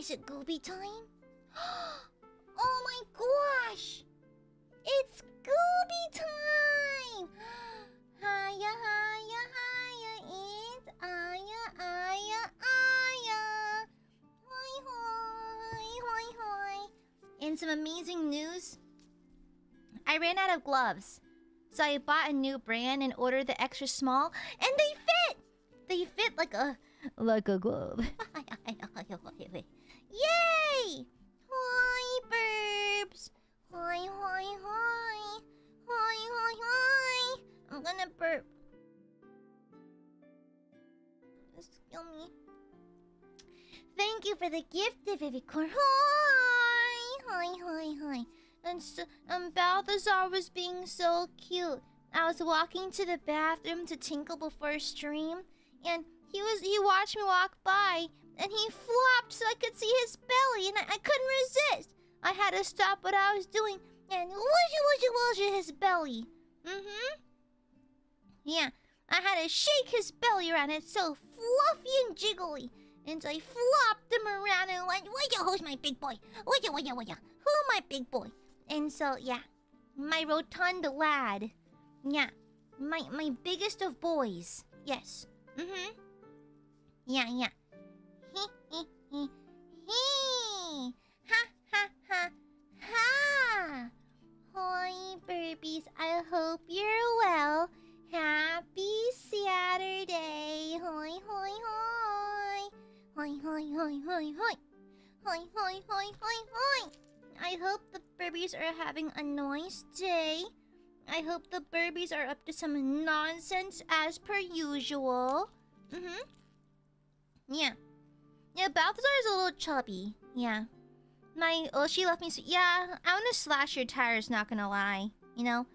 Is it Gooby time? Oh my gosh! It's Gooby time! Hiya, hiya, hiya, it's Aya. Hoi, hoi. And some amazing news. I ran out of gloves. So I bought a new brand and ordered the extra small. And they fit! They fit like a glove. Yay! Hi, burbs! Hi. I'm gonna burp. Just kill me. Thank you for the gift, Vivicorn. Hi. And Balthazar was being so cute. I was walking to the bathroom to tinkle before stream, and he watched me walk by, and he flopped so I could see his belly, and I couldn't resist. I had to stop what I was doing and whooshy his belly. Yeah, I had to shake his belly around. It's so fluffy and jiggly. And so I flopped him around and went, who's my big boy? Who my big boy? And so, yeah, my rotund lad. Yeah, my biggest of boys. Yes. Yeah. Ha. Hoi, burbies. I hope you're well. Happy Saturday. Hoi. I hope the burbies are having a nice day. I hope the burbies are up to some nonsense as per usual. Yeah, Balthazar is a little chubby. Yeah. She left me. Yeah, I want to slash your tires, not gonna lie. You know?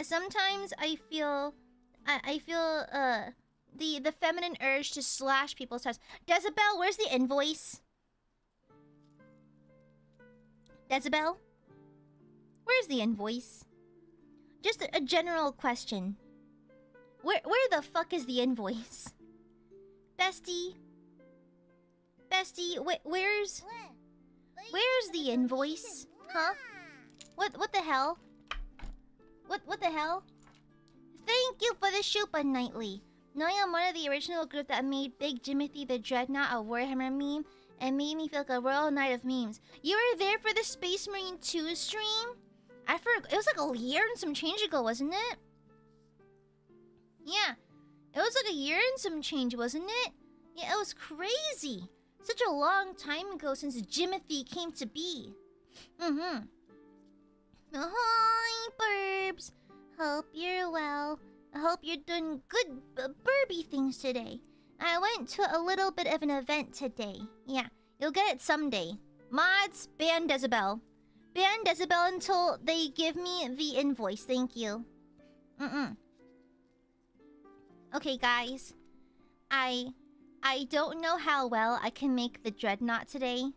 Sometimes I feel the feminine urge to slash people's tires. Decibel, where's the invoice? Decibel? Where's the invoice? Just a general question. Where the fuck is the invoice? Bestie, where's the invoice? Huh? What the hell? What the hell? Thank you for the Shupa Nightly. Knowing I'm one of the original group that made Big Jimothy the Dreadnought a Warhammer meme and made me feel like a royal knight of memes. You were there for the Space Marine 2 stream? I forgot. It was like a year and some change ago, wasn't it? Yeah. It was like a year and some change, wasn't it? Yeah, it was crazy. Such a long time ago since Jimothy came to be. Hi, burbs. Hope you're well. I hope you're doing good burby things today. I went to a little bit of an event today. Yeah, you'll get it someday. Mods, ban Decibel. Ban Decibel until they give me the invoice. Thank you. Okay, guys. I don't know how well I can make the Dreadnought today.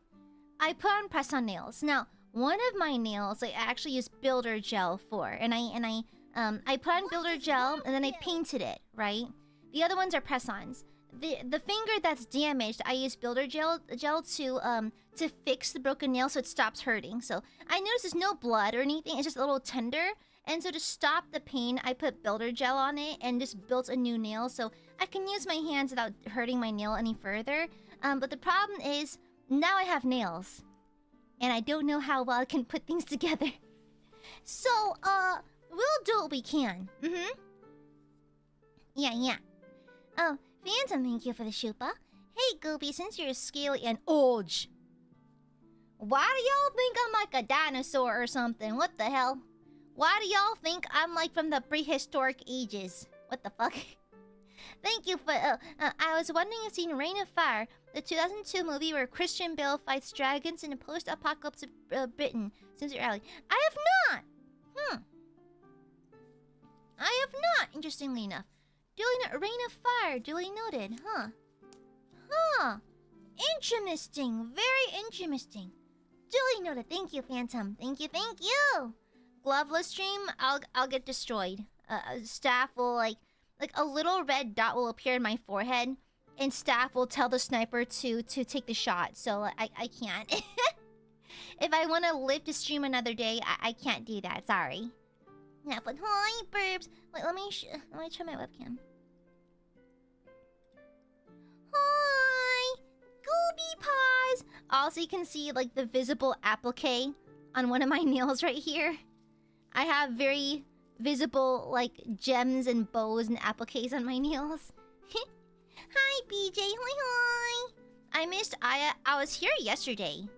I put on press-on nails. Now, one of my nails I actually used builder gel for, and I put on builder gel and then I painted it, right? The other ones are press-ons. The finger that's damaged, I use builder gel to fix the broken nail so it stops hurting. So I noticed there's no blood or anything. It's just a little tender. And so to stop the pain, I put builder gel on it and just built a new nail so I can use my hands without hurting my nail any further. But the problem is now I have nails, and I don't know how well I can put things together. So we'll do what we can. Yeah. Oh, Phantom, thank you for the Shupa. Hey, Goopy, since you're scaly and old, why do y'all think I'm like a dinosaur or something? What the hell? Why do y'all think I'm like from the prehistoric ages? What the fuck? Thank you for... I was wondering if you've seen Reign of Fire, the 2002 movie where Christian Bale fights dragons in a post-apocalypse Britain. Seems early. I have not! I have not, interestingly enough. Reign of Fire, duly noted, huh? Interesting, very interesting. Duly noted, thank you, Phantom. Thank you! Gloveless stream, I'll get destroyed. Staff will like a little red dot will appear in my forehead, and staff will tell the sniper to take the shot. So I can't. If I want to live to stream another day, I can't do that. Sorry. Yeah, but hi, burbs. Wait, let me try my webcam. Hi, Gooby Paws. Also, you can see like the visible applique on one of my nails right here. I have very visible like gems and bows and appliques on my nails. Hi, BJ. Hi. I missed Aya. I was here yesterday.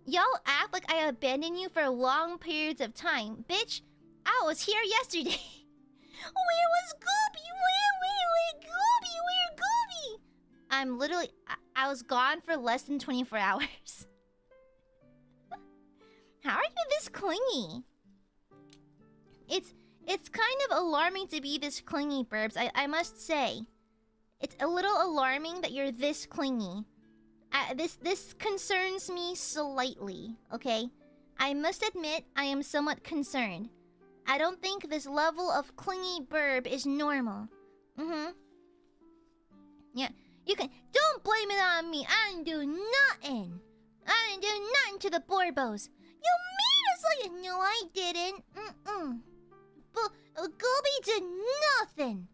Y'all act like I abandoned you for long periods of time. Bitch, I was here yesterday. Where was Gooby? Where Gooby? Where Gooby? I'm literally... I was gone for less than 24 hours. How are you this clingy? It's kind of alarming to be this clingy, Burbs. I must say. It's a little alarming that you're this clingy. This concerns me slightly, okay? I must admit, I am somewhat concerned. I don't think this level of clingy burb is normal. Yeah, you can... Don't blame it on me. I didn't do nothing. I didn't do nothing to the Borbos. You made us like... No, I didn't. Gooby did nothing.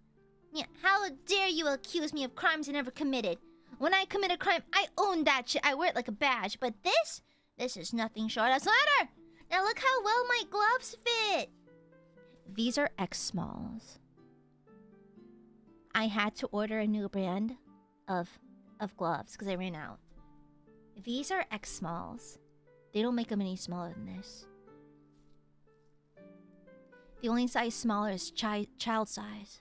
Yeah, how dare you accuse me of crimes I never committed? When I commit a crime, I own that shit. I wear it like a badge. But this is nothing short of slaughter. Now look how well my gloves fit. These are X smalls. I had to order a new brand of gloves because I ran out. These are X smalls. They don't make them any smaller than this. The only size smaller is child size.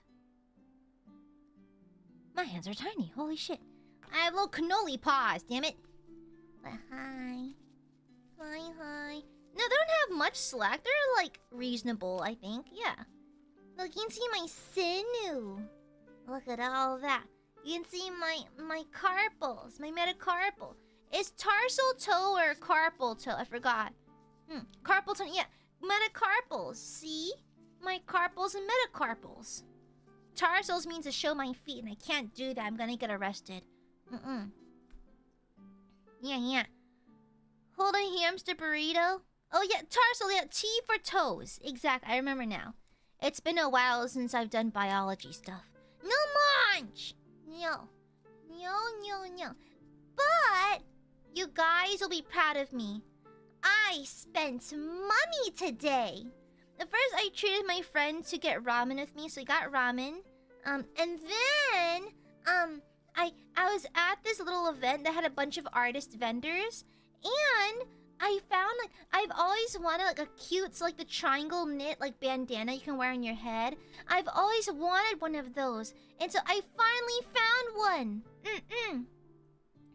My hands are tiny. Holy shit. I have little cannoli paws, damn it. But hi. Hi. No, they don't have much slack. They're, like, reasonable, I think. Yeah. Look, you can see my sinew. Look at all that. You can see my carpals, my metacarpal. Is tarsal toe or carpal toe? I forgot. Carpal toe, yeah. Metacarpals, see? My carpals and metacarpals. Tarsals means to show my feet, and I can't do that. I'm gonna get arrested. Yeah. Hold a hamster burrito. Oh yeah, tarsal, yeah, T for toes. Exactly, I remember now. It's been a while since I've done biology stuff. No munch! No. But you guys will be proud of me. I spent money today. At first, I treated my friend to get ramen with me, so he got ramen. And then, I was at this little event that had a bunch of artist vendors, and I found, like, I've always wanted, like, a cute, so, like, the triangle knit, like, bandana you can wear on your head. I've always wanted one of those, and so I finally found one.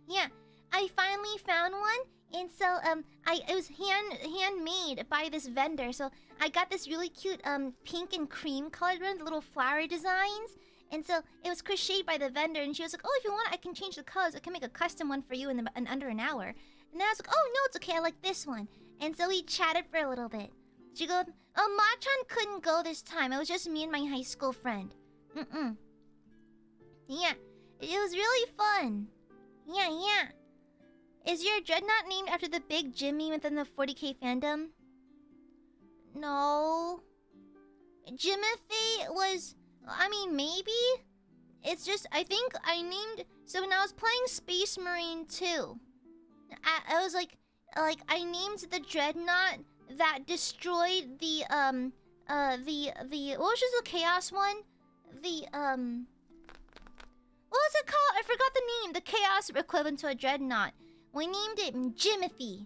Yeah, I finally found one, and so, it was handmade by this vendor, so I got this really cute, pink and cream colored one, the little flower designs. And so it was crocheted by the vendor, and she was like, "Oh, if you want, I can change the colors. I can make a custom one for you in under an hour." And then I was like, "Oh no, it's okay. I like this one." And so we chatted for a little bit. She goes, "Oh, Machan couldn't go this time. It was just me and my high school friend." Yeah, it was really fun. Yeah. Is your Dreadnought named after the big Jimmy within the 40K fandom? No. Jimothy was... I mean, maybe? It's just, I think I named... So when I was playing Space Marine 2, I was like, I named the Dreadnought that destroyed the, what was just the Chaos one? What was it called? I forgot the name. The Chaos equivalent to a Dreadnought. We named it Jimothy.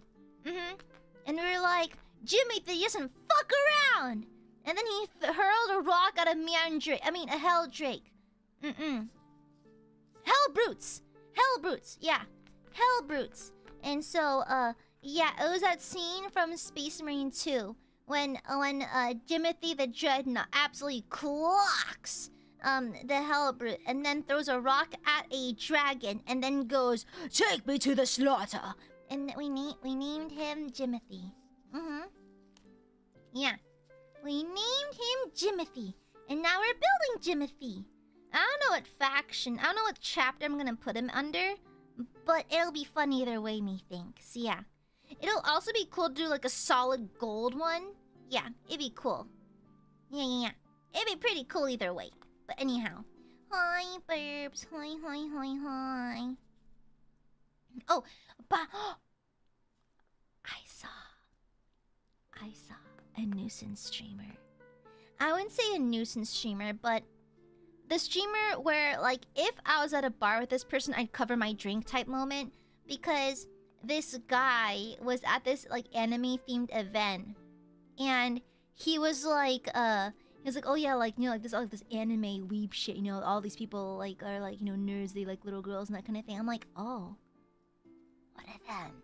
And we were like, Jimothy doesn't fuck around! And then he hurled a rock at a Hell Drake. Hell Brutes! Yeah. Hell Brutes. And so, yeah, it was that scene from Space Marine 2 when Jimothy the Dreadnought absolutely clocks the Hell Brute and then throws a rock at a dragon and then goes, "Take me to the slaughter!" And we named him Jimothy. Yeah. We named him Jimothy. And now we're building Jimothy. I don't know what faction, I don't know what chapter I'm gonna put him under, but it'll be fun either way, methinks. Yeah. It'll also be cool to do like a solid gold one. Yeah, it'd be cool. Yeah. It'd be pretty cool either way. But anyhow. Hi, Burbs. Hi. Oh, but I saw a Nuisance streamer. I wouldn't say a Nuisance streamer, but the streamer where, like, if I was at a bar with this person, I'd cover my drink type moment. Because this guy was at this, like, anime-themed event. And he was like, oh yeah, like, you know, like, this anime weeb shit, you know, all these people, like, are, like, you know, nerds, they like little girls and that kind of thing. I'm like, oh. What are them?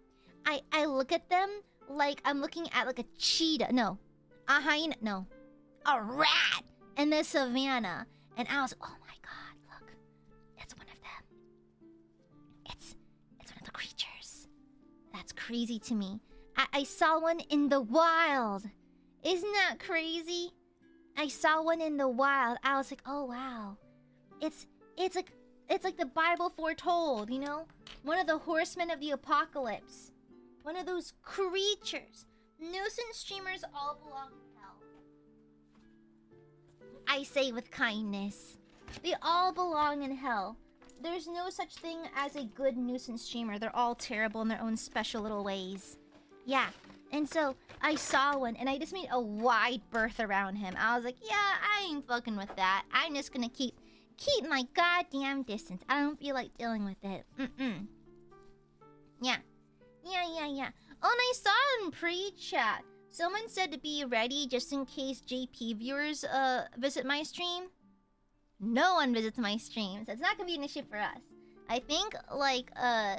I look at them like I'm looking at, like, a cheetah. No. A hyena. No. A rat in the savannah. And I was, oh my god, look. It's one of them. It's one of the creatures. That's crazy to me. I saw one in the wild. Isn't that crazy? I saw one in the wild. I was like, oh wow. It's like the Bible foretold, you know? One of the horsemen of the apocalypse. One of those creatures. Nuisance streamers all belong in hell. I say with kindness. They all belong in hell. There's no such thing as a good nuisance streamer. They're all terrible in their own special little ways. Yeah. And so, I saw one, and I just made a wide berth around him. I was like, yeah, I ain't fucking with that. I'm just gonna keep my goddamn distance. I don't feel like dealing with it. Yeah. Oh, and I saw in pre-chat, someone said to be ready just in case JP viewers visit my stream. No one visits my stream, so it's not gonna be an issue for us. I think, like,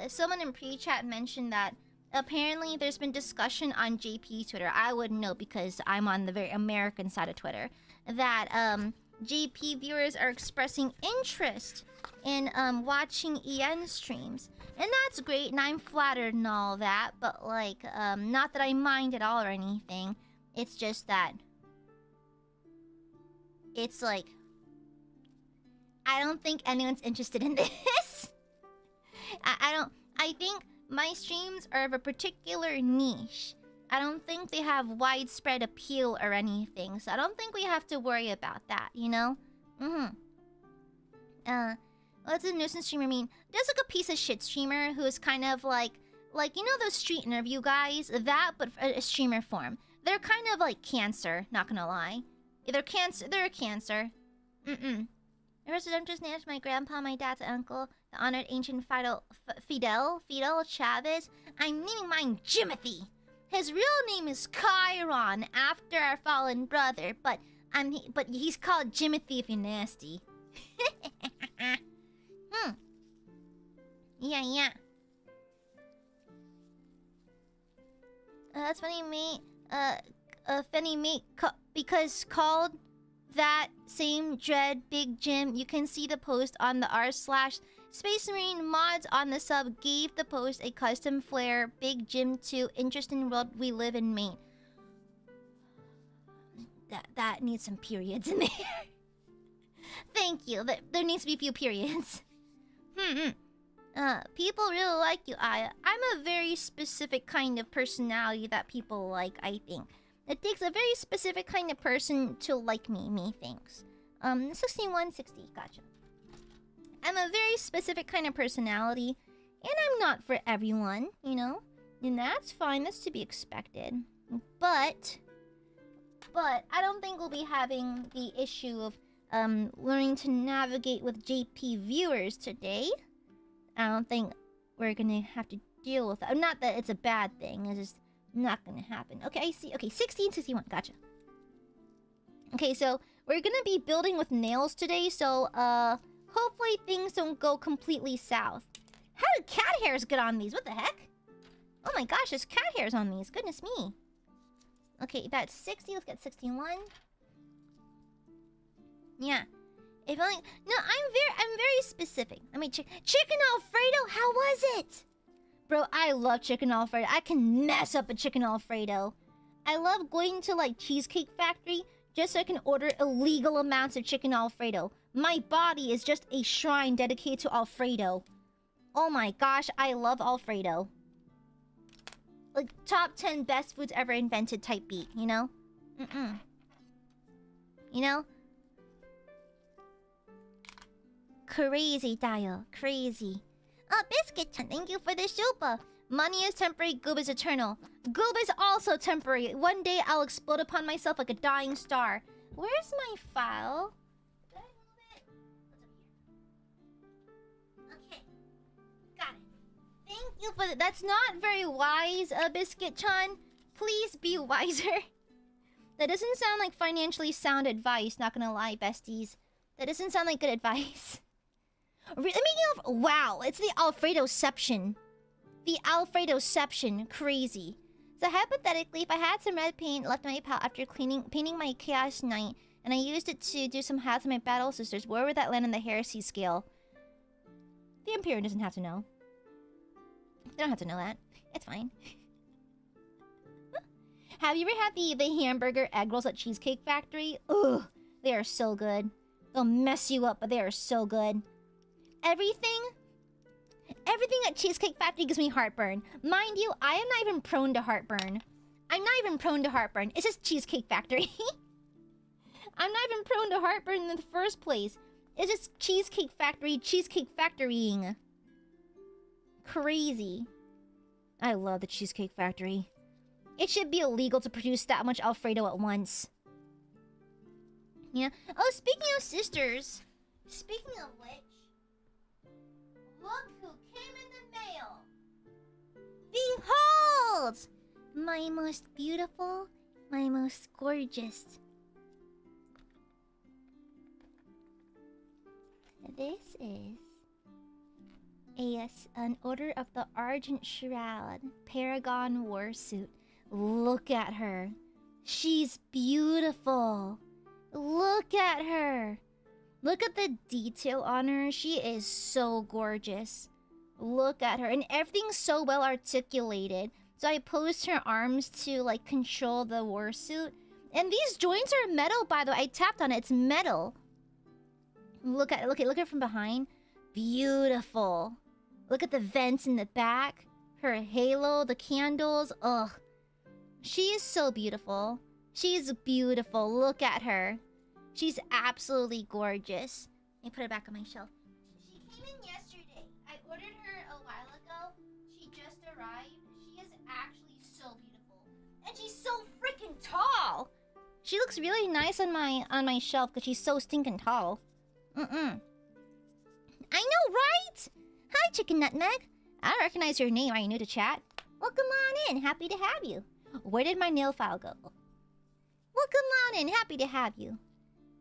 someone in pre-chat mentioned that apparently there's been discussion on JP's Twitter. I wouldn't know because I'm on the very American side of Twitter. That, JP viewers are expressing interest in, watching EN streams. And that's great, and I'm flattered and all that, but, like, not that I mind at all or anything. It's just that... It's like... I don't think anyone's interested in this. I think my streams are of a particular niche. I don't think they have widespread appeal or anything, so I don't think we have to worry about that, you know? What's a nuisance streamer mean? Just like a piece of shit streamer who's kind of like, you know those street interview guys? That, but a streamer form. They're kind of like cancer, not gonna lie. They're a cancer. First, I'm just named my grandpa, my dad's uncle, the honored ancient Fidel Chavez. I'm naming mine Jimothy. His real name is Chiron, after our fallen brother, but he's called Jimothy if you're nasty. Yeah. That's funny, mate. Funny, mate, because called that same dread Big Jim. You can see the post on the r/Space Marine mods on the sub gave the post a custom flair. Big Jim 2, interesting world we live in, mate. That needs some periods in there. Thank you. There needs to be a few periods. People really like you, Aya. I'm a very specific kind of personality that people like, I think. It takes a very specific kind of person to like me, methinks. 6160, gotcha. I'm a very specific kind of personality, and I'm not for everyone, you know? And that's fine, that's to be expected. But I don't think we'll be having the issue of learning to navigate with JP viewers today. I don't think we're gonna have to deal with that. Not that it's a bad thing, it's just not gonna happen. Okay, I see. Okay, 1661, gotcha. Okay, so we're gonna be building with nails today, so hopefully things don't go completely south. How did cat hairs get on these? What the heck? Oh my gosh, there's cat hairs on these. Goodness me. Okay, that's 60. Let's get 61. Yeah. If only... No, I'm very specific. I mean, chicken Alfredo, how was it? Bro, I love chicken Alfredo. I can mess up a chicken Alfredo. I love going to, like, Cheesecake Factory, just so I can order illegal amounts of chicken Alfredo. My body is just a shrine dedicated to Alfredo. Oh my gosh, I love Alfredo. Like, top 10 best foods ever invented type beat, you know? You know? Crazy, Dio. Crazy. Oh, Biscuit, thank you for the super. Money is temporary, goob is eternal. Goob is also temporary. One day I'll explode upon myself like a dying star. Where's my file? Did I move it? What's up here? Okay. Got it. Thank you for that. That's not very wise, Biscuit-chan. Please be wiser. That doesn't sound like financially sound advice, not gonna lie, besties. That doesn't sound like good advice. Wow, it's the Alfredo-ception. The Alfredo-ception. Crazy. So hypothetically, if I had some red paint left on my palette after painting my Chaos Knight, and I used it to do some hats on my Battle Sisters, where would that land on the heresy scale? The Imperium doesn't have to know. They don't have to know that. It's fine. Have you ever had the hamburger egg rolls at Cheesecake Factory? Ugh, they are so good. They'll mess you up, but they are so good. Everything at Cheesecake Factory gives me heartburn. Mind you, I am not even prone to heartburn. I'm not even prone to heartburn. It's just Cheesecake Factory. I'm not even prone to heartburn in the first place. It's just Cheesecake Factory, Cheesecake Factorying. Crazy. I love the Cheesecake Factory. It should be illegal to produce that much Alfredo at once. Yeah. Oh, speaking of sisters. Speaking of which. Look who came in the mail. Behold! My most beautiful, my most gorgeous. This is an Order of the Argent Shroud Paragon Warsuit. Look at her. She's beautiful. Look at her. Look at the detail on her. She is so gorgeous. Look at her. And everything's so well articulated. So I posed her arms to, like, control the warsuit. And these joints are metal, by the way. I tapped on it. It's metal. Look at it from behind. Beautiful. Look at the vents in the back. Her halo, the candles. Ugh. She is so beautiful. She's beautiful. Look at her. She's absolutely gorgeous. Let me put her back on my shelf. She came in yesterday. I ordered her a while ago. She just arrived. She is actually so beautiful. And she's so freaking tall. She looks really nice on my shelf because she's so stinking tall. I know, right? Hi, Chicken Nutmeg. I recognize your name. Are you new to chat? Welcome on in. Happy to have you. Where did my nail file go? Welcome on in. Happy to have you.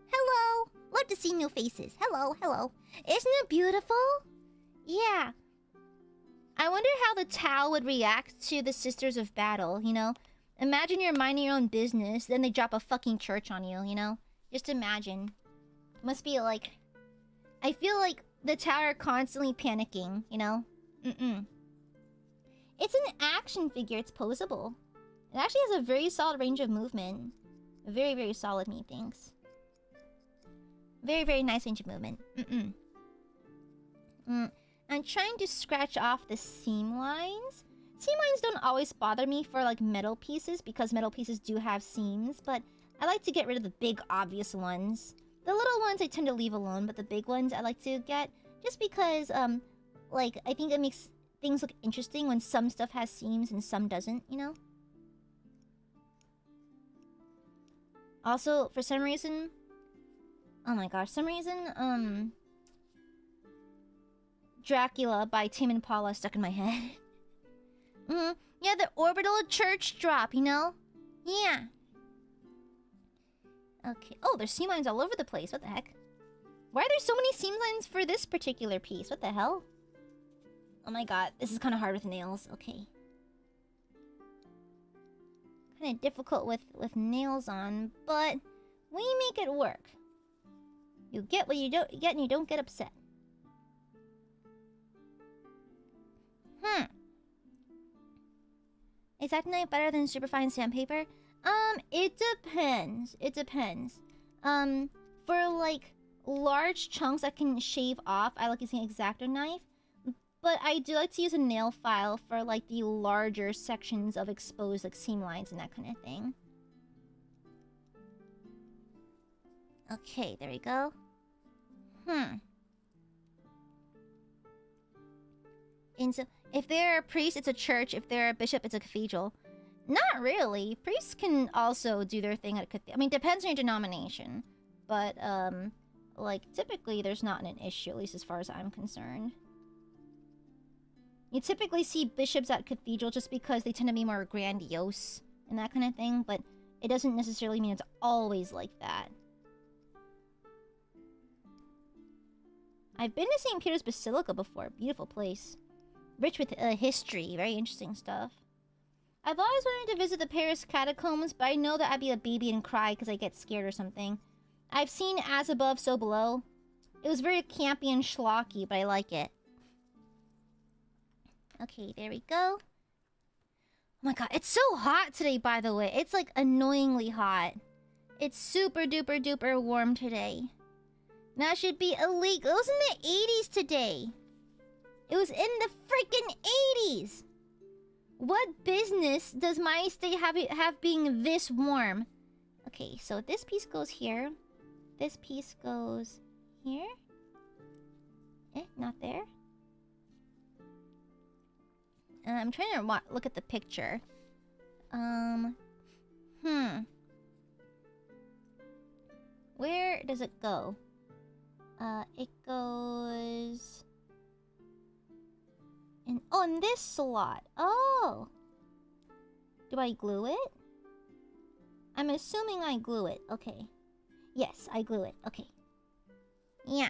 Hello. Love to see new faces. Hello, hello. Isn't it beautiful? Yeah. I wonder how the Tau would react to the Sisters of Battle, you know? Imagine you're minding your own business, then they drop a fucking church on you, you know? Just imagine. Must be like... I feel like the Tau are constantly panicking, you know? It's an action figure. It's posable. It actually has a very solid range of movement. Very, very solid, methinks. Very, very nice range of movement. I'm trying to scratch off the seam lines. Seam lines don't always bother me for, like, metal pieces, because metal pieces do have seams, but I like to get rid of the big, obvious ones. The little ones I tend to leave alone, but the big ones I like to get, just because, like, I think it makes things look interesting when some stuff has seams and some doesn't, you know? Also, for some reason... Oh my gosh, some reason, Dracula by Tame Impala stuck in my head. Yeah, the orbital church drop, you know? Yeah. Okay. Oh, there's seam lines all over the place. What the heck? Why are there so many seam lines for this particular piece? What the hell? Oh my god, this is kind of hard with nails. Okay. Kind of difficult with nails on, but we make it work. You get what you don't get and you don't get upset. Is that knife better than superfine sandpaper? It depends. It depends. For like large chunks I can shave off, I like using an X-Acto knife. But I do like to use a nail file for like the larger sections of exposed like seam lines and that kind of thing. Okay, there we go. And so, if they're a priest, it's a church. If they're a bishop, it's a cathedral. Not really. Priests can also do their thing at a cathedral. I mean, depends on your denomination. But, like, typically there's not an issue, at least as far as I'm concerned. You typically see bishops at cathedral just because they tend to be more grandiose and that kind of thing, but it doesn't necessarily mean it's always like that. I've been to St. Peter's Basilica before. Beautiful place. Rich with history. Very interesting stuff. I've always wanted to visit the Paris catacombs, but I know that I'd be a baby and cry because I get scared or something. I've seen As Above, So Below. It was very campy and schlocky, but I like it. Okay, there we go. Oh my god, it's so hot today, by the way. It's like annoyingly hot. It's super duper duper warm today. That should be illegal. It was in the 80s today. It was in the freaking 80s. What business does my state have being this warm? Okay, so this piece goes here. This piece goes here. Not there. I'm trying to look at the picture. Where does it go? It goes... in this slot. Oh! Do I glue it? I'm assuming I glue it. Okay. Yes, I glue it. Okay. Yeah.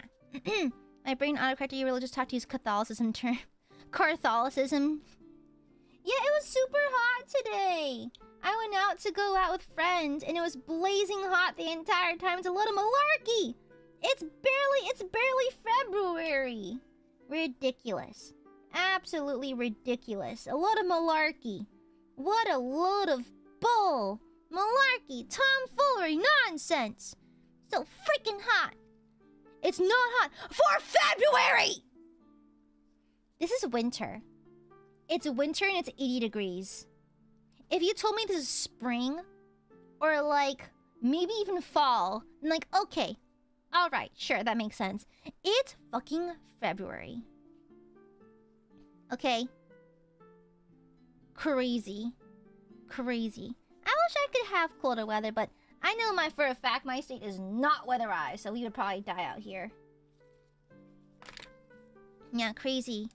My brain autocorrected you really just talked to use Catholicism term. Catholicism. Yeah, it was super hot today. I went out to go out with friends, and it was blazing hot the entire time. It's a lot of malarkey. It's barely February. Ridiculous. Absolutely ridiculous. A lot of malarkey. What a load of bull. Malarkey, tomfoolery, nonsense. So freaking hot. It's not hot for February! This is winter. It's winter and it's 80 degrees. If you told me this is spring, or like, maybe even fall, I'm like, okay. Alright, sure, that makes sense. It's fucking February. Okay? Crazy. Crazy. I wish I could have colder weather, but I know for a fact my state is not weatherized, so we would probably die out here. Yeah, crazy.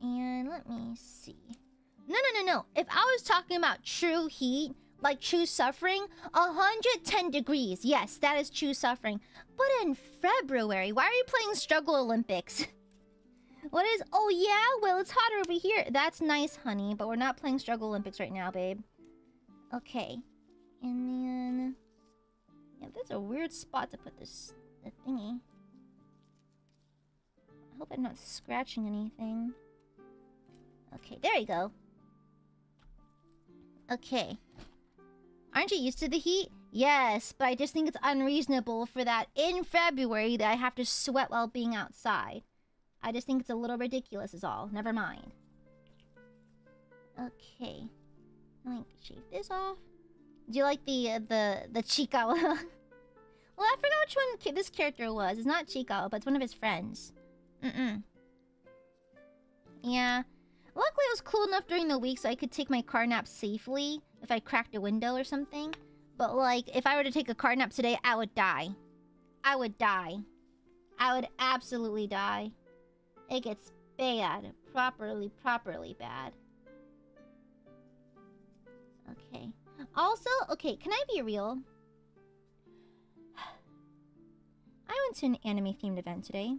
And let me see. No. If I was talking about true heat, like true suffering, 110 degrees. Yes, that is true suffering. But in February, why are you playing Struggle Olympics? What is... Oh, yeah? Well, it's hotter over here. That's nice, honey. But we're not playing Struggle Olympics right now, babe. Okay. And then... Yeah, that's a weird spot to put this... the thingy. I hope I'm not scratching anything. Okay, there you go. Okay. Aren't you used to the heat? Yes, but I just think it's unreasonable for that in February that I have to sweat while being outside. I just think it's a little ridiculous is all. Never mind. Okay. Let me shave this off. Do you like the Chikawa? Well, I forgot which one this character was. It's not Chikawa, but it's one of his friends. Yeah. Luckily, it was cool enough during the week so I could take my car nap safely if I cracked a window or something. But, like, if I were to take a car nap today, I would die. I would die. I would absolutely die. It gets bad. Properly bad. Okay. Also, okay, can I be real? I went to an anime-themed event today.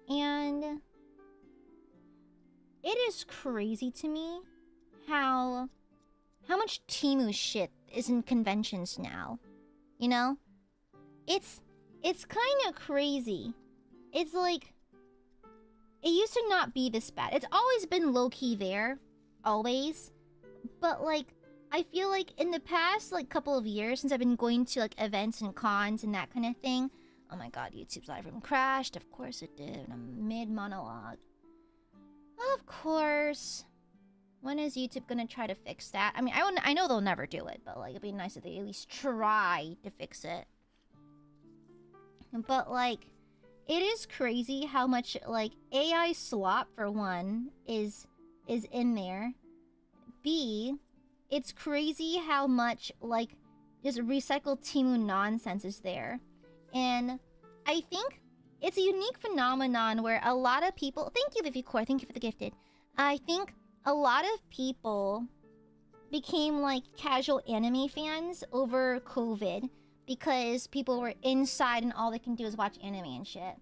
And... it is crazy to me how much Temu shit is in conventions now. You know? It's kind of crazy. It's like... it used to not be this bad. It's always been low-key there. Always. But like, I feel like in the past like couple of years since I've been going to like events and cons and that kind of thing. Oh my god, YouTube's live room crashed. Of course it did. I'm mid monologue. Of course. When is YouTube gonna try to fix that? I mean, I know they'll never do it, but like it'd be nice if they at least try to fix it. But like, it is crazy how much like AI slop for one is in there. B, it's crazy how much like just recycled Temu nonsense is there. And I think it's a unique phenomenon where a lot of people... Thank you, Vivicore. Thank you for the gifted. I think a lot of people became like casual anime fans over COVID because people were inside and all they can do is watch anime and shit.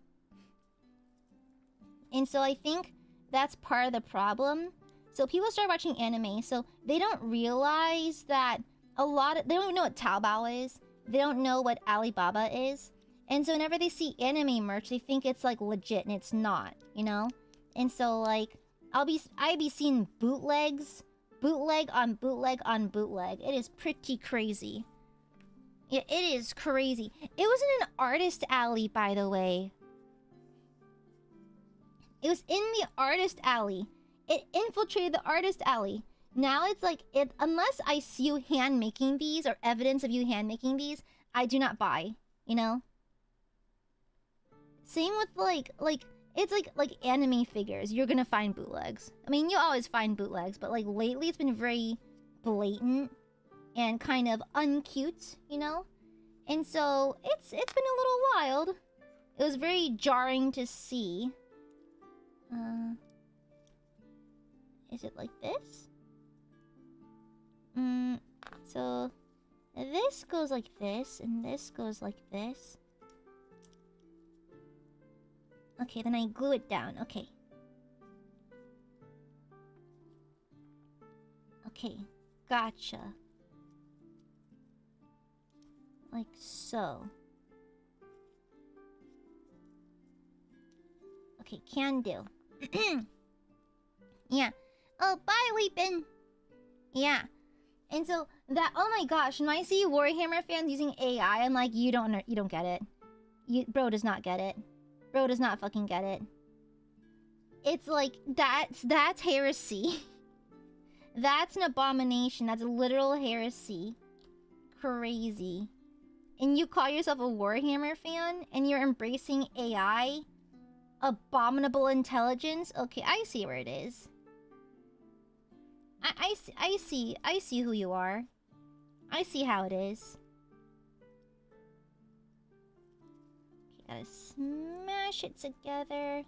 And so I think that's part of the problem. So people start watching anime, so they don't realize that they don't even know what Taobao is. They don't know what Alibaba is. And so whenever they see anime merch, they think it's like legit and it's not, you know? And so like I'd be seeing bootlegs, bootleg on bootleg on bootleg. It is pretty crazy. Yeah, it is crazy. It was in an artist alley, by the way. It was in the artist alley. It infiltrated the artist alley. Now it's like, unless I see you hand making these or evidence of you hand making these, I do not buy, you know? Same with like it's like anime figures. You're gonna find bootlegs. I mean, you always find bootlegs, but like lately it's been very blatant and kind of uncute, you know? And so it's been a little wild. It was very jarring to see. Is it like this? So this goes like this, and this goes like this. Okay, then I glue it down. Okay. Okay, gotcha. Like so. Okay, can do. Yeah. Oh, bye, Weepin. Yeah. And so that, oh my gosh, when I see Warhammer fans using AI, I'm like, you don't get it. Bro does not get it. Bro does not fucking get it. It's like, that's heresy. That's an abomination. That's a literal heresy. Crazy. And you call yourself a Warhammer fan, and you're embracing AI? Abominable intelligence? Okay, I see where it is. I see who you are. I see how it is. Okay, gotta smash it together.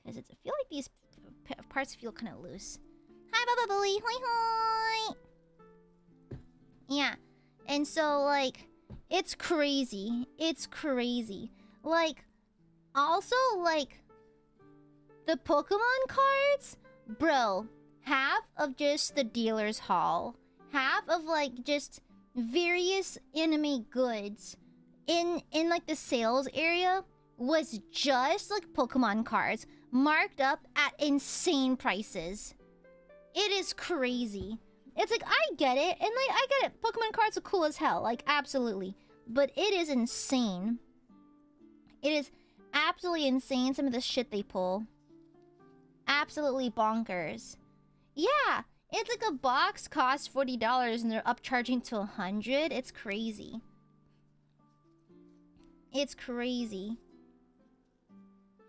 Because I feel like these parts feel kind of loose. Hi, Bubba Bully! Hoi hoi! Yeah, and so like, it's crazy. It's crazy. Like, also like, the Pokemon cards? Bro, half of just the dealer's haul, half of like just various anime goods in like the sales area was just like Pokemon cards marked up at insane prices. It is crazy. It's like, I get it, and like, I get it. Pokemon cards are cool as hell, like, absolutely. But it is insane. It is absolutely insane, some of the shit they pull. Absolutely bonkers. Yeah, it's like a box costs $40 and they're upcharging to $100. It's crazy. It's crazy.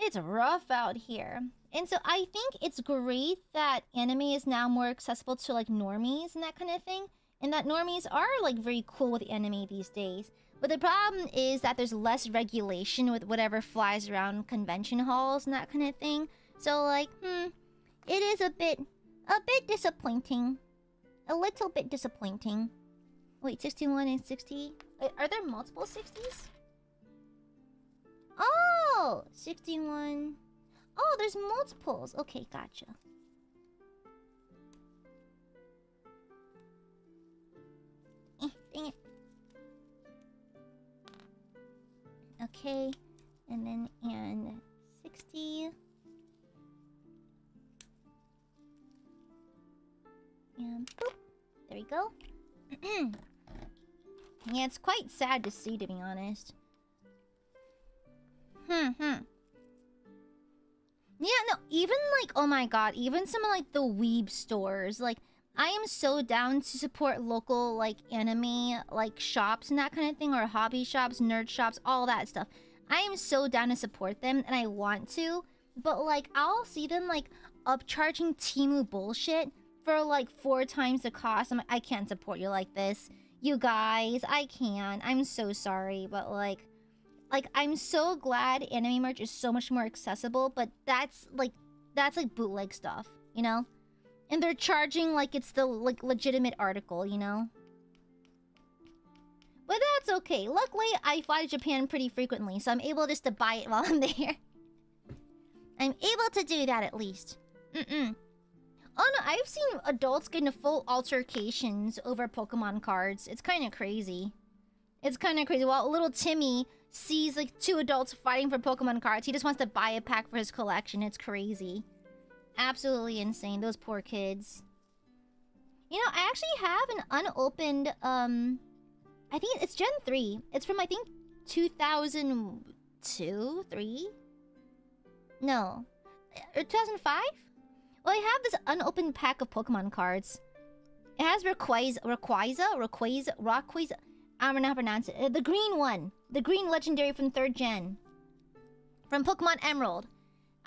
It's rough out here. And so I think it's great that anime is now more accessible to like normies and that kind of thing. And that normies are like very cool with anime these days. But the problem is that there's less regulation with whatever flies around convention halls and that kind of thing. So like, it is a bit disappointing. A little bit disappointing. Wait, 61 and 60? Wait, are there multiple 60s? Oh, 61. Oh, there's multiples. Okay, gotcha. Dang it. Okay, and then 60. And boop. There we go. Yeah, it's quite sad to see, to be honest. Yeah, no, even like, oh my god, even some of like the weeb stores, like, I am so down to support local, like, anime, like, shops and that kind of thing, or hobby shops, nerd shops, all that stuff. I am so down to support them, and I want to, but, like, I'll see them, like, upcharging Temu bullshit for, like, 4 times the cost. I'm like, I can't support you like this. You guys, I can't. I'm so sorry, but, like, I'm so glad anime merch is so much more accessible, but that's, like, bootleg stuff, you know? And they're charging like it's the, like, legitimate article, you know? But that's okay. Luckily, I fly to Japan pretty frequently, so I'm able just to buy it while I'm there. I'm able to do that at least. Oh no, I've seen adults get into full altercations over Pokemon cards. It's kind of crazy. It's kind of crazy. While little Timmy sees, like, 2 adults fighting for Pokemon cards, he just wants to buy a pack for his collection. It's crazy. Absolutely insane. Those poor kids. You know, I actually have an unopened, I think it's Gen 3. It's from, I think, 2002? 3? No. 2005? Well, I have this unopened pack of Pokemon cards. It has Rayquaza. I don't know how to pronounce it. The green one. The green legendary from 3rd gen. From Pokemon Emerald.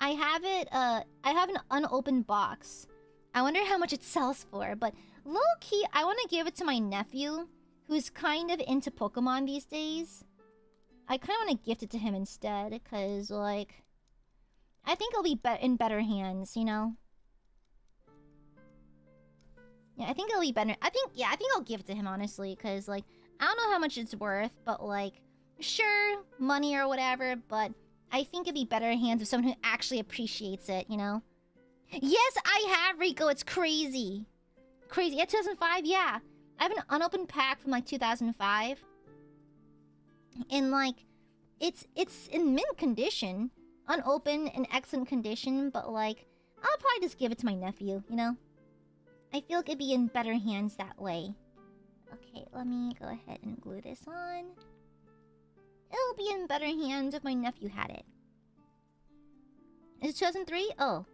I have it, I have an unopened box. I wonder how much it sells for, but low-key, I want to give it to my nephew, who's kind of into Pokemon these days. I kind of want to gift it to him instead, because, like, I think it'll be in better hands, you know? Yeah, I think it'll be better. I think I'll give it to him, honestly, because, like, I don't know how much it's worth, but, like, sure, money or whatever, but I think it'd be better in hands of someone who actually appreciates it, you know? Yes, I have, Rico. It's crazy. Crazy. Yeah, 2005, yeah. I have an unopened pack from, like, 2005. And, like, it's in mint condition. Unopened, in excellent condition, but, like, I'll probably just give it to my nephew, you know? I feel like it'd be in better hands that way. Okay, let me go ahead and glue this on. It'll be in better hands if my nephew had it. Is it 2003? Oh.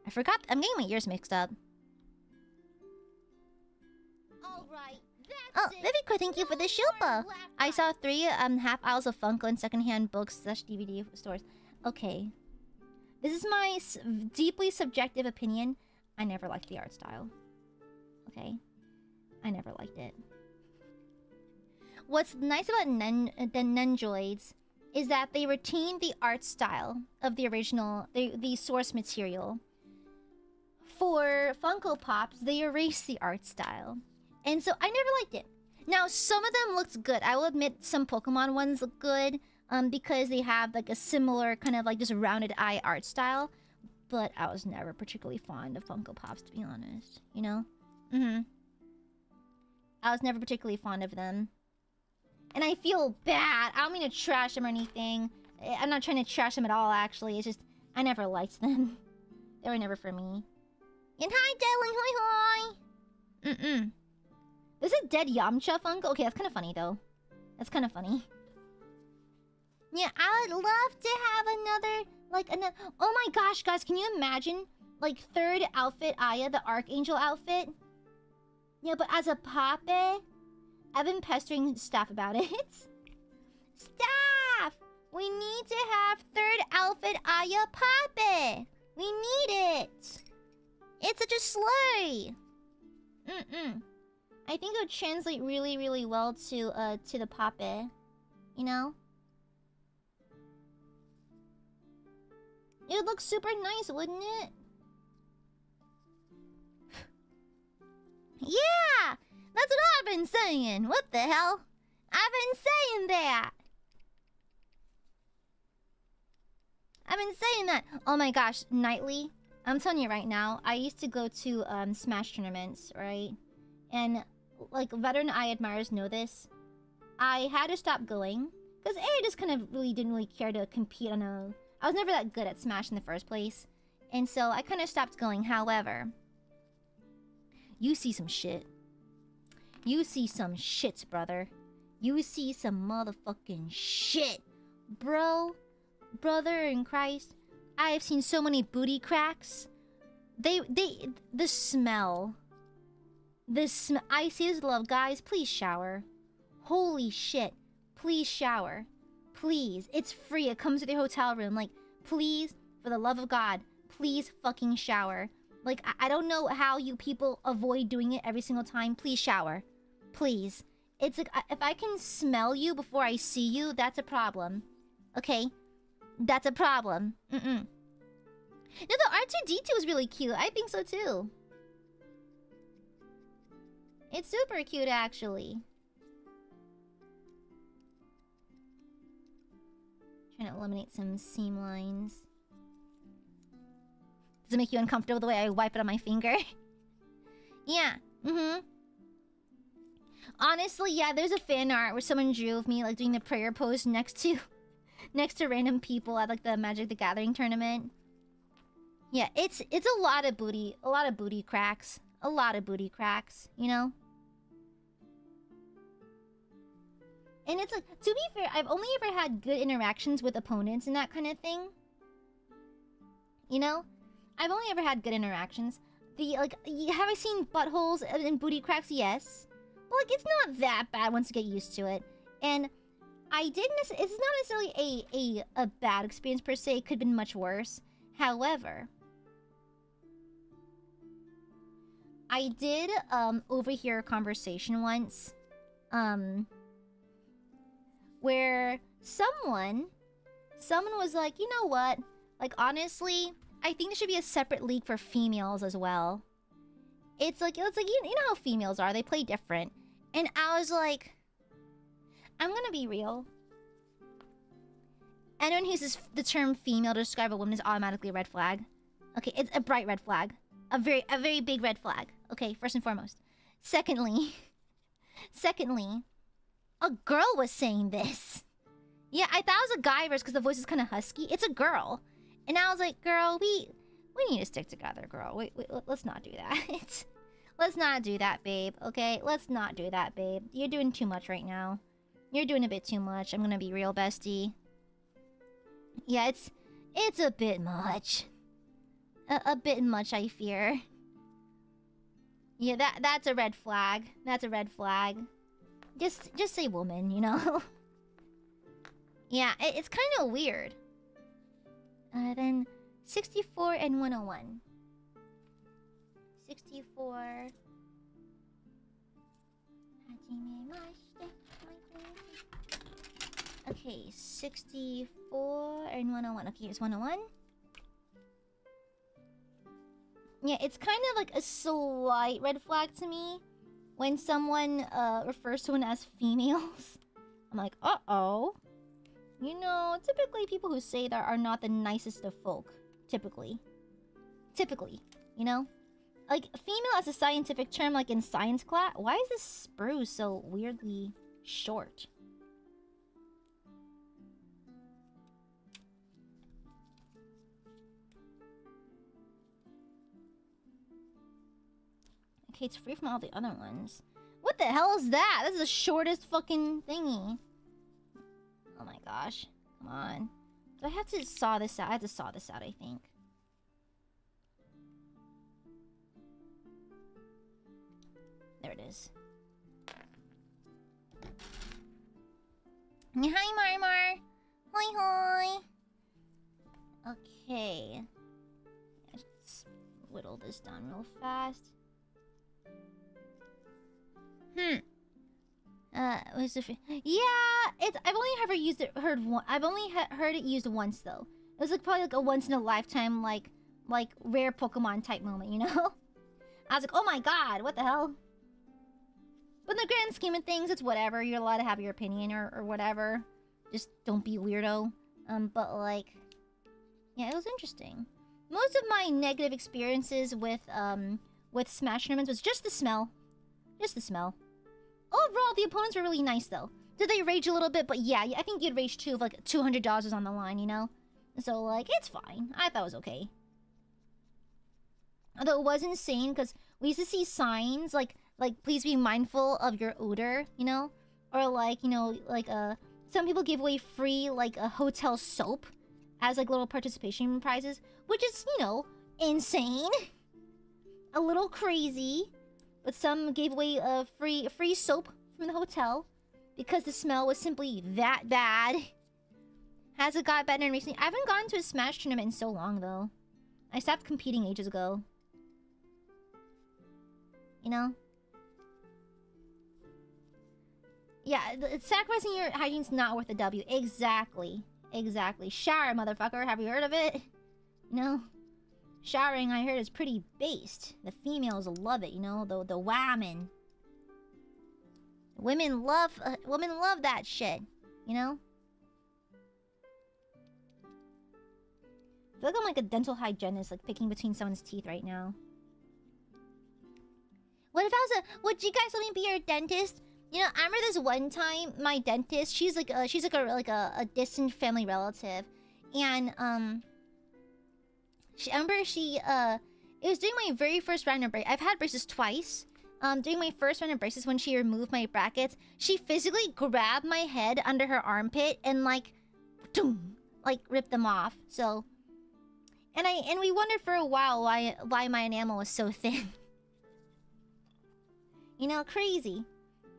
I forgot. I'm getting my years mixed up. Alright, that's it. Vivico, thank you for the Shilpa. I saw 3 half aisles of Funko and secondhand books / DVD stores. Okay. This is my deeply subjective opinion. I never liked the art style. Okay? I never liked it. What's nice about the Nenjoids is that they retain the art style of the original, the source material. For Funko Pops, they erase the art style. And so I never liked it. Now, some of them looked good. I will admit some Pokemon ones look good because they have like a similar kind of like just rounded eye art style. But I was never particularly fond of Funko Pops, to be honest. You know? I was never particularly fond of them. And I feel bad. I don't mean to trash them or anything. I'm not trying to trash them at all, actually. It's just, I never liked them. They were never for me. And hi, Dylan! Hoi hoi! There's a dead Yamcha Funko? Okay, that's kind of funny, though. That's kind of funny. Yeah, I would love to have another, like, oh my gosh, guys, can you imagine? Like, 3rd outfit, Aya, the Archangel outfit? Yeah, but as a Pape, I've been pestering staff about it. Staff! We need to have 3rd outfit Aya Pape! We need it! It's such a slay! I think it would translate really, really well to the Pape. You know? It would look super nice, wouldn't it? Yeah! That's what I've been saying! What the hell? I've been saying that! I've been saying that! Oh my gosh, nightly? I'm telling you right now, I used to go to Smash tournaments, right? And, like, veteran Aiadmirers know this. I had to stop going. Because I just kind of didn't really care to compete on a... I was never that good at Smash in the first place. And so I kind of stopped going. However, You see some shit. You see some shit, brother. You see some motherfucking shit. Bro, brother in Christ, I have seen so many booty cracks. The smell. I see this love. Guys, please shower. Holy shit. Please shower. Please. It's free. It comes with your hotel room. Like, please, for the love of God, please fucking shower. Like, I don't know how you people avoid doing it every single time. Please shower. Please. It's like, if I can smell you before I see you, that's a problem. Okay? That's a problem. No, the R2-D2 is really cute. I think so too. It's super cute, actually. Trying to eliminate some seam lines. Does it make you uncomfortable the way I wipe it on my finger? Yeah. Honestly, yeah, there's a fan art where someone drew of me like doing the prayer pose next to random people at like the Magic the Gathering tournament. Yeah, it's a lot of booty cracks. A lot of booty cracks, you know? And it's like, to be fair, I've only ever had good interactions with opponents and that kind of thing. You know? I've only ever had good interactions. Have I seen buttholes and booty cracks? Yes. But like, it's not that bad once you get used to it. And it's not necessarily a bad experience per se. It could have been much worse. However, I did overhear a conversation once where someone was like, you know what? Like, honestly, I think there should be a separate league for females as well. It's like you know how females are. They play different. And I was like, I'm gonna be real. Anyone who uses the term female to describe a woman is automatically a red flag. Okay, it's a bright red flag. A very big red flag. Okay, first and foremost. Secondly, a girl was saying this. Yeah, I thought it was a guy versus because the voice is kind of husky. It's a girl. And I was like, girl, we need to stick together, girl. Wait, let's not do that. Let's not do that, babe. Okay, let's not do that, babe. You're doing too much right now. You're doing a bit too much. I'm gonna be real, bestie. Yeah, it's a bit much. A bit much, I fear. Yeah, that's a red flag. That's a red flag. Just say woman, you know? Yeah, it's kind of weird. Then 64 and 101. 64. Okay, 64 and 101. Okay, here's 101. Yeah, it's kind of like a slight red flag to me when someone refers to one as females. I'm like, uh-oh. You know, typically people who say that are not the nicest of folk. Typically, you know? Like, female as a scientific term, like in science class. Why is this spruce so weirdly short? Okay, it's free from all the other ones. What the hell is that? This is the shortest fucking thingy. Oh my gosh. Come on. Do I have to saw this out? I have to saw this out, I think. There it is. Hi, Marmar. Hoi, hoi. Okay. Let's whittle this down real fast. What's the yeah, I've only ever used it. I've only heard it used once though. It was like probably like a once in a lifetime like rare Pokemon type moment, you know? I was like, oh my god, what the hell? But in the grand scheme of things, it's whatever. You're allowed to have your opinion or whatever. Just don't be a weirdo. But like, yeah, it was interesting. Most of my negative experiences with Smash tournaments was just the smell. Just the smell. Overall, the opponents were really nice, though. Did they rage a little bit? But yeah, I think you'd rage too if, like, $200 was on the line, you know? So, like, it's fine. I thought it was okay. Although it was insane, because we used to see signs like please be mindful of your odor, you know, or like, you know, like some people give away free like a hotel soap as like little participation prizes, which is, you know, insane, a little crazy. But some gave away a free soap from the hotel because the smell was simply that bad. Has it got better in recently? I haven't gone to a Smash tournament in so long though. I stopped competing ages ago. You know? Yeah, sacrificing your hygiene's not worth a W. Exactly. Exactly. Shower, motherfucker. Have you heard of it? You know? Showering, I heard, is pretty based. The females love it, you know? The women. Women love that shit. You know? I feel like I'm like a dental hygienist, like picking between someone's teeth right now. What if I was would you guys let me be your dentist? You know, I remember this one time, my dentist, she's like a distant family relative. And, it was during my very first round of braces. I've had braces twice. During my first round of braces, when she removed my brackets, she physically grabbed my head under her armpit and like ripped them off. So, and we wondered for a while why my enamel was so thin. You know, crazy.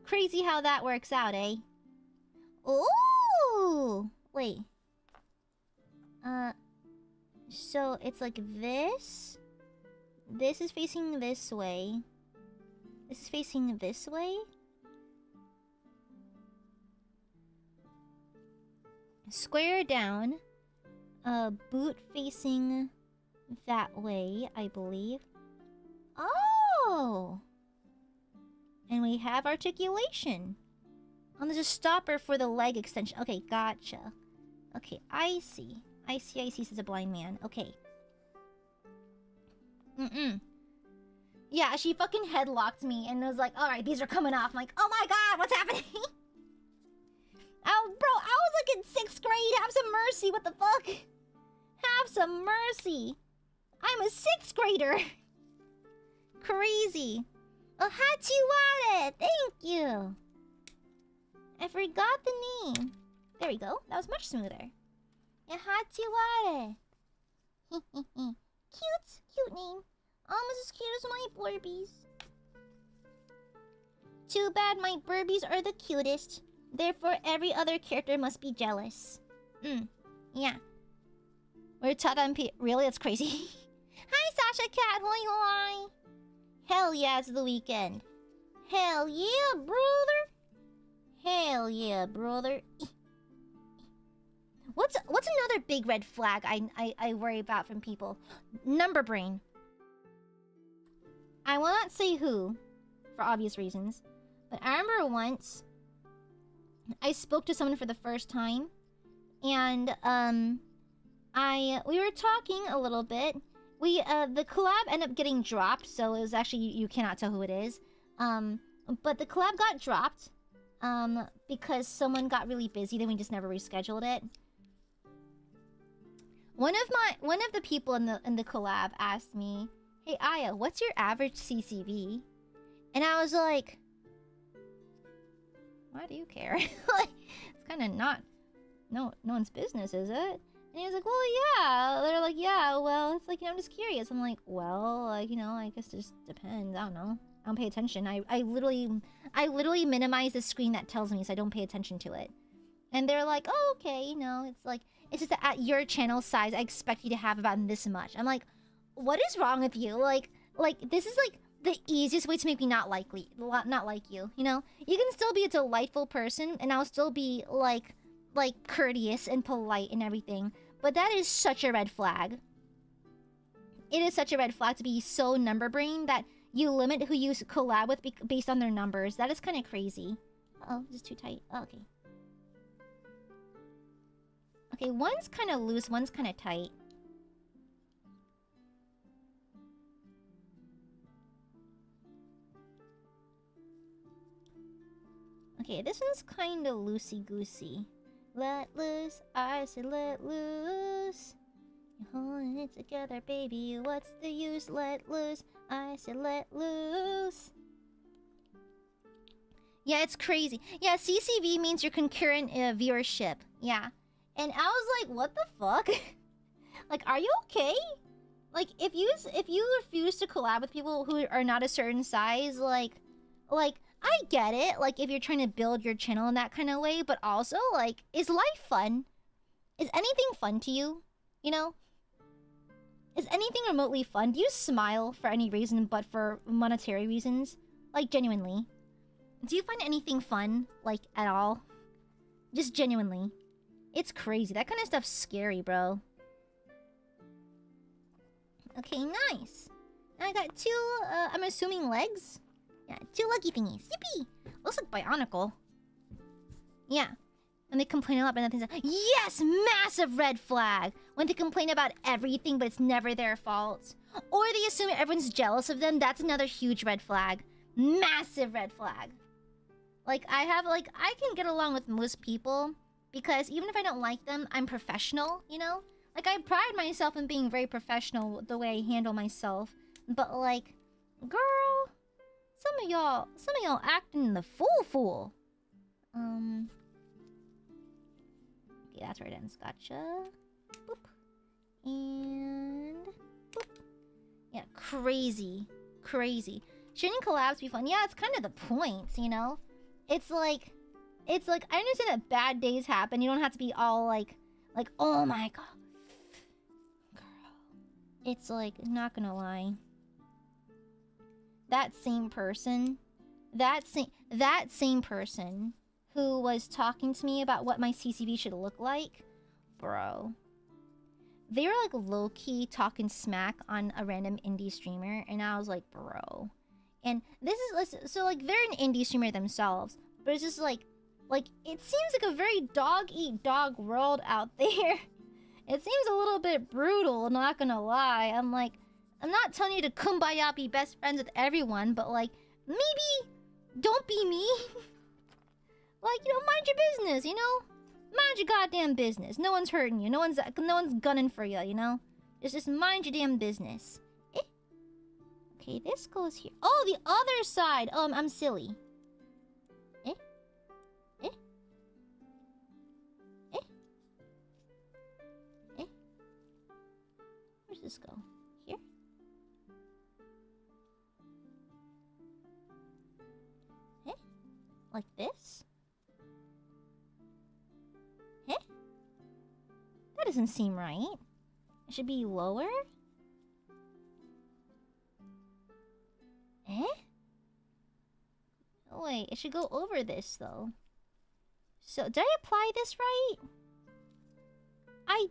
Crazy how that works out, eh? Ooh! Wait. So it's like this. This is facing this way. This is facing this way. Square down. Boot facing that way, I believe. Oh! And we have articulation. Oh, there's a stopper for the leg extension. Okay, gotcha. Okay, I see. I see, says a blind man. Okay. Yeah, she fucking headlocked me and was like, alright, these are coming off. I'm like, oh my god, what's happening? Oh, bro, I was like in 6th grade. Have some mercy, what the fuck? Have some mercy. I'm a 6th grader. Crazy. Oh, Hachiware! Thank you! I forgot the name. There we go. That was much smoother. Yeah, Hachiware. Cute name. Almost as cute as my Burbies. Too bad my Burbies are the cutest. Therefore, every other character must be jealous. Yeah. We're taught on really? That's crazy. Hi, Sasha Cat. Hoi. Hell yeah, it's the weekend. Hell yeah, brother. Hell yeah, brother. What's another big red flag I worry about from people? Number brain. I will not say who, for obvious reasons, but I remember once I spoke to someone for the first time, and we were talking a little bit. The collab ended up getting dropped, so it was actually you cannot tell who it is. But the collab got dropped because someone got really busy, then we just never rescheduled it. One of the people in the collab asked me, "Hey Aya, what's your average CCV?" And I was like, "Why do you care?" Like, it's kind of not no one's business, is it? And he was like, "Well, yeah." They're like, "Yeah, well, it's like, you know, I'm just curious." I'm like, "Well, like, you know, I guess it just depends. I don't know. I don't pay attention. I literally minimize the screen that tells me, so I don't pay attention to it." And they're like, "Oh, okay, you know, it's like, it's just that at your channel size, I expect you to have about this much." I'm like, what is wrong with you? Like this is like the easiest way to make me not like you, you know? You can still be a delightful person, and I'll still be like courteous and polite and everything. But that is such a red flag. It is such a red flag to be so number brain that you limit who you collab with based on their numbers. That is kind of crazy. Uh-oh, just too tight. Oh, okay. Okay, one's kind of loose, one's kind of tight. Okay, this one's kind of loosey-goosey. Let loose, I said let loose. You're holding it together, baby, what's the use? Let loose. I said let loose. Yeah, it's crazy. Yeah, CCV means your concurrent viewership. Yeah. And I was like, what the fuck? Like, are you okay? Like, if you refuse to collab with people who are not a certain size, like I get it. Like, if you're trying to build your channel in that kind of way, but also, like, is life fun? Is anything fun to you? You know? Is anything remotely fun? Do you smile for any reason but for monetary reasons? Like, genuinely. Do you find anything fun, like, at all? Just genuinely. It's crazy. That kind of stuff's scary, bro. Okay, nice. I got two, I'm assuming legs? Yeah, two lucky thingies. Yippee! Looks like Bionicle. Yeah. When they complain a lot about nothing. Yes! Massive red flag! When they complain about everything, but it's never their fault. Or they assume everyone's jealous of them. That's another huge red flag. Massive red flag. Like, I can get along with most people. Because even if I don't like them, I'm professional, you know? Like, I pride myself in being very professional with the way I handle myself. But, like, girl... Some of y'all acting the fool. Okay, that's where it ends. Gotcha. Boop. And... boop. Yeah, crazy. Shouldn't collabs be fun? Yeah, it's kind of the point, you know? It's like, I understand that bad days happen. You don't have to be all like, oh my god. Girl. It's like, not gonna lie. That same person who was talking to me about what my CCV should look like, bro. They were like low-key talking smack on a random indie streamer, and I was like, bro. And this is so like they're an indie streamer themselves, but it's just like it seems like a very dog-eat-dog world out there. It seems a little bit brutal, not gonna lie. I'm like, I'm not telling you to kumbaya be best friends with everyone, but like, maybe don't be me. Like, you know, mind your business, you know? Mind your goddamn business. No one's hurting you. No one's gunning for you, you know? Just mind your damn business. Eh? Okay, this goes here. Oh, the other side. I'm silly. Eh? Eh? Eh? Eh? Where's this go? Here? Eh? Like this? Eh? That doesn't seem right. It should be lower? Eh? Oh, wait, it should go over this, though. So, did I apply this right? I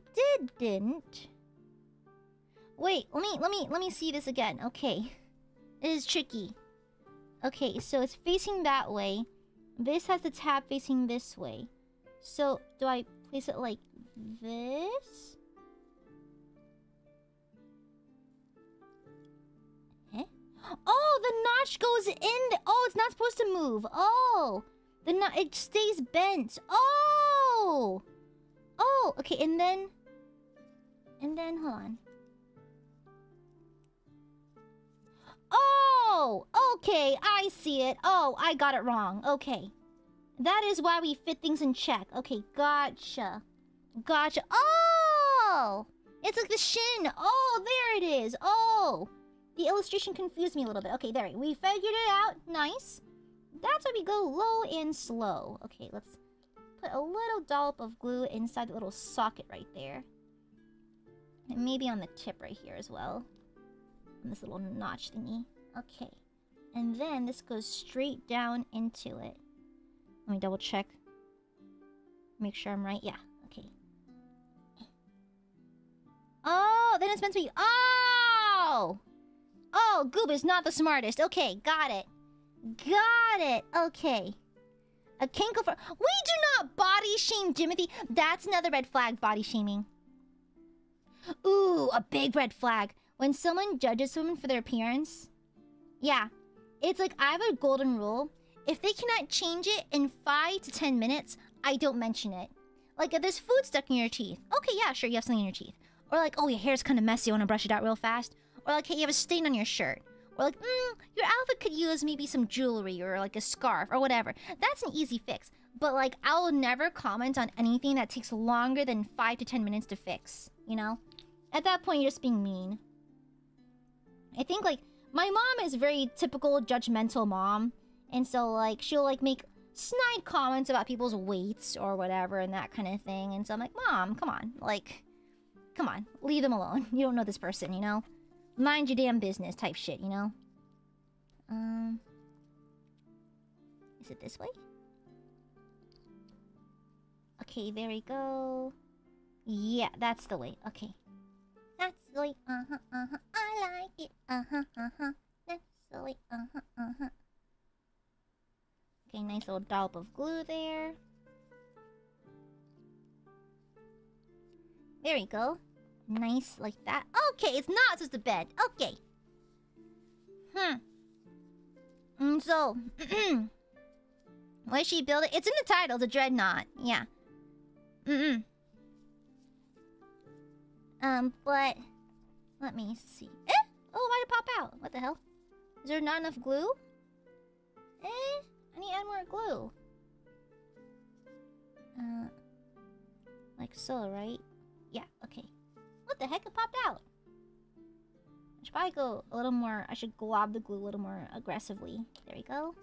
didn't. Wait, let me see this again. Okay. It is tricky. Okay, so it's facing that way. This has the tab facing this way. So, do I place it like this? Eh? Oh, the notch goes in. Oh, it's not supposed to move. Oh, it stays bent. Oh, okay, and then hold on. Oh, okay, I see it. Oh, I got it wrong. Okay. That is why we fit things in check. Okay, gotcha. Oh! It's like the shin. Oh, there it is. Oh! The illustration confused me a little bit. Okay, there we figured it out. Nice. That's why we go low and slow. Okay, let's put a little dollop of glue inside the little socket right there. And maybe on the tip right here as well. On this little notch thingy. Okay. And then this goes straight down into it. Let me double check. Make sure I'm right. Yeah, okay. Oh, then it's meant to be... Oh! Oh, Goob is not the smartest. Okay, got it. Okay. A can't go for... We do not body shame Jimothy. That's another red flag, body shaming. Ooh, a big red flag. When someone judges someone for their appearance... Yeah. It's like, I have a golden rule. If they cannot change it in 5 to 10 minutes, I don't mention it. Like, if there's food stuck in your teeth. Okay, yeah, sure, you have something in your teeth. Or like, oh, your hair's kind of messy, I want to brush it out real fast. Or like, hey, you have a stain on your shirt. Or like, your outfit could use maybe some jewelry or like a scarf or whatever. That's an easy fix. But like, I will never comment on anything that takes longer than 5 to 10 minutes to fix, you know? At that point, you're just being mean. I think like, my mom is very typical judgmental mom. And so like, she'll like make snide comments about people's weights or whatever and that kind of thing. And so I'm like, Mom, come on. Like, come on. Leave them alone. You don't know this person, you know? Mind your damn business type shit, you know? Is it this way? Okay, there we go. Yeah, that's the way. Okay. That's the way. I like it. That's the way. Okay, nice little dollop of glue there. There we go. Nice like that. Okay, it's not just a bed. Okay. So, why she build it? It's in the title, the Dreadnought. Yeah. But let me see. Eh? Oh, why did it pop out? What the hell? Is there not enough glue? I need to add more glue. Like so, right? Yeah, okay. What the heck? It popped out. I should probably go a little more. I should glob the glue a little more aggressively. There we go.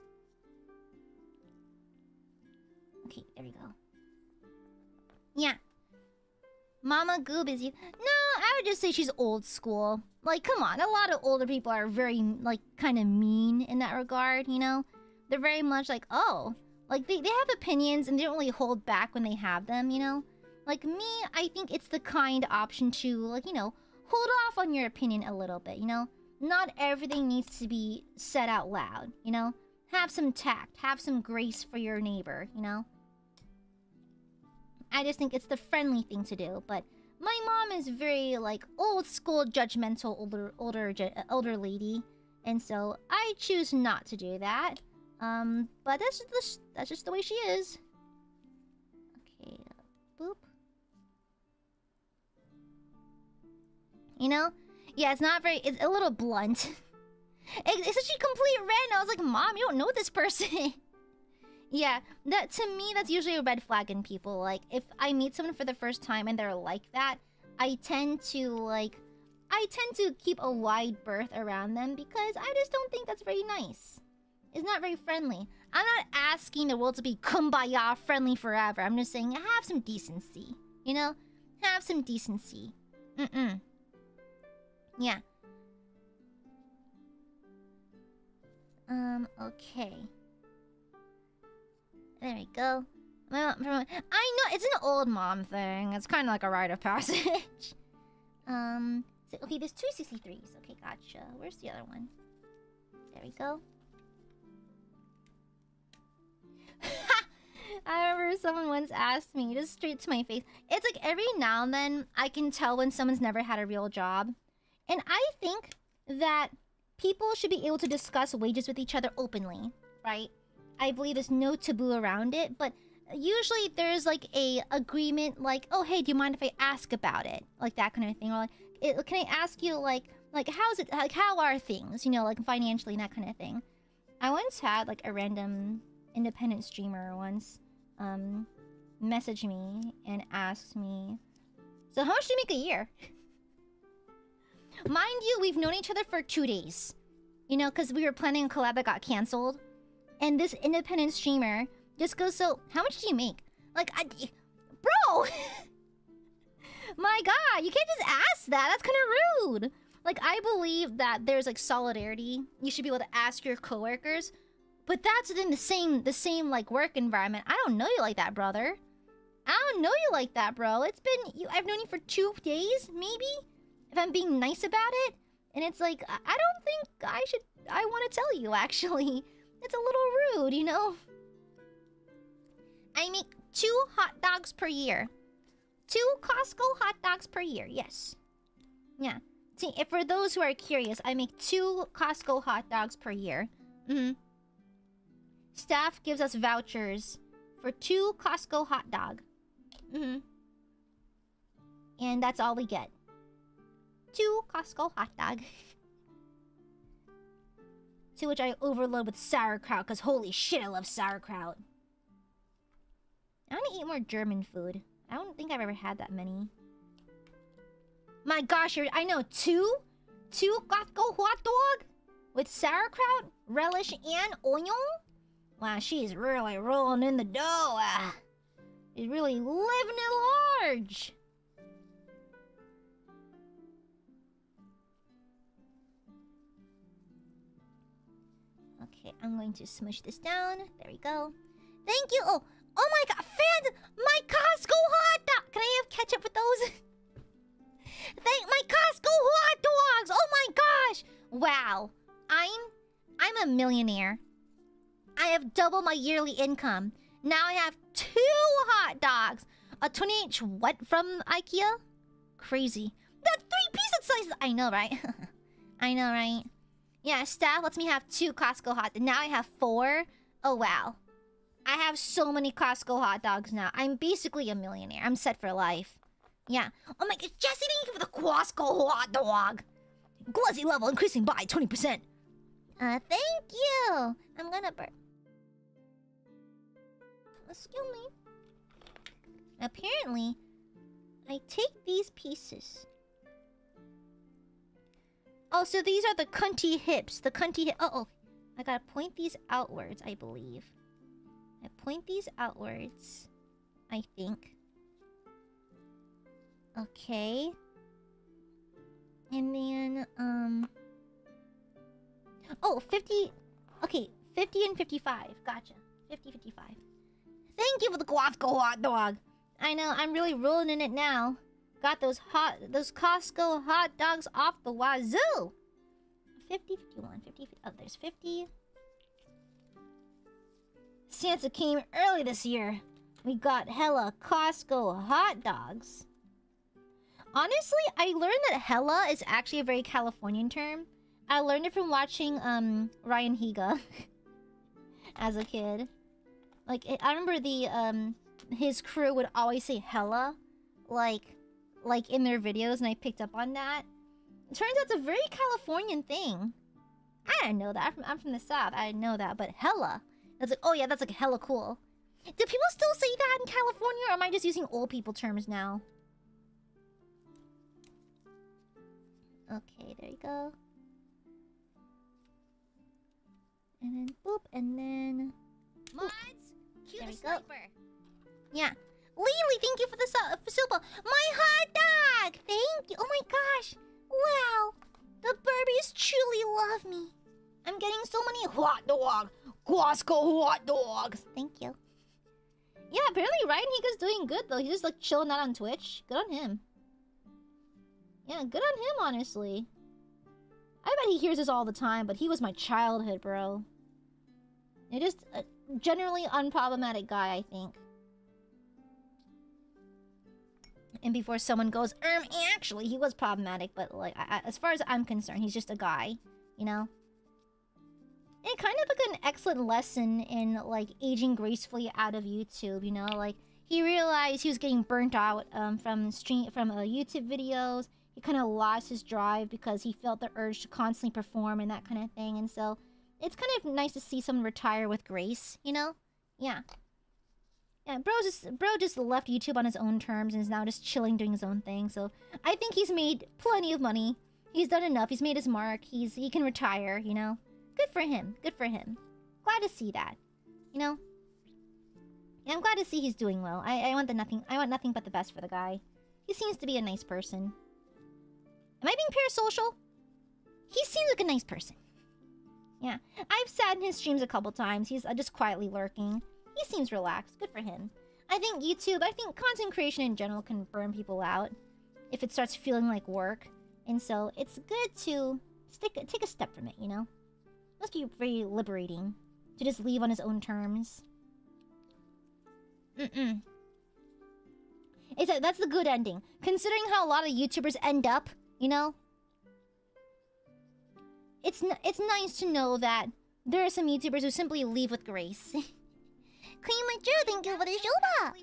Okay, there we go. Yeah. Mama Goob is you. No, I would just say she's old school. Like, come on. A lot of older people are very, like, kind of mean in that regard, you know? They're very much like, oh. Like, they have opinions and they don't really hold back when they have them, you know? Like, me, I think it's the kind option to, like, you know, hold off on your opinion a little bit, you know? Not everything needs to be said out loud, you know? Have some tact. Have some grace for your neighbor, you know? I just think it's the friendly thing to do, but my mom is very, like, old school, judgmental, older lady, and so I choose not to do that. But that's just the way she is. Okay, boop. You know? Yeah, it's not very... It's a little blunt. It's such a complete random. I was like, Mom, you don't know this person. Yeah, that to me, that's usually a red flag in people. Like, if I meet someone for the first time and they're like that, I tend to keep a wide berth around them because I just don't think that's very nice. It's not very friendly. I'm not asking the world to be kumbaya friendly forever. I'm just saying, have some decency. You know? Have some decency. Yeah. Okay. There we go. I know, it's an old mom thing. It's kind of like a rite of passage. So, okay, there's 263s. Okay, gotcha. Where's the other one? There we go. I remember someone once asked me, just straight to my face. It's like every now and then I can tell when someone's never had a real job. And I think that people should be able to discuss wages with each other openly, right? I believe there's no taboo around it, but usually there's like a agreement like, oh, hey, do you mind if I ask about it? Like that kind of thing. Or like, can I ask you like how's it, like how are things, you know, like financially and that kind of thing. I once had like a random independent streamer once message me and asked me, so how much do you make a year? Mind you, we've known each other for 2 days. You know, because we were planning a collab that got canceled. And this independent streamer just goes, so, how much do you make? Like, bro! My god, you can't just ask that. That's kind of rude. Like, I believe that there's, like, solidarity. You should be able to ask your coworkers. But that's within the same, like, work environment. I don't know you like that, brother. I don't know you like that, bro. It's been... I've known you for 2 days, maybe? If I'm being nice about it. And it's like, I don't think I want to tell you, actually. It's a little rude, you know? I make 2 hot dogs per year. 2 Costco hot dogs per year, yes. Yeah. See, if for those who are curious, I make 2 Costco hot dogs per year. Staff gives us vouchers for 2 Costco hot dog. And that's all we get. 2 Costco hot dog. To which I overload with sauerkraut, because holy shit, I love sauerkraut. I want to eat more German food. I don't think I've ever had that many. My gosh, I know, two Costco hot dog with sauerkraut, relish, and onion? Wow, she's really rolling in the dough. She's really living it large. Okay, I'm going to smush this down. There we go. Thank you. Oh my god, fans! My Costco hot dog! Can I have ketchup with those? Thank my Costco hot dogs! Oh my gosh! Wow. I'm a millionaire. I have double my yearly income. Now I have 2 hot dogs. A 20-inch what from IKEA? Crazy. That 3 pizza sizes! I know, right? I know, right? Yeah, staff lets me have 2 Costco hot dogs. Now I have 4. Oh, wow. I have so many Costco hot dogs now. I'm basically a millionaire. I'm set for life. Yeah. Oh my god, Jesse, thank you for the Costco hot dog. Gluzzy level increasing by 20%. Thank you. I'm gonna burn. Excuse me. Apparently, I take these pieces. Oh, so these are the cunty hips. The cunty hip. Oh, I gotta point these outwards, I believe. I point these outwards, I think. Okay. And then, oh, 50... Okay, 50 and 55. Gotcha. 50, 55. Thank you for the Costco hot dog. I know, I'm really rolling in it now. Got those Costco hot dogs off the wazoo. 50, 51, 50... Oh, there's 50. Santa came early this year. We got hella Costco hot dogs. Honestly, I learned that hella is actually a very Californian term. I learned it from watching Ryan Higa as a kid. Like, I remember his crew would always say hella, like in their videos, and I picked up on that. It turns out it's a very Californian thing. I didn't know that. I'm from the South. I didn't know that, but hella. It's like, oh yeah, that's like hella cool. Do people still say that in California, or am I just using old people terms now? Okay, there you go. And then boop, and then boop. Mods, cue the sniper. Yeah. Lily, thank you for the super. My hot dog! Thank you. Oh my gosh. Wow. The Burbies truly love me. I'm getting so many hot dog. Costco hot dogs. Thank you. Yeah, apparently Ryan Higa's doing good though. He's just like chilling out on Twitch. Good on him. Yeah, good on him, honestly. I bet he hears this all the time, but he was my childhood, bro. You're just a generally unproblematic guy, I think. And before someone goes, actually, he was problematic, but like, as far as I'm concerned, he's just a guy, you know? And kind of like an excellent lesson in, like, aging gracefully out of YouTube, you know? Like, he realized he was getting burnt out from YouTube videos. He kind of lost his drive because he felt the urge to constantly perform and that kind of thing. And so, it's kind of nice to see someone retire with grace, you know? Yeah. Yeah, bro just left YouTube on his own terms and is now just chilling doing his own thing. So, I think he's made plenty of money. He's done enough. He's made his mark. He can retire, you know? Good for him. Good for him. Glad to see that. You know? Yeah, I'm glad to see he's doing well. I want nothing but the best for the guy. He seems to be a nice person. Am I being parasocial? He seems like a nice person. Yeah. I've sat in his streams a couple times. He's just quietly lurking. He seems relaxed. Good for him. I think content creation in general can burn people out if it starts feeling like work. And so it's good to take a step from it, you know? Must be very liberating to just leave on his own terms. That's the good ending. Considering how a lot of YouTubers end up, you know? It's nice to know that there are some YouTubers who simply leave with grace. Queen Mature, thank you for the shoulder!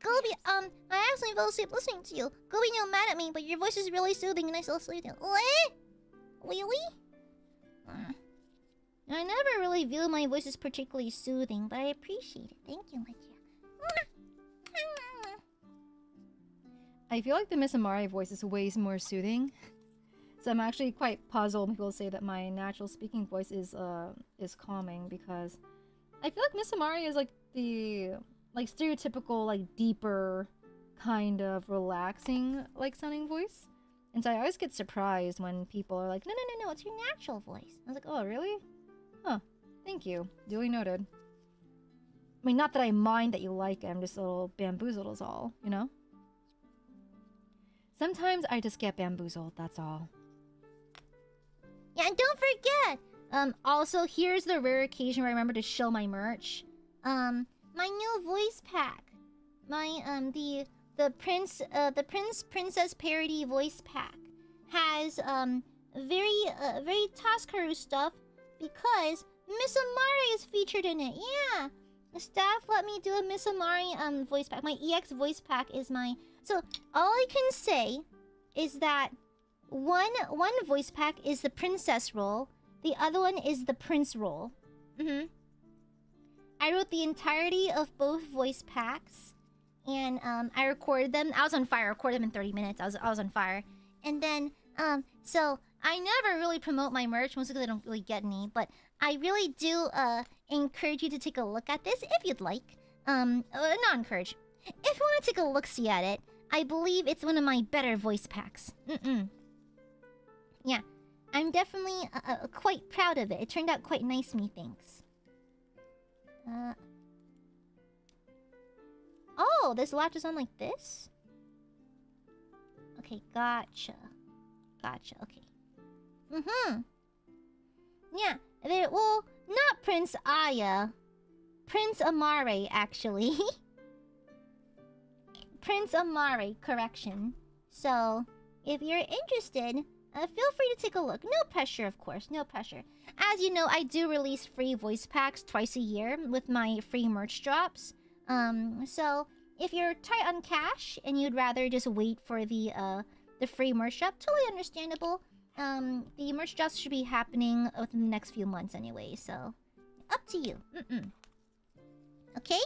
Gobi, I actually fell asleep listening to you. Gobi, you're mad at me, but your voice is really soothing and I still sleep. What? Really? I never really view my voice as particularly soothing, but I appreciate it. Thank you, my dear. I feel like the Miss Amare voice is way more soothing. So I'm actually quite puzzled when people say that my natural speaking voice is calming, because I feel like Miss Amare is like the stereotypical, like, deeper kind of relaxing, like, sounding voice. And so I always get surprised when people are like, no, it's your natural voice. I was like, oh, really? Huh. Thank you. Duly noted. I mean, not that I mind that you like it, I'm just a little bamboozled is all, you know? Sometimes I just get bamboozled, that's all. Yeah, and don't forget! Also, here's the rare occasion where I remember to show my merch. My new voice pack. My, the Princess parody voice pack has, very Toskaru stuff because Miss Amare is featured in it. Yeah! The staff let me do a Miss Amare, voice pack. My EX voice pack is my... So, all I can say is that one voice pack is the princess role, the other one is the prince role. I wrote the entirety of both voice packs, and I recorded them. I was on fire. I recorded them in 30 minutes. I was on fire, and then so I never really promote my merch, mostly because I don't really get any. But I really do encourage you to take a look at this if you'd like. Not encourage. If you want to take a look-see at it, I believe it's one of my better voice packs. Yeah, I'm definitely quite proud of it. It turned out quite nice, methinks. Oh, this latches on like this? Okay, gotcha. Okay. Yeah, well, not Prince Aya. Prince Amare, actually. Prince Amare, correction. So, if you're interested, feel free to take a look. No pressure, of course, no pressure. As you know, I do release free voice packs twice a year with my free merch drops. So if you're tight on cash and you'd rather just wait for the free merch drop, totally understandable. The merch drops should be happening within the next few months anyway, so up to you. Okay?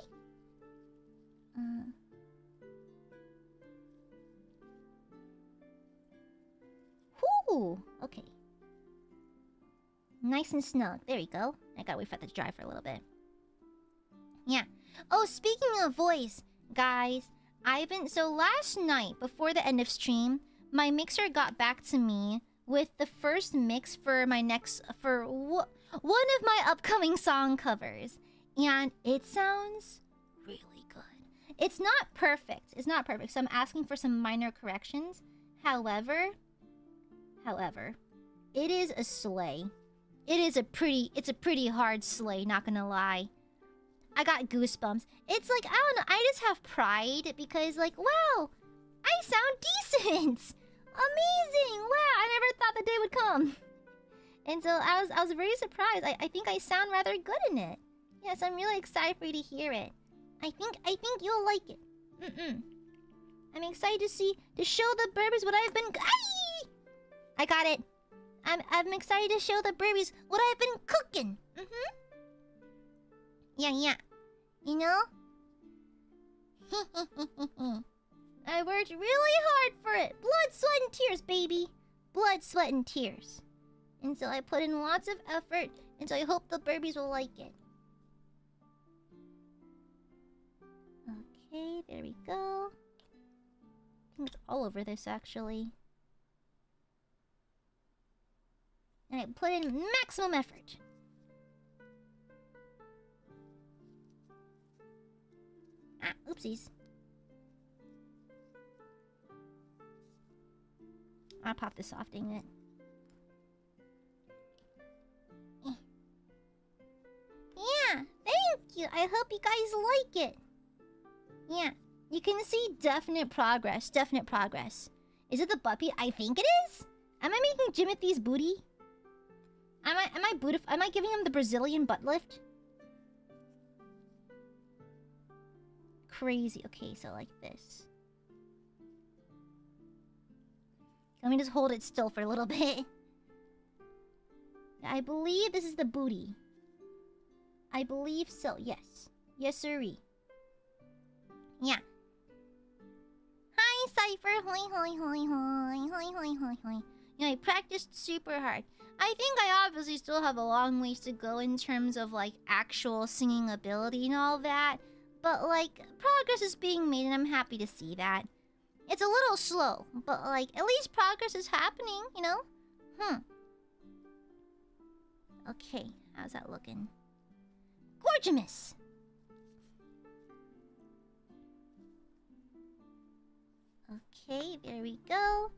Whoo! Okay. Nice and snug. There we go. I gotta wait for that to dry for a little bit. Yeah. Oh, speaking of voice, guys, so last night, before the end of stream, my mixer got back to me with the first mix for my one of my upcoming song covers. And it sounds really good. It's not perfect, so I'm asking for some minor corrections. However, it is a slay. It's a pretty hard slay, not gonna lie. I got goosebumps. It's like, I don't know, I just have pride because, like, wow, I sound decent. Amazing. Wow, I never thought the day would come. And so I was very surprised. I think I sound rather good in it. Yes, I'm really excited for you to hear it. I think you'll like it. I'm excited to show the Burbies what I've been... Aye! I got it. I'm excited to show the Burbies what I've been cooking. Yeah. You know? I worked really hard for it. Blood, sweat, and tears, baby. Blood, sweat, and tears. And so I put in lots of effort, and so I hope the Burbies will like it. Okay, there we go. I think it's all over this, actually. And I put in maximum effort. Ah, oopsies. I'll pop this off, dang it. Yeah, thank you. I hope you guys like it. Yeah, you can see definite progress. Is it the puppy? I think it is. Am I making Jimothy's booty? Am I giving him the Brazilian butt lift? Crazy. Okay, so like this. Let me just hold it still for a little bit. I believe this is the booty. I believe so, yes. Yes, sirree. Yeah. Hi, Cypher. Hoi, hoi, hoi, hoi. Hoi, hoi, hoi, hoi. Yeah, I practiced super hard. I think I obviously still have a long ways to go in terms of, like, actual singing ability and all that. But, like, progress is being made, and I'm happy to see that. It's a little slow, but, like, at least progress is happening, you know? Okay, how's that looking? Gorgeous! Okay, there we go.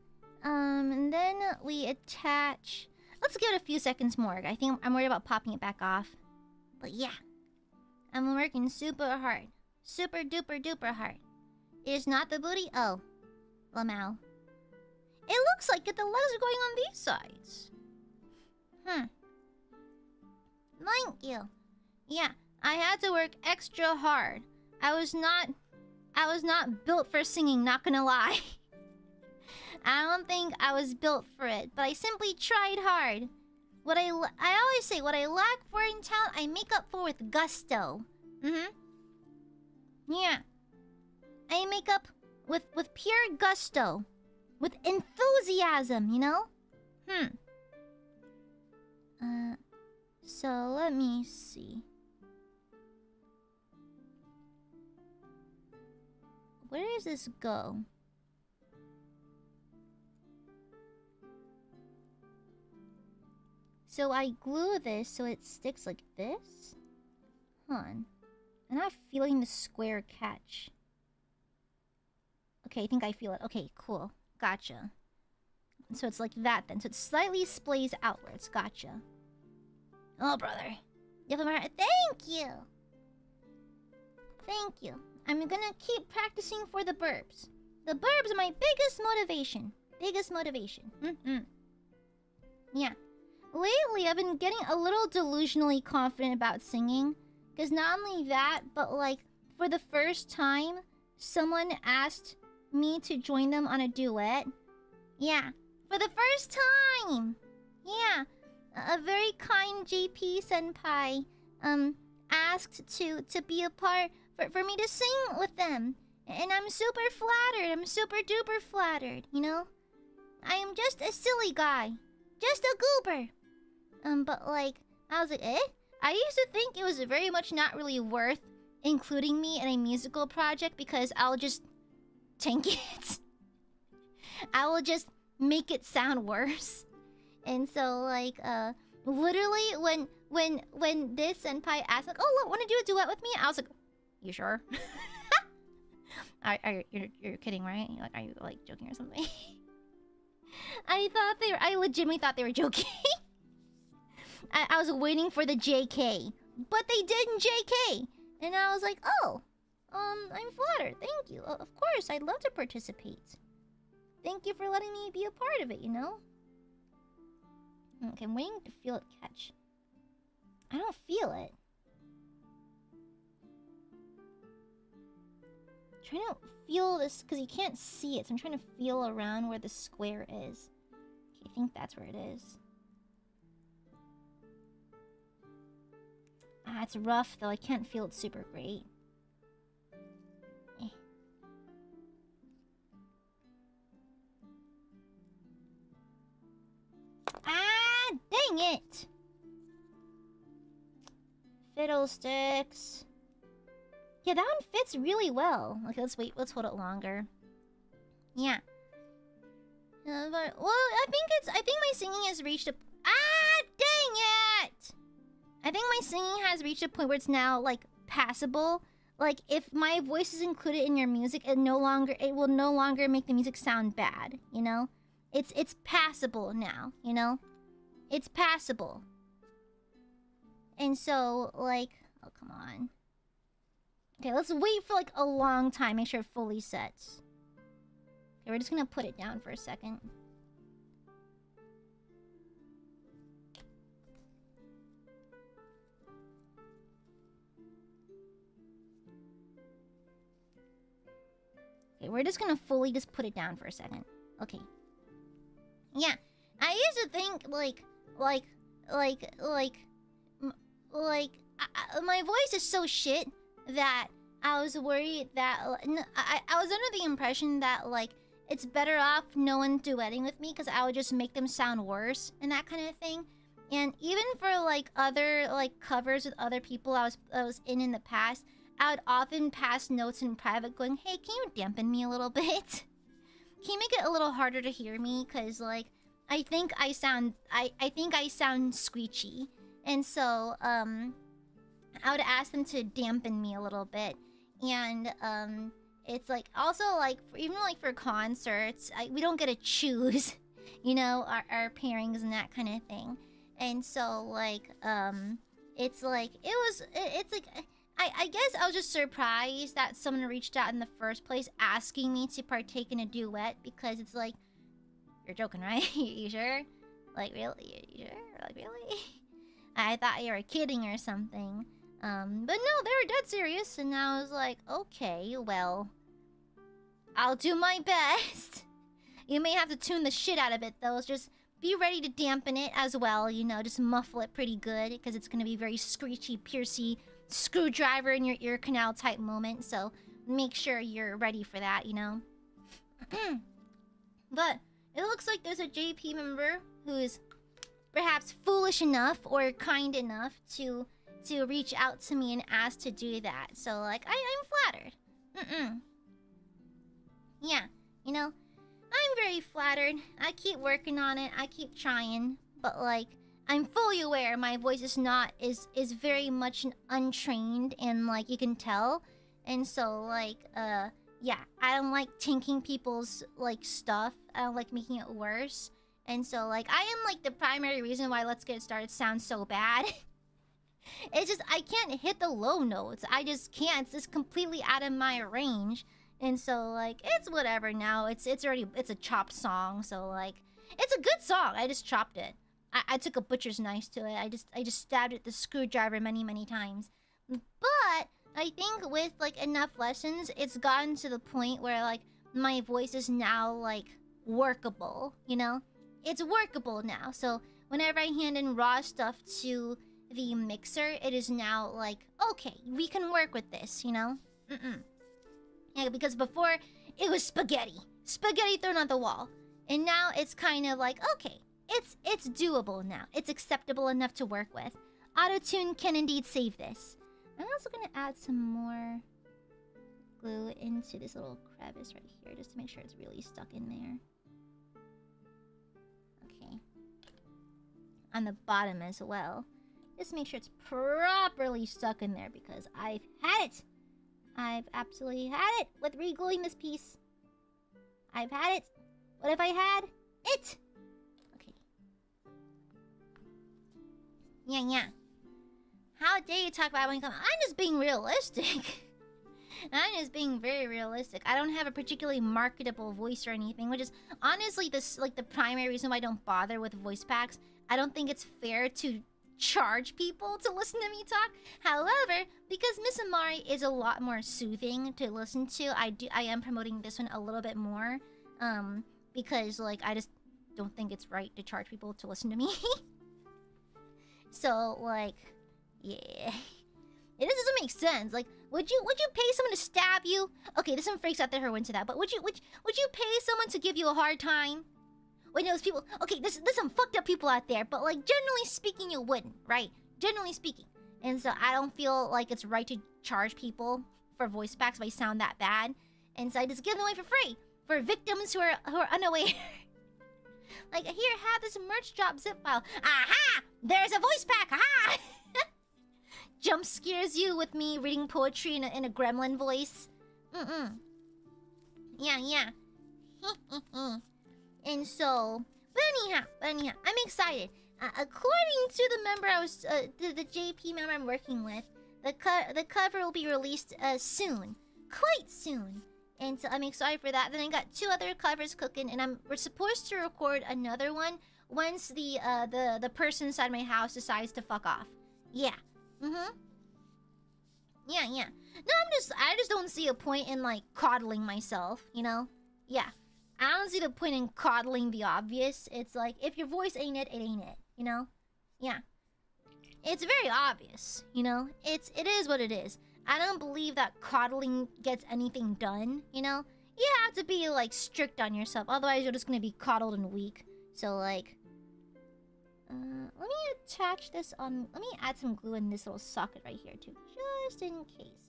And then we attach... Let's give it a few seconds more. I think I'm worried about popping it back off. But yeah. I'm working super hard. Super duper duper hard. It is not the booty? Oh. Lamau. It looks like the legs are going on these sides. Thank you. Yeah, I had to work extra hard. I was not built for singing, not gonna lie. I don't think I was built for it, but I simply tried hard. I always say, what I lack for in talent, I make up for with gusto. Yeah. I make up with pure gusto. With enthusiasm, you know? So let me see. Where does this go? So I glue this so it sticks like this? I'm not feeling the square catch. Okay, I think I feel it. Okay, cool. Gotcha. So it's like that then. So it slightly splays outwards. Gotcha. Oh, brother. Thank you! Thank you. I'm gonna keep practicing for the burbs. The burbs are my biggest motivation. Yeah. Lately, I've been getting a little delusionally confident about singing. Because not only that, but like, for the first time, someone asked me to join them on a duet. Yeah. For the first time! Yeah. A very kind JP senpai asked to be a part for me to sing with them. And I'm super flattered. I'm super duper flattered, you know? I am just a silly guy. Just a goober. But like, I was like, eh? I used to think it was very much not really worth including me in a musical project because I'll just tank it. I will just make it sound worse. And so like, literally when this senpai asked like, oh, look, want to do a duet with me? I was like, you sure? You're kidding, right? Like, are you like joking or something? I legitimately thought they were joking. I was waiting for the JK, but they didn't JK, and I was like, oh, I'm flattered. Thank you. Of course, I'd love to participate. Thank you for letting me be a part of it. You know. Okay, I'm waiting to feel it catch. I don't feel it. I'm trying to feel this because you can't see it, so I'm trying to feel around where the square is. Okay, I think that's where it is. Ah, it's rough though. I can't feel it super great. Eh. Ah, dang it! Fiddlesticks. Yeah, that one fits really well. Okay, let's wait. Let's hold it longer. Yeah. But, well, I think my singing has reached a... Ah, dang it! I think my singing has reached a point where it's now, like, passable. Like, if my voice is included in your music, it will no longer make the music sound bad, you know? It's passable now, you know? It's passable. And so, like... Oh, come on. Okay, let's wait for, like, a long time. Make sure it fully sets. Okay, we're just gonna put it down for a second. Okay, we're just gonna fully just put it down for a second. Okay. Yeah, I used to think, like, my voice is so shit that I was worried that I was under the impression that like it's better off no one duetting with me because I would just make them sound worse and that kind of thing. And even for like other like covers with other people I was in the past, I would often pass notes in private going, "Hey, can you dampen me a little bit? Can you make it a little harder to hear me? Cause like I think I sound screechy." And so I would ask them to dampen me a little bit. And it's like also like even like for concerts, we don't get to choose, you know, our pairings and that kind of thing. And so like it's like it's like I guess I was just surprised that someone reached out in the first place asking me to partake in a duet, because it's like, you're joking, right? You sure? Like really? You sure? Like really? I thought you were kidding or something. But no, they were dead serious, and I was like, okay, well, I'll do my best. You may have to tune the shit out of it though. Just be ready to dampen it as well, you know, just muffle it pretty good, because it's gonna be very screechy, piercy, screwdriver in your ear canal type moment, so make sure you're ready for that, you know. But it looks like there's a JP member who is perhaps foolish enough or kind enough to reach out to me and ask to do that. So like I'm flattered. Yeah, you know, I'm very flattered. I keep working on it. I keep trying, but like I'm fully aware my voice is very much untrained, and like you can tell. And so like yeah, I don't like tinking people's like stuff. I don't like making it worse. And so like I am like the primary reason why Let's Get It Started sounds so bad. It's just I can't hit the low notes. I just can't. It's just completely out of my range. And so like it's whatever now. It's a chopped song, so like it's a good song. I just chopped it. I took a butcher's knife to it. I just stabbed it with the screwdriver many times. But I think with like enough lessons, it's gotten to the point where like my voice is now like workable, you know? It's workable now. So whenever I hand in raw stuff to the mixer, it is now like, okay, we can work with this, you know? Yeah, because before it was spaghetti thrown at the wall, and now it's kind of like, okay, it's doable now. It's acceptable enough to work with. Auto-tune can indeed save this. I'm also gonna add some more glue into this little crevice right here, just to make sure it's really stuck in there. Okay. On the bottom as well. Just make sure it's properly stuck in there, because I've had it. I've absolutely had it with re-gluing this piece. I've had it. What have I had? It! Okay. Yeah. How dare you talk about when you come... I'm just being realistic. I'm just being very realistic. I don't have a particularly marketable voice or anything, which is honestly this like the primary reason why I don't bother with voice packs. I don't think it's fair to charge people to listen to me talk. However, because Miss Amare is a lot more soothing to listen to, I am promoting this one a little bit more. Because like I just don't think it's right to charge people to listen to me. So like, yeah. It just doesn't make sense. Like, would you pay someone to stab you? Okay, this one freaks out that her into that, but would you pay someone to give you a hard time? When those people, okay, there's some fucked up people out there, but like generally speaking, you wouldn't, right? Generally speaking. And so I don't feel like it's right to charge people for voice packs if I sound that bad. And so I just give them away for free for victims who are unaware. Like, here, have this merch drop zip file. Aha! There's a voice pack. Aha! Jump scares you with me reading poetry in a gremlin voice. Yeah. And so, but anyhow, I'm excited. According to the member the JP member I'm working with, the cover will be released soon, quite soon. And so I'm excited for that. Then I got 2 other covers cooking, and we're supposed to record another one once the person inside my house decides to fuck off. Yeah. Yeah. No, I just don't see a point in like coddling myself, you know? Yeah. I don't see the point in coddling the obvious. It's like, if your voice ain't it, it ain't it, you know? Yeah. It's very obvious, you know? It is what it is. I don't believe that coddling gets anything done, you know? You have to be, like, strict on yourself. Otherwise, you're just gonna be coddled and weak. So, like... let me attach this on... Let me add some glue in this little socket right here, too. Just in case.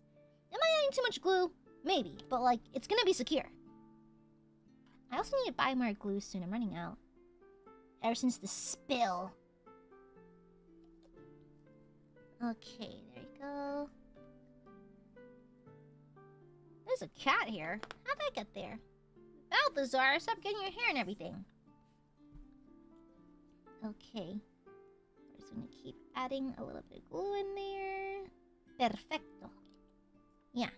Am I adding too much glue? Maybe. But, like, it's gonna be secure. I also need to buy more glue soon. I'm running out. Ever since the spill. Okay, there you go. There's a cat here. How'd that get there? Balthazar, stop getting your hair and everything. Okay. We're just gonna keep adding a little bit of glue in there. Perfecto. Yeah.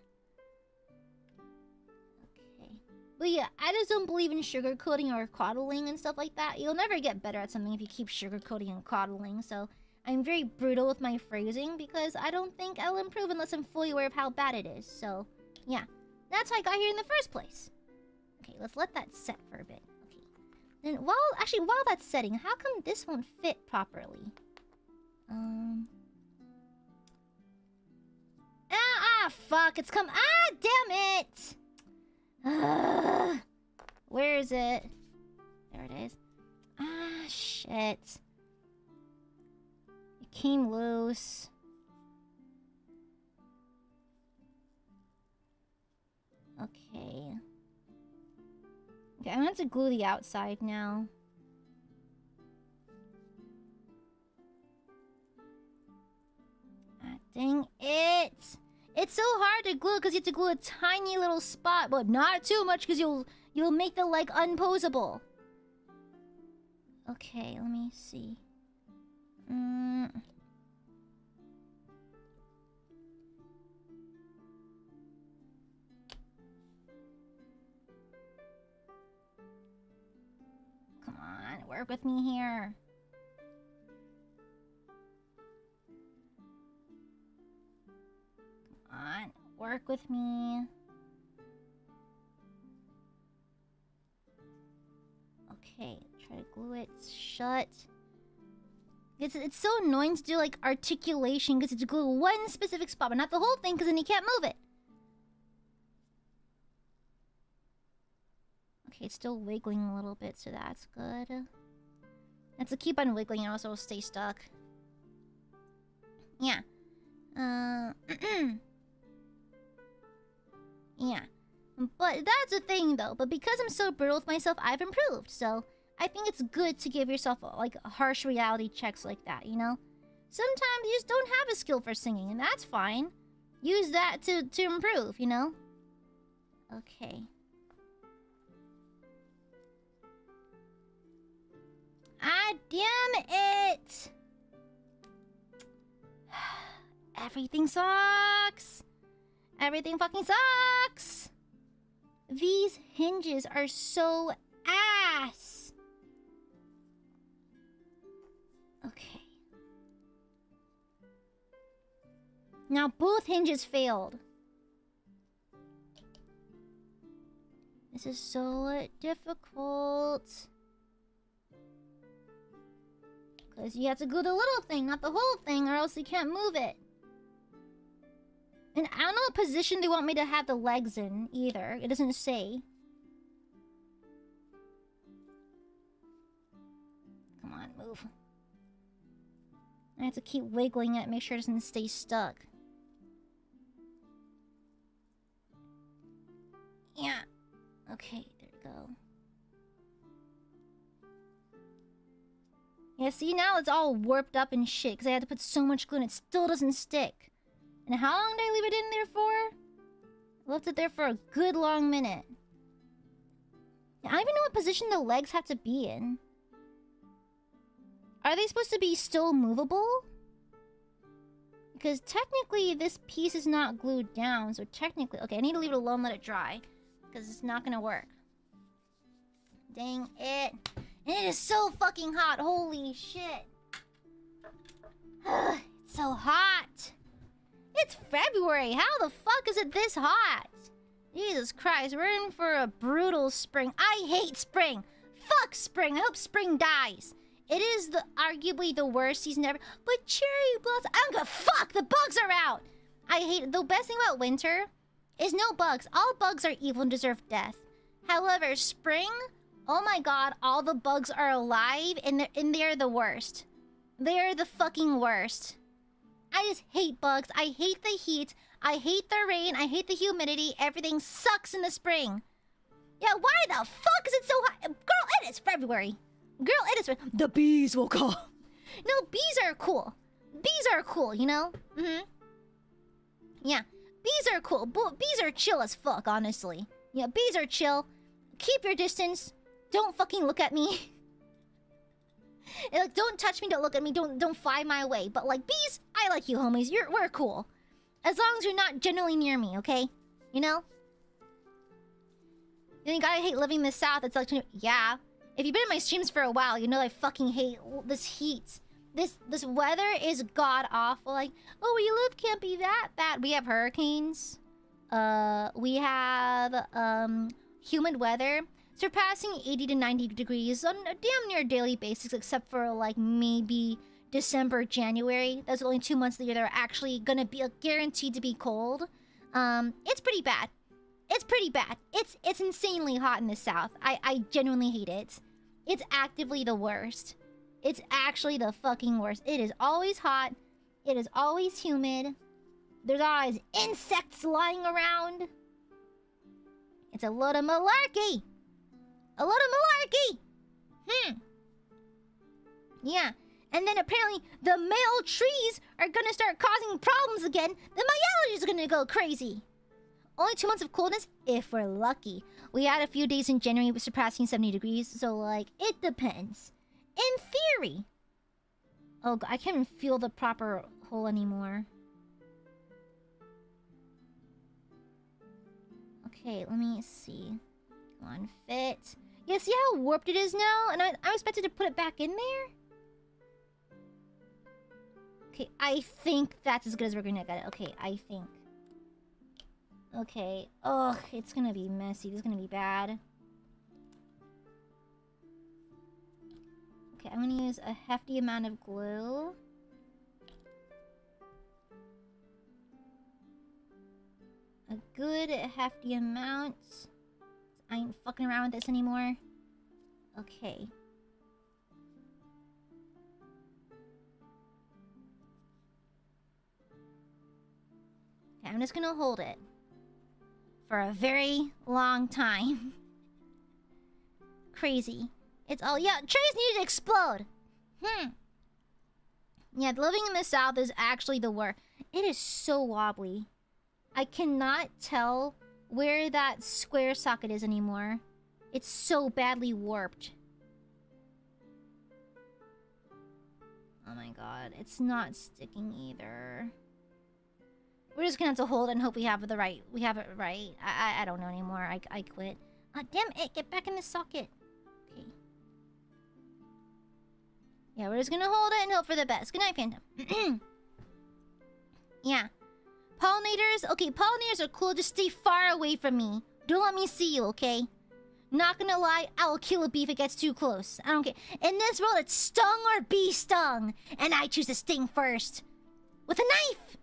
Okay. But yeah, I just don't believe in sugarcoating or coddling and stuff like that. You'll never get better at something if you keep sugarcoating and coddling, so... I'm very brutal with my phrasing because I don't think I'll improve unless I'm fully aware of how bad it is. So, yeah. That's how I got here in the first place. Okay, let's let that set for a bit. Okay. Then, while that's setting, how come this won't fit properly? Fuck, it's come... damn it! Where is it? There it is. Shit. Came loose. Okay. Okay, I'm gonna have to glue the outside now. Dang it! It's so hard to glue because you have to glue a tiny little spot, but not too much because you'll make the leg unposable. Okay, let me see. Come on, work with me here. Come on, work with me. Okay, try to glue it shut. It's so annoying to do, like, articulation because it's glue one specific spot, but not the whole thing because then you can't move it. Okay, it's still wiggling a little bit, so that's good. Have to keep on wiggling or else it'll stay stuck. Yeah. Yeah. But that's the thing, though. But because I'm so brutal with myself, I've improved, so... I think it's good to give yourself, like, harsh reality checks like that, you know? Sometimes you just don't have a skill for singing, and that's fine. Use that to improve, you know? Okay. Damn it! Everything sucks! Everything fucking sucks! These hinges are so ass! Okay. Now both hinges failed. This is so difficult. Because you have to glue the little thing, not the whole thing, or else you can't move it. And I don't know what position they want me to have the legs in, either. It doesn't say. Come on, move. I have to keep wiggling it, make sure it doesn't stay stuck. Yeah. Okay, there we go. Yeah, see, now it's all warped up and shit, because I had to put so much glue and it still doesn't stick. And how long did I leave it in there for? I left it there for a good long minute. I don't even know what position the legs have to be in. Are they supposed to be still movable? Because technically this piece is not glued down, so technically... Okay, I need to leave it alone, let it dry. Because it's not gonna work. Dang it. And it is so fucking hot, holy shit. It's so hot. It's February, how the fuck is it this hot? Jesus Christ, we're in for a brutal spring. I hate spring. Fuck spring, I hope spring dies. It is the arguably the worst season ever. But cherry blossom, I don't give a fuck. The bugs are out. I hate it. The best thing about winter is no bugs. All bugs are evil and deserve death. However, spring, oh my god, all the bugs are alive and they're the worst. They're the fucking worst. I just hate bugs. I hate the heat. I hate the rain. I hate the humidity. Everything sucks in the spring. Yeah, why the fuck is it so hot? Girl, it is February. Girl, it is... The bees will come. No, bees are cool. Bees are cool, you know? Mm-hmm. Yeah, bees are cool. Bees are chill as fuck, honestly. Yeah, bees are chill. Keep your distance. Don't fucking look at me. And, like, don't touch me, don't look at me, don't fly my way. But like bees, I like you homies. We're cool. As long as you're not generally near me, okay? You know? You think I hate living in the south? It's like, yeah. If you've been in my streams for a while, you know I fucking hate this heat. This weather is god awful. Like, oh, where you live can't be that bad. We have hurricanes. We have humid weather surpassing 80 to 90 degrees on a damn near daily basis, except for like maybe December, January. Those are only 2 months of the year that are actually gonna be guaranteed to be cold. It's pretty bad. It's pretty bad. It's insanely hot in the south. I genuinely hate it. It's actively the worst. It's actually the fucking worst. It is always hot. It is always humid. There's always insects lying around. It's a load of malarkey. A load of malarkey. Yeah. And then apparently the male trees are gonna start causing problems again. Then my allergies are gonna go crazy. Only 2 months of coolness, if we're lucky. We had a few days in January surpassing 70 degrees, so like, it depends. In theory. Oh god, I can't even feel the proper hole anymore. Okay, let me see. Come on, fit. Yeah, see how warped it is now? And I'm expected to put it back in there? Okay, I think that's as good as we're gonna get it. Okay, I think. Okay. Ugh, it's gonna be messy. This is gonna be bad. Okay, I'm gonna use a hefty amount of glue. A good hefty amount. I ain't fucking around with this anymore. Okay. Okay, I'm just gonna hold it for a very long time. Crazy. It's all... Yeah, trays need to explode. Yeah, living in the south is actually the worst. It is so wobbly. I cannot tell where that square socket is anymore. It's so badly warped. Oh my god, it's not sticking either. We're just gonna have to hold it and hope we have it right. We have it right. I don't know anymore. I quit. Ah, damn it! Get back in the socket. Okay. Yeah, we're just gonna hold it and hope for the best. Good night, Phantom. Yeah. Pollinators? Okay, pollinators are cool. Just stay far away from me. Don't let me see you, okay? Not gonna lie, I will kill a bee if it gets too close. I don't care. In this world, it's stung or be stung. And I choose to sting first. With a knife!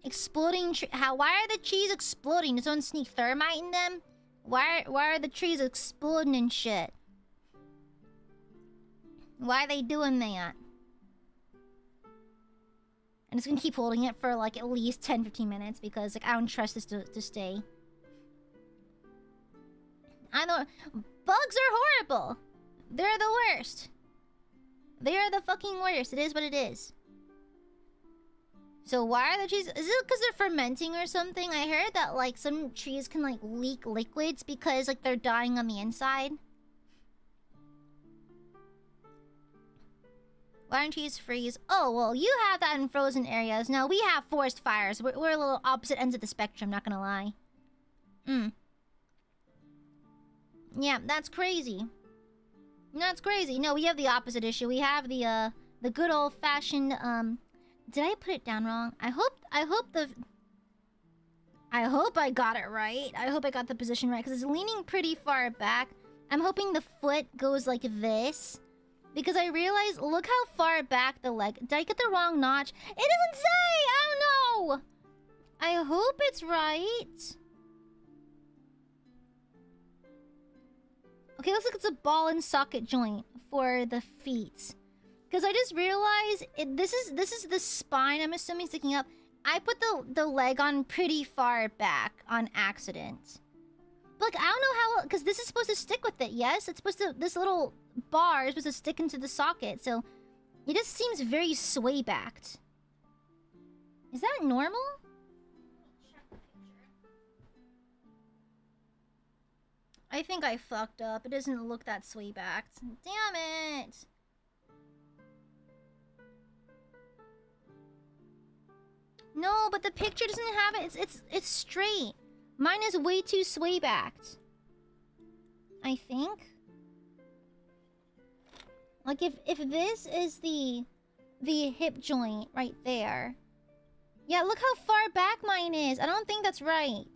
Exploding tree... Why are the trees exploding? Does someone sneak thermite in them? Why are the trees exploding and shit? Why are they doing that? I'm just gonna keep holding it for like at least 10-15 minutes because like I don't trust this to stay. I don't... Bugs are horrible! They're the worst. They are the fucking worst. It is what it is. So why are the trees... Is it because they're fermenting or something? I heard that like some trees can like leak liquids because like they're dying on the inside. Why don't trees freeze? Oh, well, you have that in frozen areas. Now, we have forest fires. We're a little opposite ends of the spectrum, not gonna lie. Yeah, that's crazy. That's crazy. No, we have the opposite issue. We have the good old-fashioned, Did I put it down wrong? I hope I got it right. I hope I got the position right, because it's leaning pretty far back. I'm hoping the foot goes like this. Because I realized, look how far back the leg... Did I get the wrong notch? It doesn't say! I don't know! I hope it's right. Okay, looks like it's a ball and socket joint for the feet. Because I just realized, this is the spine, I'm assuming, sticking up. I put the leg on pretty far back on accident. But like, I don't know how... Because this is supposed to stick with it, yes? It's supposed to... This little bar is supposed to stick into the socket, so... It just seems very sway-backed. Is that normal? I think I fucked up. It doesn't look that sway-backed. Damn it! No, but the picture doesn't have it. It's straight. Mine is way too sway-backed. I think. Like if this is the hip joint right there. Yeah, look how far back mine is. I don't think that's right.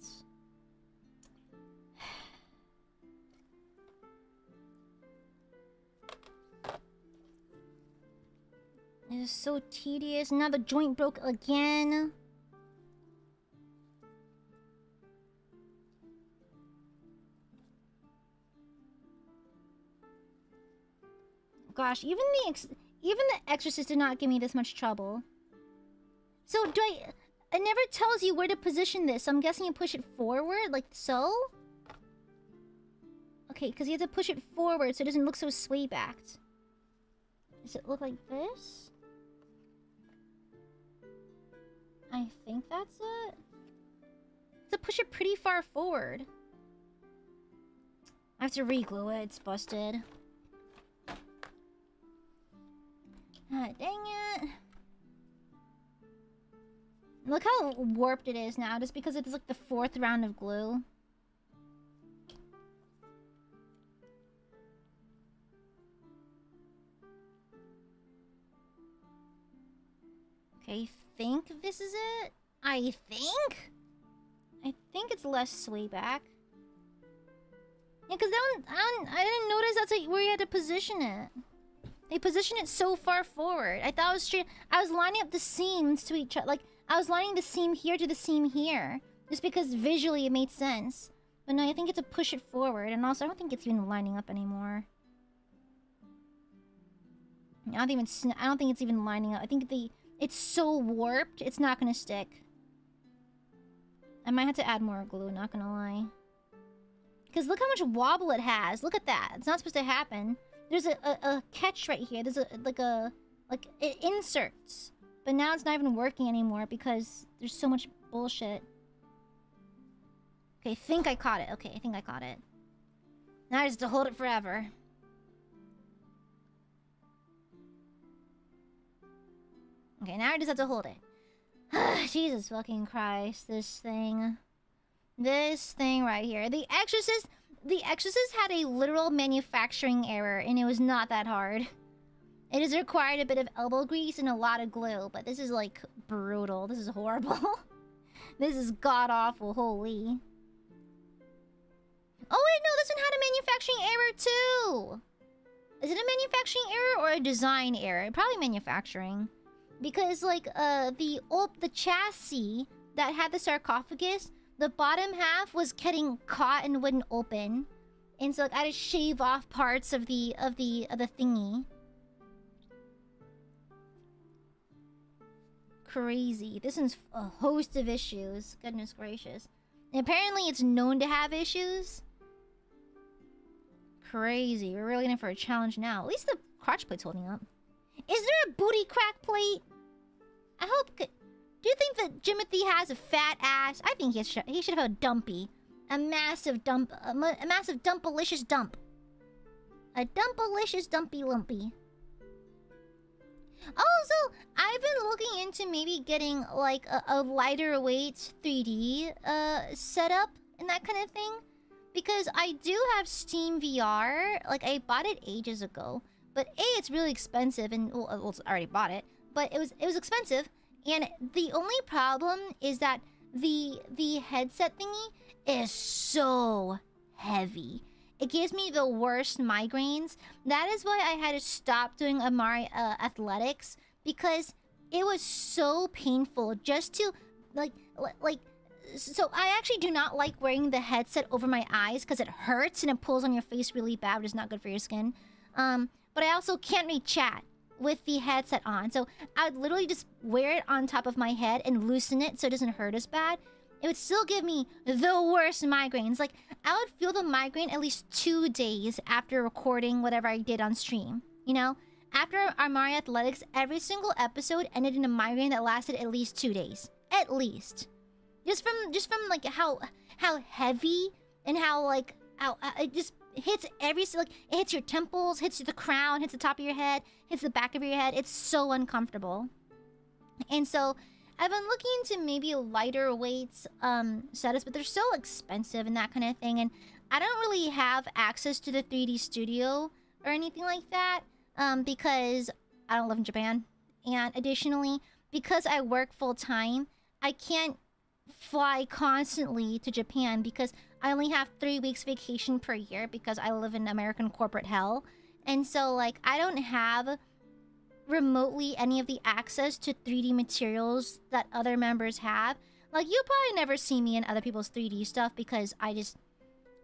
It is so tedious. Now the joint broke again. Gosh, even the Exorcist did not give me this much trouble. So do I... It never tells you where to position this. So I'm guessing you push it forward, like so? Okay, because you have to push it forward so it doesn't look so sway-backed. Does it look like this? I think that's it. To push it pretty far forward. I have to re-glue it. It's busted. Ah, dang it. Look how warped it is now, just because it's like the 4th round of glue. Okay, I think this is it. I think it's less sway back. Yeah, because I didn't notice that's like where you had to position it. They position it so far forward. I thought it was straight. I was lining up the seams to each other. Like, I was lining the seam here to the seam here. Just because visually it made sense. But no, I think it's to push it forward. And also, I don't think it's even lining up anymore. I don't think it's even lining up. I think it's so warped, it's not gonna stick. I might have to add more glue, not gonna lie. Because look how much wobble it has. Look at that. It's not supposed to happen. There's a catch right here. There's it inserts. But now it's not even working anymore because there's so much bullshit. Okay, I think I caught it. Okay, I think I caught it. Now I just have to hold it forever. Okay, now I just have to hold it. Jesus fucking Christ, this thing. This thing right here. The Exorcist had a literal manufacturing error, and it was not that hard. It has required a bit of elbow grease and a lot of glue, but this is, like, brutal. This is horrible. This is god-awful, holy. Oh, wait, no, this one had a manufacturing error, too! Is it a manufacturing error or a design error? Probably manufacturing. Because, like, the chassis that had the sarcophagus, the bottom half was getting caught and wouldn't open. And so, like, I had to shave off parts of the thingy. Crazy. This one's a host of issues. Goodness gracious. And apparently it's known to have issues. Crazy. We're really in for a challenge now. At least the crotch plate's holding up. Is there a booty crack plate? I hope... Do you think that Jimothy has a fat ass? I think he should have a dumpy. A massive dump... A massive dumpalicious dump. A dumpalicious dumpy lumpy. Also, I've been looking into maybe getting, like, a lighter weight 3D setup and that kind of thing. Because I do have Steam VR. Like, I bought it ages ago. But A, it's really expensive, and well, I already bought it. But it was expensive, and the only problem is that the headset thingy is so heavy. it gives me the worst migraines. That is why I had to stop doing Amare athletics, because it was so painful just to like. So I actually do not like wearing the headset over my eyes because it hurts and it pulls on your face really bad, which is not good for your skin. But I also can't really chat with the headset on. So I would literally just wear it on top of my head and loosen it so it doesn't hurt as bad. It would still give me the worst migraines. Like, I would feel the migraine at least 2 days after recording whatever I did on stream. You know? After Amare Athletics, every single episode ended in a migraine that lasted at least 2 days. At least. Just from like how heavy and how it just hits it hits your temples, hits the crown, hits the top of your head, hits the back of your head. It's so uncomfortable. And so I've been looking into maybe lighter weights setups, but they're so expensive and that kind of thing. And I don't really have access to the 3D studio or anything like that because I don't live in Japan. And additionally, because I work full time, I can't fly constantly to Japan because I only have 3 weeks vacation per year because I live in American corporate hell. And so, like, I don't have remotely any of the access to 3D materials that other members have. Like, you'll probably never see me in other people's 3D stuff because I just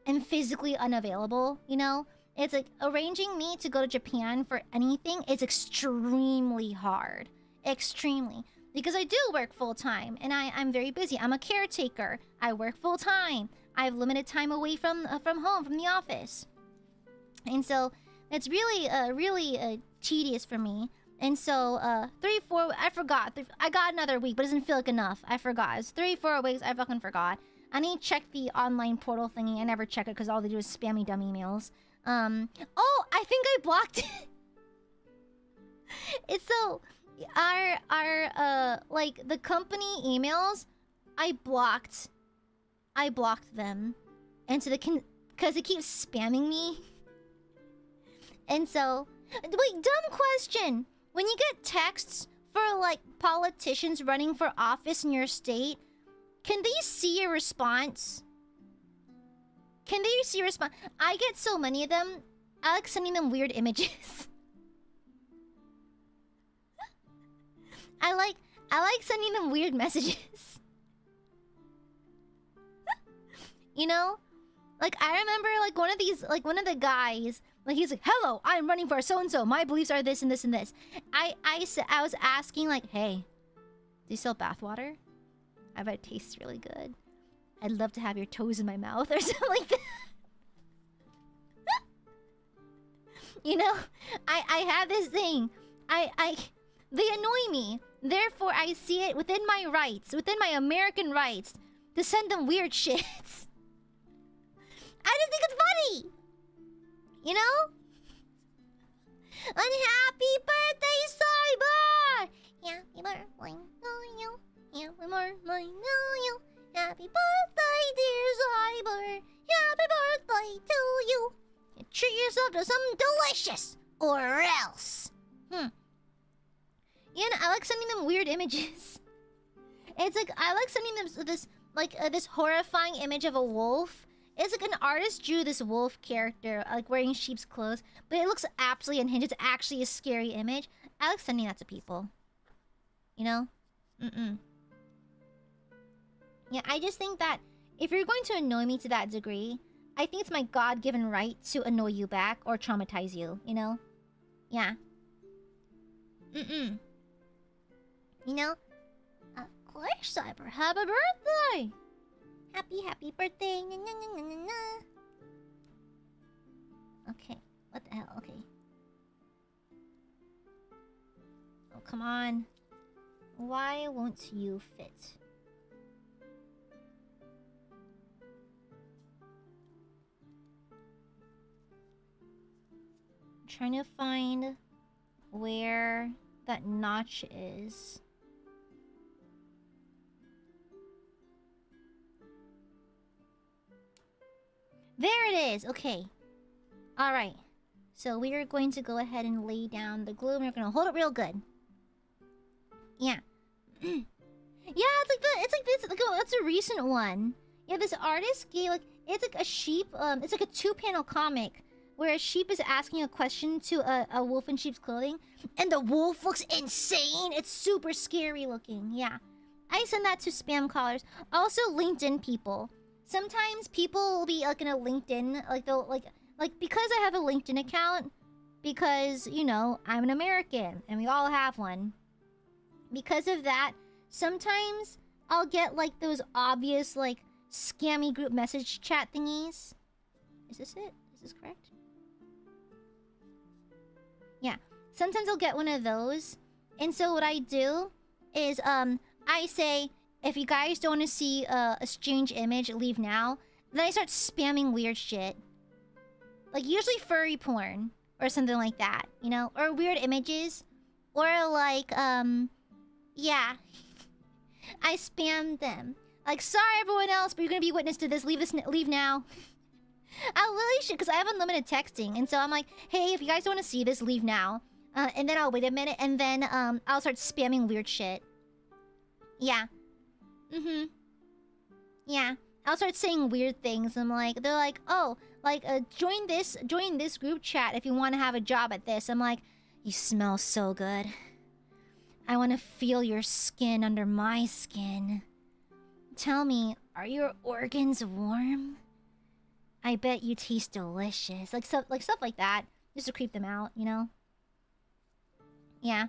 am physically unavailable, you know? It's like, arranging me to go to Japan for anything is extremely hard. Extremely. Because I do work full-time, and I'm very busy. I'm a caretaker. I work full-time. I have limited time away from home, from the office. And so, it's really tedious for me. And so, 3-4... I forgot. I got another week, but it doesn't feel like enough. I forgot. It's 3-4 weeks. I fucking forgot. I need to check the online portal thingy. I never check it because all they do is spammy dumb emails. Oh! I think I blocked it! It's so... Our like, the company emails, I blocked them. And so because it keeps spamming me. And so, wait, dumb question. When you get texts for, like, politicians running for office in your state, can they see your response? Can they see your response? I get so many of them, I like sending them weird images. I like sending them weird messages. You know? Like, I remember, like, one of the guys, like, he's like, "Hello, I'm running for so-and-so. My beliefs are this and this and this." I was asking, like, "Hey, do you sell bathwater? I bet it tastes really good. I'd love to have your toes in my mouth," or something like that. You know? I have this thing. They annoy me. Therefore, I see it within my rights, within my American rights, to send them weird shits. I just think it's funny! You know? And happy birthday, Cyber! Happy birthday to you. Happy birthday to you. Happy birthday, dear Cyber. Happy birthday to you. And treat yourself to something delicious, or else. Yeah, I like sending them weird images. It's like, I like sending them this horrifying image of a wolf. It's like an artist drew this wolf character, like, wearing sheep's clothes, but it looks absolutely unhinged. It's actually a scary image. I like sending that to people. You know? Yeah, I just think that if you're going to annoy me to that degree, I think it's my God-given right to annoy you back or traumatize you, you know? Yeah. You know? Of course, Cyber. Happy birthday! Happy birthday. Na, na, na, na, na. Okay. What the hell? Okay. Oh, come on. Why won't you fit? I'm trying to find where that notch is. There it is! Okay. Alright. So we are going to go ahead and lay down the glue and we're gonna hold it real good. Yeah. Yeah, it's like a recent one. Yeah, this artist gave, like, It's like a sheep. It's like a 2-panel comic where a sheep is asking a question to a wolf in sheep's clothing, and the wolf looks insane. It's super scary looking. Yeah, I send that to spam callers. Also, LinkedIn people. Sometimes people will be like in a LinkedIn, like they'll like because I have a LinkedIn account, because you know I'm an American and we all have one. Because of that, sometimes I'll get like those obvious like scammy group message chat thingies. Is this it? Is this correct? Yeah. Sometimes I'll get one of those. And so what I do is I say, if you guys don't want to see a strange image, leave now. Then I start spamming weird shit. Like usually furry porn or something like that, you know? Or weird images. Or like yeah. I spam them. Like, sorry everyone else, but you're gonna be witness to this. Leave now. I literally should, because I have unlimited texting, and so I'm like, hey, if you guys don't want to see this, leave now. And then I'll wait a minute, and then I'll start spamming weird shit. Yeah. Yeah. I'll start saying weird things. I'm like, they're like, oh, like join this group chat if you want to have a job at this. I'm like, you smell so good. I want to feel your skin under my skin. Tell me, are your organs warm? I bet you taste delicious. Like stuff like that. Just to creep them out, you know? Yeah.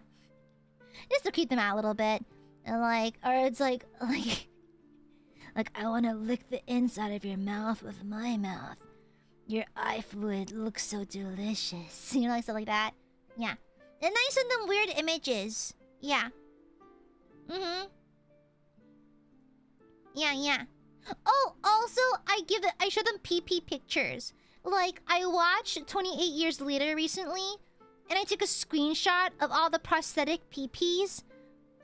Just to creep them out a little bit. And like, or it's like like I want to lick the inside of your mouth with my mouth. Your eye fluid looks so delicious. You know, like stuff like that. Yeah. And I send them weird images. Yeah. Yeah. Oh, also, I show them PP pictures. Like, I watched 28 Years Later recently, and I took a screenshot of all the prosthetic PPs.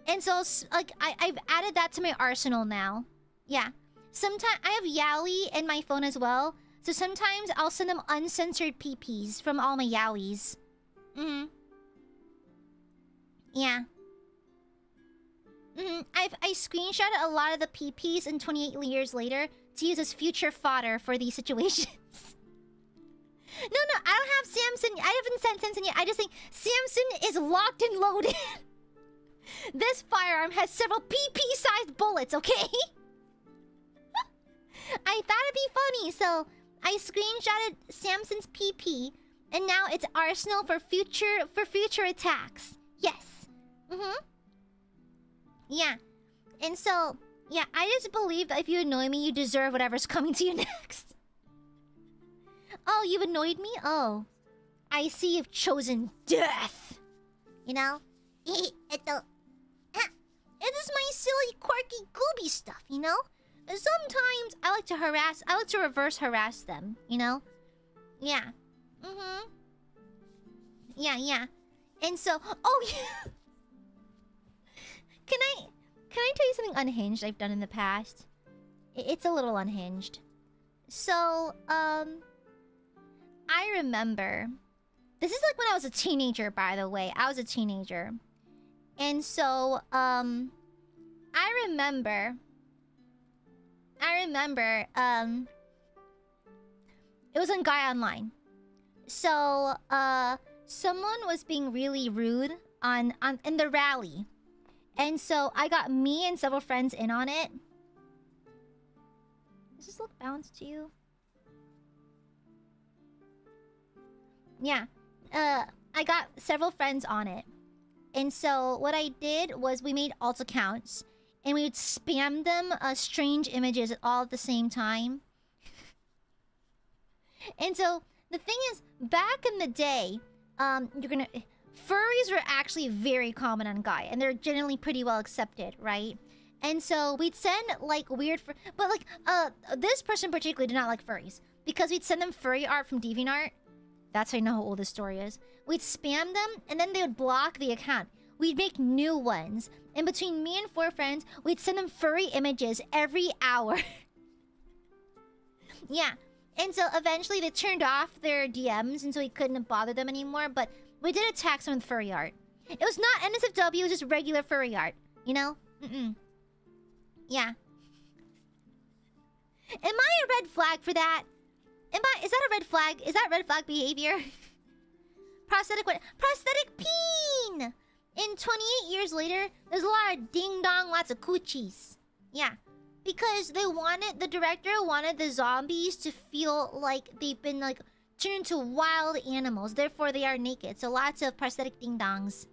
And so, like, I've added that to my arsenal now. Yeah. Sometimes, I have Yowie in my phone as well. So sometimes I'll send them uncensored PPs from all my Yowies. Yeah. I screenshotted a lot of the PPs in 28 Years Later to use as future fodder for these situations. No, I don't have Samson. I haven't sent Samson yet. I just think Samson is locked and loaded. This firearm has several PP-sized bullets, okay? I thought it'd be funny, so I screenshotted Samson's PP, and now it's arsenal for future attacks. Yes. Yeah. And so, yeah, I just believe that if you annoy me, you deserve whatever's coming to you next. Oh, you've annoyed me? Oh. I see you've chosen death. You know? It is my silly, quirky, gooby stuff, you know? Sometimes I like to reverse harass them, you know? Yeah. Yeah. And so, oh yeah. Can I tell you something unhinged I've done in the past? It's a little unhinged. So, I remember... This is like when I was a teenager, by the way. I was a teenager. And so, I remember... it was on Guy Online. So, someone was being really rude in the rally. And so I got me and several friends in on it. Does this look balanced to you? Yeah. I got several friends on it. And so what I did was we made alt accounts. And we would spam them strange images all at the same time. And so the thing is, back in the day, furries were actually very common on Guy, and they're generally pretty well accepted, right? And so we'd send like weird, but like this person particularly did not like furries because we'd send them furry art from DeviantArt. That's how you know how old this story is. We'd spam them, and then they would block the account. We'd make new ones, and between me and 4 friends, we'd send them furry images every hour. Yeah, and so eventually they turned off their DMs, and so we couldn't bother them anymore. But we did attack some with furry art. It was not NSFW, it was just regular furry art. You know? Yeah. Am I a red flag for that? Is that a red flag? Is that red flag behavior? Prosthetic what? Prosthetic peen! In 28 years later, there's a lot of ding-dong, lots of coochies. Yeah. Because the director wanted the zombies to feel like they've been, like, turned into wild animals. Therefore, they are naked. So lots of prosthetic ding-dongs.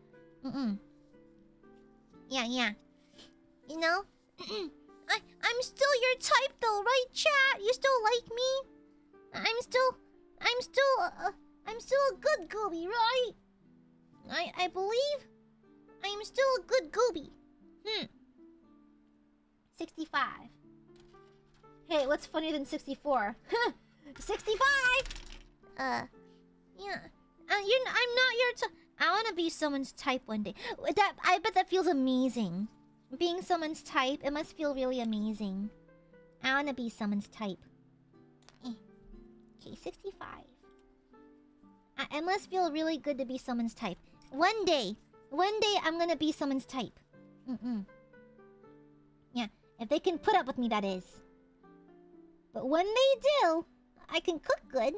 Yeah. You know? I'm still your type though, right, chat? You still like me? I'm still a good gooby, right? I believe I'm still a good gooby. 65. Hey, what's funnier than 64? 65! Yeah. I'm not your type. I want to be someone's type one day. I bet that feels amazing. Being someone's type, it must feel really amazing. I want to be someone's type. Okay, 65. It must feel really good to be someone's type. One day I'm gonna be someone's type. Yeah, if they can put up with me, that is. But when they do, I can cook good.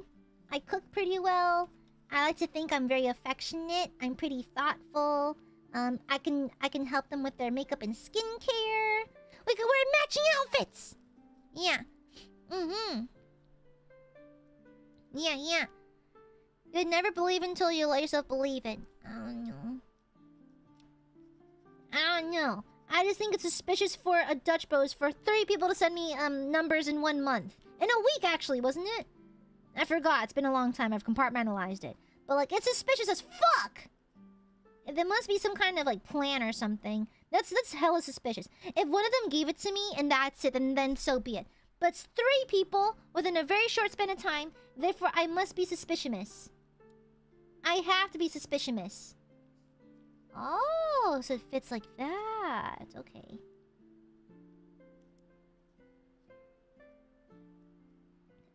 I cook pretty well. I like to think I'm very affectionate. I'm pretty thoughtful. I can help them with their makeup and skincare. We can wear matching outfits. Yeah. Yeah. You'd never believe until you let yourself believe it. I don't know. I just think it's suspicious for a Dutch Bros for 3 people to send me numbers in 1 month. In a week, actually, wasn't it? I forgot. It's been a long time. I've compartmentalized it. But, like, it's suspicious as fuck! There must be some kind of, like, plan or something. That's hella suspicious. If one of them gave it to me and that's it, then so be it. But it's 3 people within a very short span of time. Therefore, I must be suspicious. I have to be suspicious. Oh, so it fits like that. Okay.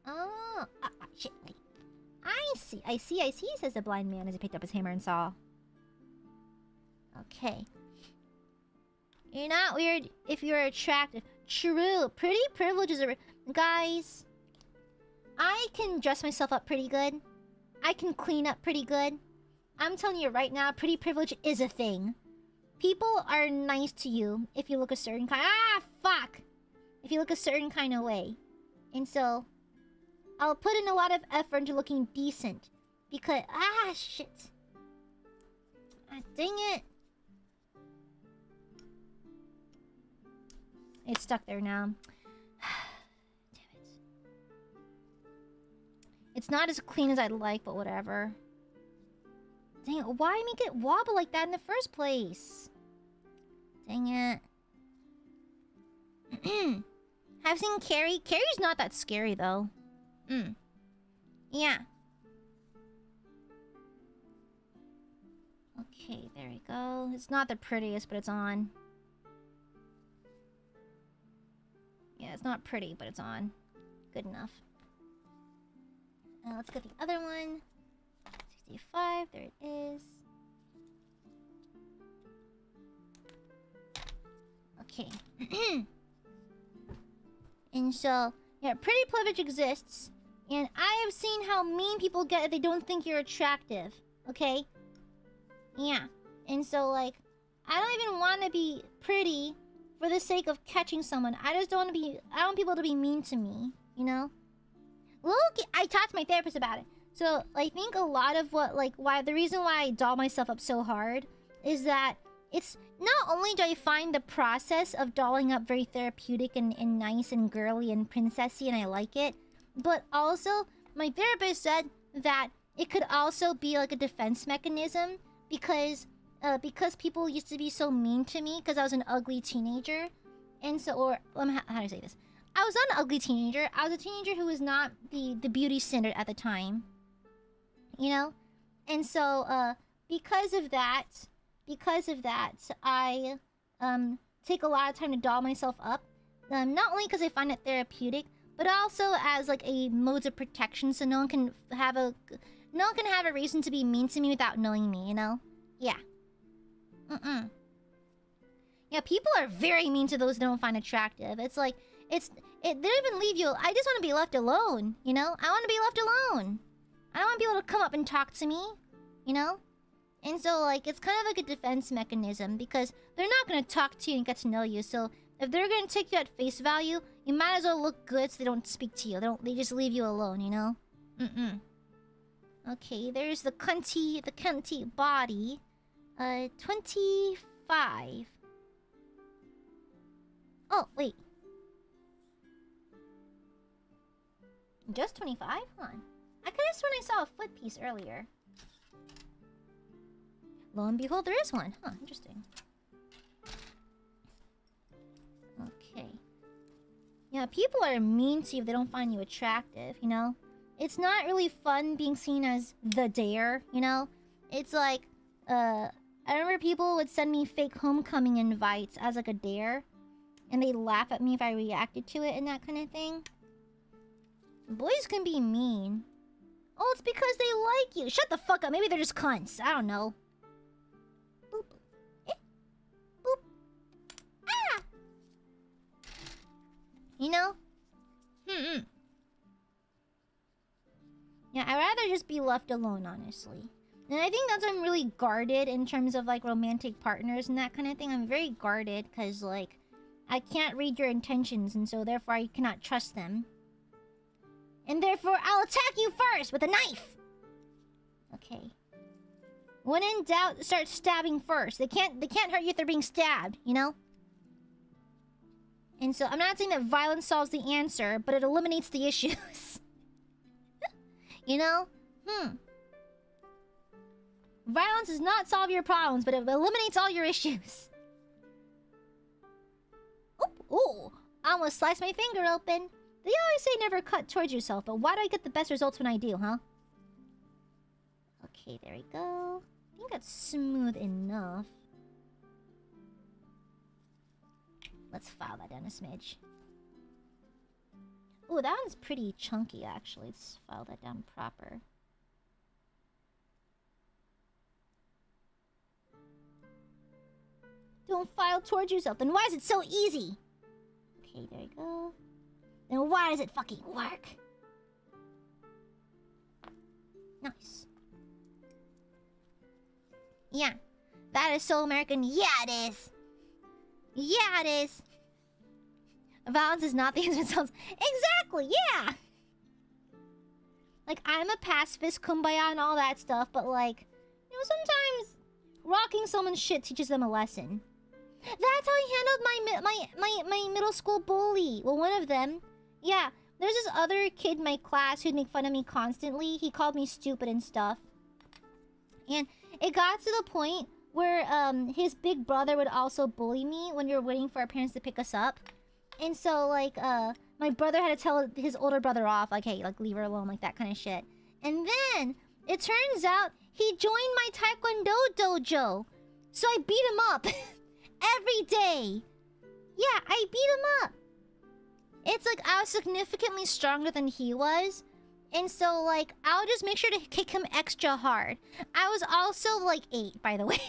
Oh, shit, wait. I see, says the blind man as he picked up his hammer and saw. Okay. You're not weird if you're attractive. True. Pretty privileges are... Guys, I can dress myself up pretty good. I can clean up pretty good. I'm telling you right now, pretty privilege is a thing. People are nice to you if you look a certain kind... fuck! If you look a certain kind of way. And so, I'll put in a lot of effort into looking decent. Because... shit. Dang it. It's stuck there now. Damn it. It's not as clean as I'd like, but whatever. Dang it, why make it wobble like that in the first place? Dang it. Have seen Carrie? Carrie's not that scary, though. Yeah. Okay, there we go. It's not the prettiest, but it's on. Yeah, it's not pretty, but it's on. Good enough. Let's get the other one. 65, there it is. Okay. And so, yeah, pretty privilege exists. And I have seen how mean people get if they don't think you're attractive. Okay? Yeah. And so, like, I don't even want to be pretty for the sake of catching someone. I just don't want to be... I want people to be mean to me. You know? Look, I talked to my therapist about it. So, I think a lot of what, like, the reason why I doll myself up so hard is that it's not only do I find the process of dolling up very therapeutic and nice and girly and princessy and I like it, but also my therapist said that it could also be like a defense mechanism because people used to be so mean to me because I was an ugly teenager. And so, or, how do I say this? I was not an ugly teenager. I was a teenager who was not the beauty standard at the time. You know? And so, because of that, I, take a lot of time to doll myself up. Not only because I find it therapeutic, but also as, like, a mode of protection so no one can have a reason to be mean to me without knowing me, you know? Yeah. Yeah, people are very mean to those they don't find attractive. It's like, They don't even leave you. I just want to be left alone, you know? I want to be left alone. I don't want to be able to come up and talk to me, you know? And so, like, it's kind of like a defense mechanism because they're not going to talk to you and get to know you. So, if they're going to take you at face value, you might as well look good so they don't speak to you. They just leave you alone, you know? Okay, there's the cunty body. 25. Oh, wait. Just 25? Hold on. I could have sworn I saw a foot piece earlier. Lo and behold, there is one. Huh, interesting. Okay. Yeah, people are mean to you if they don't find you attractive, you know? It's not really fun being seen as the dare, you know? It's like, I remember people would send me fake homecoming invites as like a dare. And they'd laugh at me if I reacted to it and that kind of thing. Boys can be mean. Oh, it's because they like you. Shut the fuck up. Maybe they're just cunts. I don't know. Boop. Eh. Boop. Ah! You know? Yeah, I'd rather just be left alone, honestly. And I think that's why I'm really guarded in terms of, like, romantic partners and that kind of thing. I'm very guarded because, like, I can't read your intentions, and so therefore I cannot trust them. And therefore, I'll attack you first with a knife! Okay. When in doubt, start stabbing first. They can't hurt you if they're being stabbed, you know? And so, I'm not saying that violence solves the answer, but it eliminates the issues. You know? Violence does not solve your problems, but it eliminates all your issues. Ooh, I almost sliced my finger open. They always say never cut towards yourself, but why do I get the best results when I do, huh? Okay, there we go. I think that's smooth enough. Let's file that down a smidge. Ooh, that one's pretty chunky, actually. Let's file that down proper. Don't file towards yourself. Then why is it so easy? Okay, there you go. Then why does it fucking work? Nice. Yeah. That is so American. Yeah, it is. Yeah, it is. Violence is not the answer. Exactly, yeah! Like, I'm a pacifist, kumbaya, and all that stuff, but, like, you know, sometimes rocking someone's shit teaches them a lesson. That's how I handled my middle school bully. Well, one of them. Yeah, there's this other kid in my class who'd make fun of me constantly. He called me stupid and stuff. And it got to the point where his big brother would also bully me when we were waiting for our parents to pick us up. And so, like, my brother had to tell his older brother off, like, hey, like, leave her alone, like, that kind of shit. And then, it turns out, he joined my Taekwondo dojo. So I beat him up. Every day. Yeah, I beat him up. It's like I was significantly stronger than he was. And so, like, I'll just make sure to kick him extra hard. I was also, like, 8, by the way.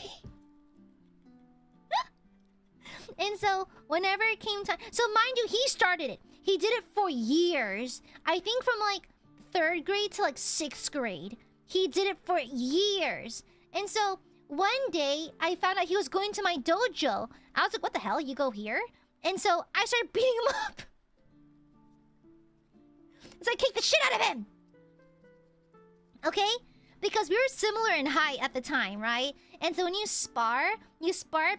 And so, whenever it came time... So, mind you, he started it. He did it for years. I think from, like, 3rd grade to, like, 6th grade. He did it for years. And so... One day, I found out he was going to my dojo. I was like, what the hell? You go here? And so, I started beating him up. So I kicked the shit out of him! Okay? Because we were similar in height at the time, right? And so when you spar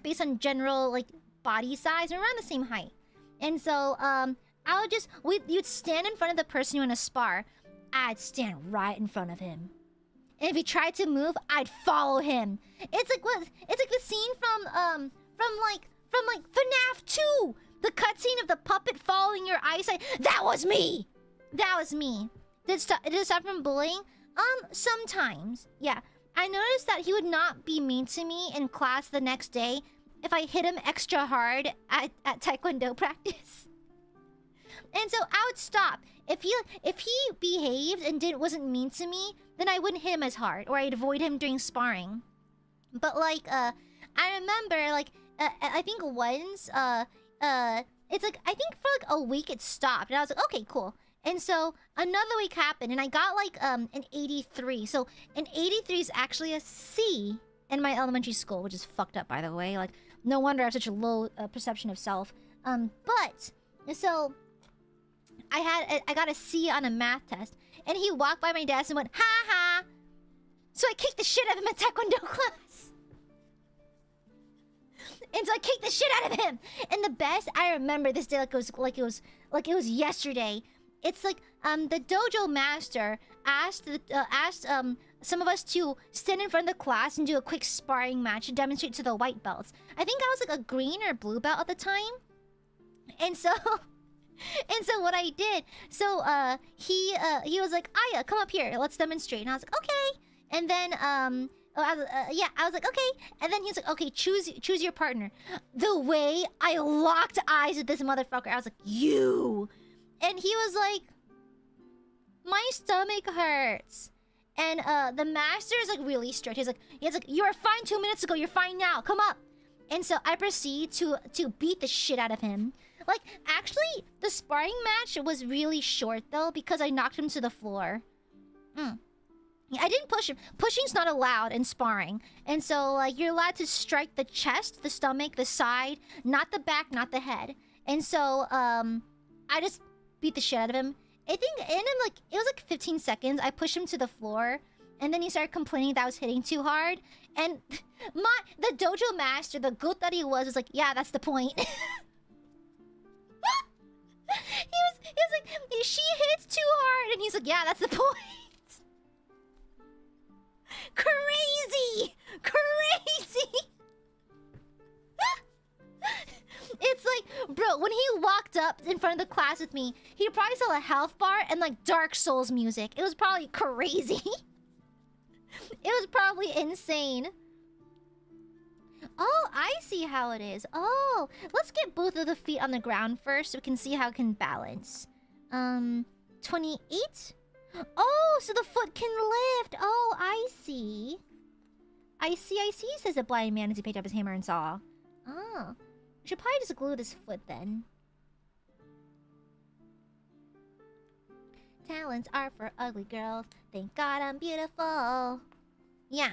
based on general, like, body size. We're around the same height. And so, I would just... You'd stand in front of the person you want to spar. I'd stand right in front of him. And if he tried to move, I'd follow him. It's like what? It's like the scene from FNAF 2, the cutscene of the puppet following your eyesight. That was me. That was me. Did it stop from bullying? Sometimes. Yeah. I noticed that he would not be mean to me in class the next day if I hit him extra hard at Taekwondo practice. And so I would stop. If he behaved and wasn't mean to me, then I wouldn't hit him as hard, or I'd avoid him during sparring. But like, I remember like, I think once, it's like, I think for like a week it stopped. And I was like, okay, cool. And so another week happened and I got like an 83. So an 83 is actually a C in my elementary school, which is fucked up, by the way. Like, no wonder I have such a low perception of self. But so I got a C on a math test, and he walked by my desk and went, ha ha. So I kicked the shit out of him at Taekwondo class. And so I kicked the shit out of him. And the best, I remember this day like it was yesterday. It's like the dojo master asked some of us to stand in front of the class and do a quick sparring match to demonstrate to the white belts. I think I was like a green or blue belt at the time. And so what I did, so he was like, Aya, come up here, let's demonstrate. And I was like, okay. And then yeah, I was like, okay. And then he's like, okay, choose your partner. The way I locked eyes with this motherfucker, I was like, you. And he was like, my stomach hurts. And the master is like really strict. He's like, you were fine 2 minutes ago, you're fine now, come up. And so I proceed to beat the shit out of him. Like, actually, the sparring match was really short though, because I knocked him to the floor. Yeah, I didn't push him. Pushing's not allowed in sparring. And so, like, you're allowed to strike the chest, the stomach, the side, not the back, not the head. And so, I just beat the shit out of him. I think in him, like, it was like 15 seconds. I pushed him to the floor. And then he started complaining that I was hitting too hard. And the dojo master, the goat that he was like, yeah, that's the point. he was like, she hits too hard. And he's like, yeah, that's the point. Crazy! It's like, bro, when he walked up in front of the class with me, he probably saw a health bar and like Dark Souls music. It was probably crazy. It was probably insane. Oh, I see how it is. Oh, let's get both of the feet on the ground first so we can see how it can balance. 28? Oh, so the foot can lift. Oh, I see. I see, says the blind man as he picked up his hammer and saw. Oh. We should probably just glue this foot then. Talents are for ugly girls. Thank God I'm beautiful. Yeah.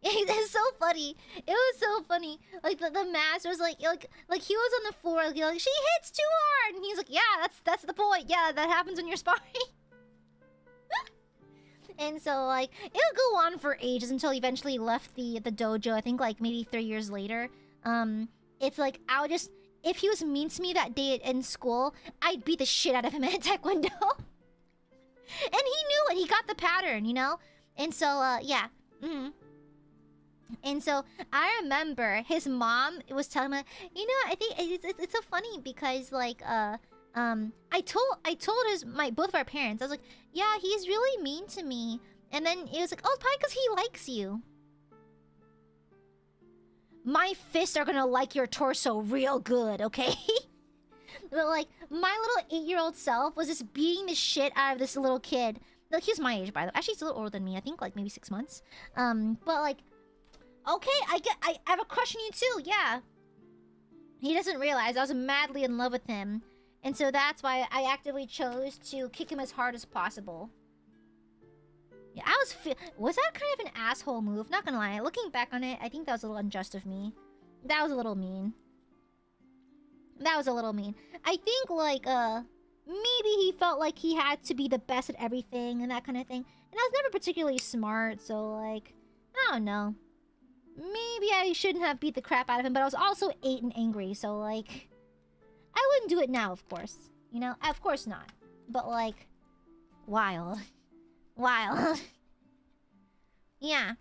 It's so funny. It was so funny. Like the master was like he was on the floor. Like, she hits too hard, and he's like, yeah, that's the point. Yeah, that happens when you're sparring. And so, like, it'll go on for ages until he eventually left the dojo. I think, like, maybe 3 years later. It's like, I would just... If he was mean to me that day in school, I'd beat the shit out of him at Taekwondo. And he knew it. He got the pattern, you know? And so, yeah. And so, I remember his mom was telling me... You know, I think it's so funny because, like, I told both of our parents. I was like, yeah, he's really mean to me. And then it was like, oh, it's probably because he likes you. My fists are gonna like your torso real good, okay? But like, my little 8-year-old self was just beating the shit out of this little kid. Like, he's my age, by the way. Actually, he's a little older than me. I think like maybe 6 months. But like, okay, I have a crush on you too. Yeah. He doesn't realize I was madly in love with him. And so that's why I actively chose to kick him as hard as possible. Yeah, was that kind of an asshole move? Not gonna lie. Looking back on it, I think that was a little unjust of me. That was a little mean. That was a little mean. I think, like, maybe he felt like he had to be the best at everything and that kind of thing. And I was never particularly smart, so, like, I don't know. Maybe I shouldn't have beat the crap out of him, but I was also 8 and angry, so, like... I wouldn't do it now, of course. You know? Of course not. But, like, wild. Wild. Yeah.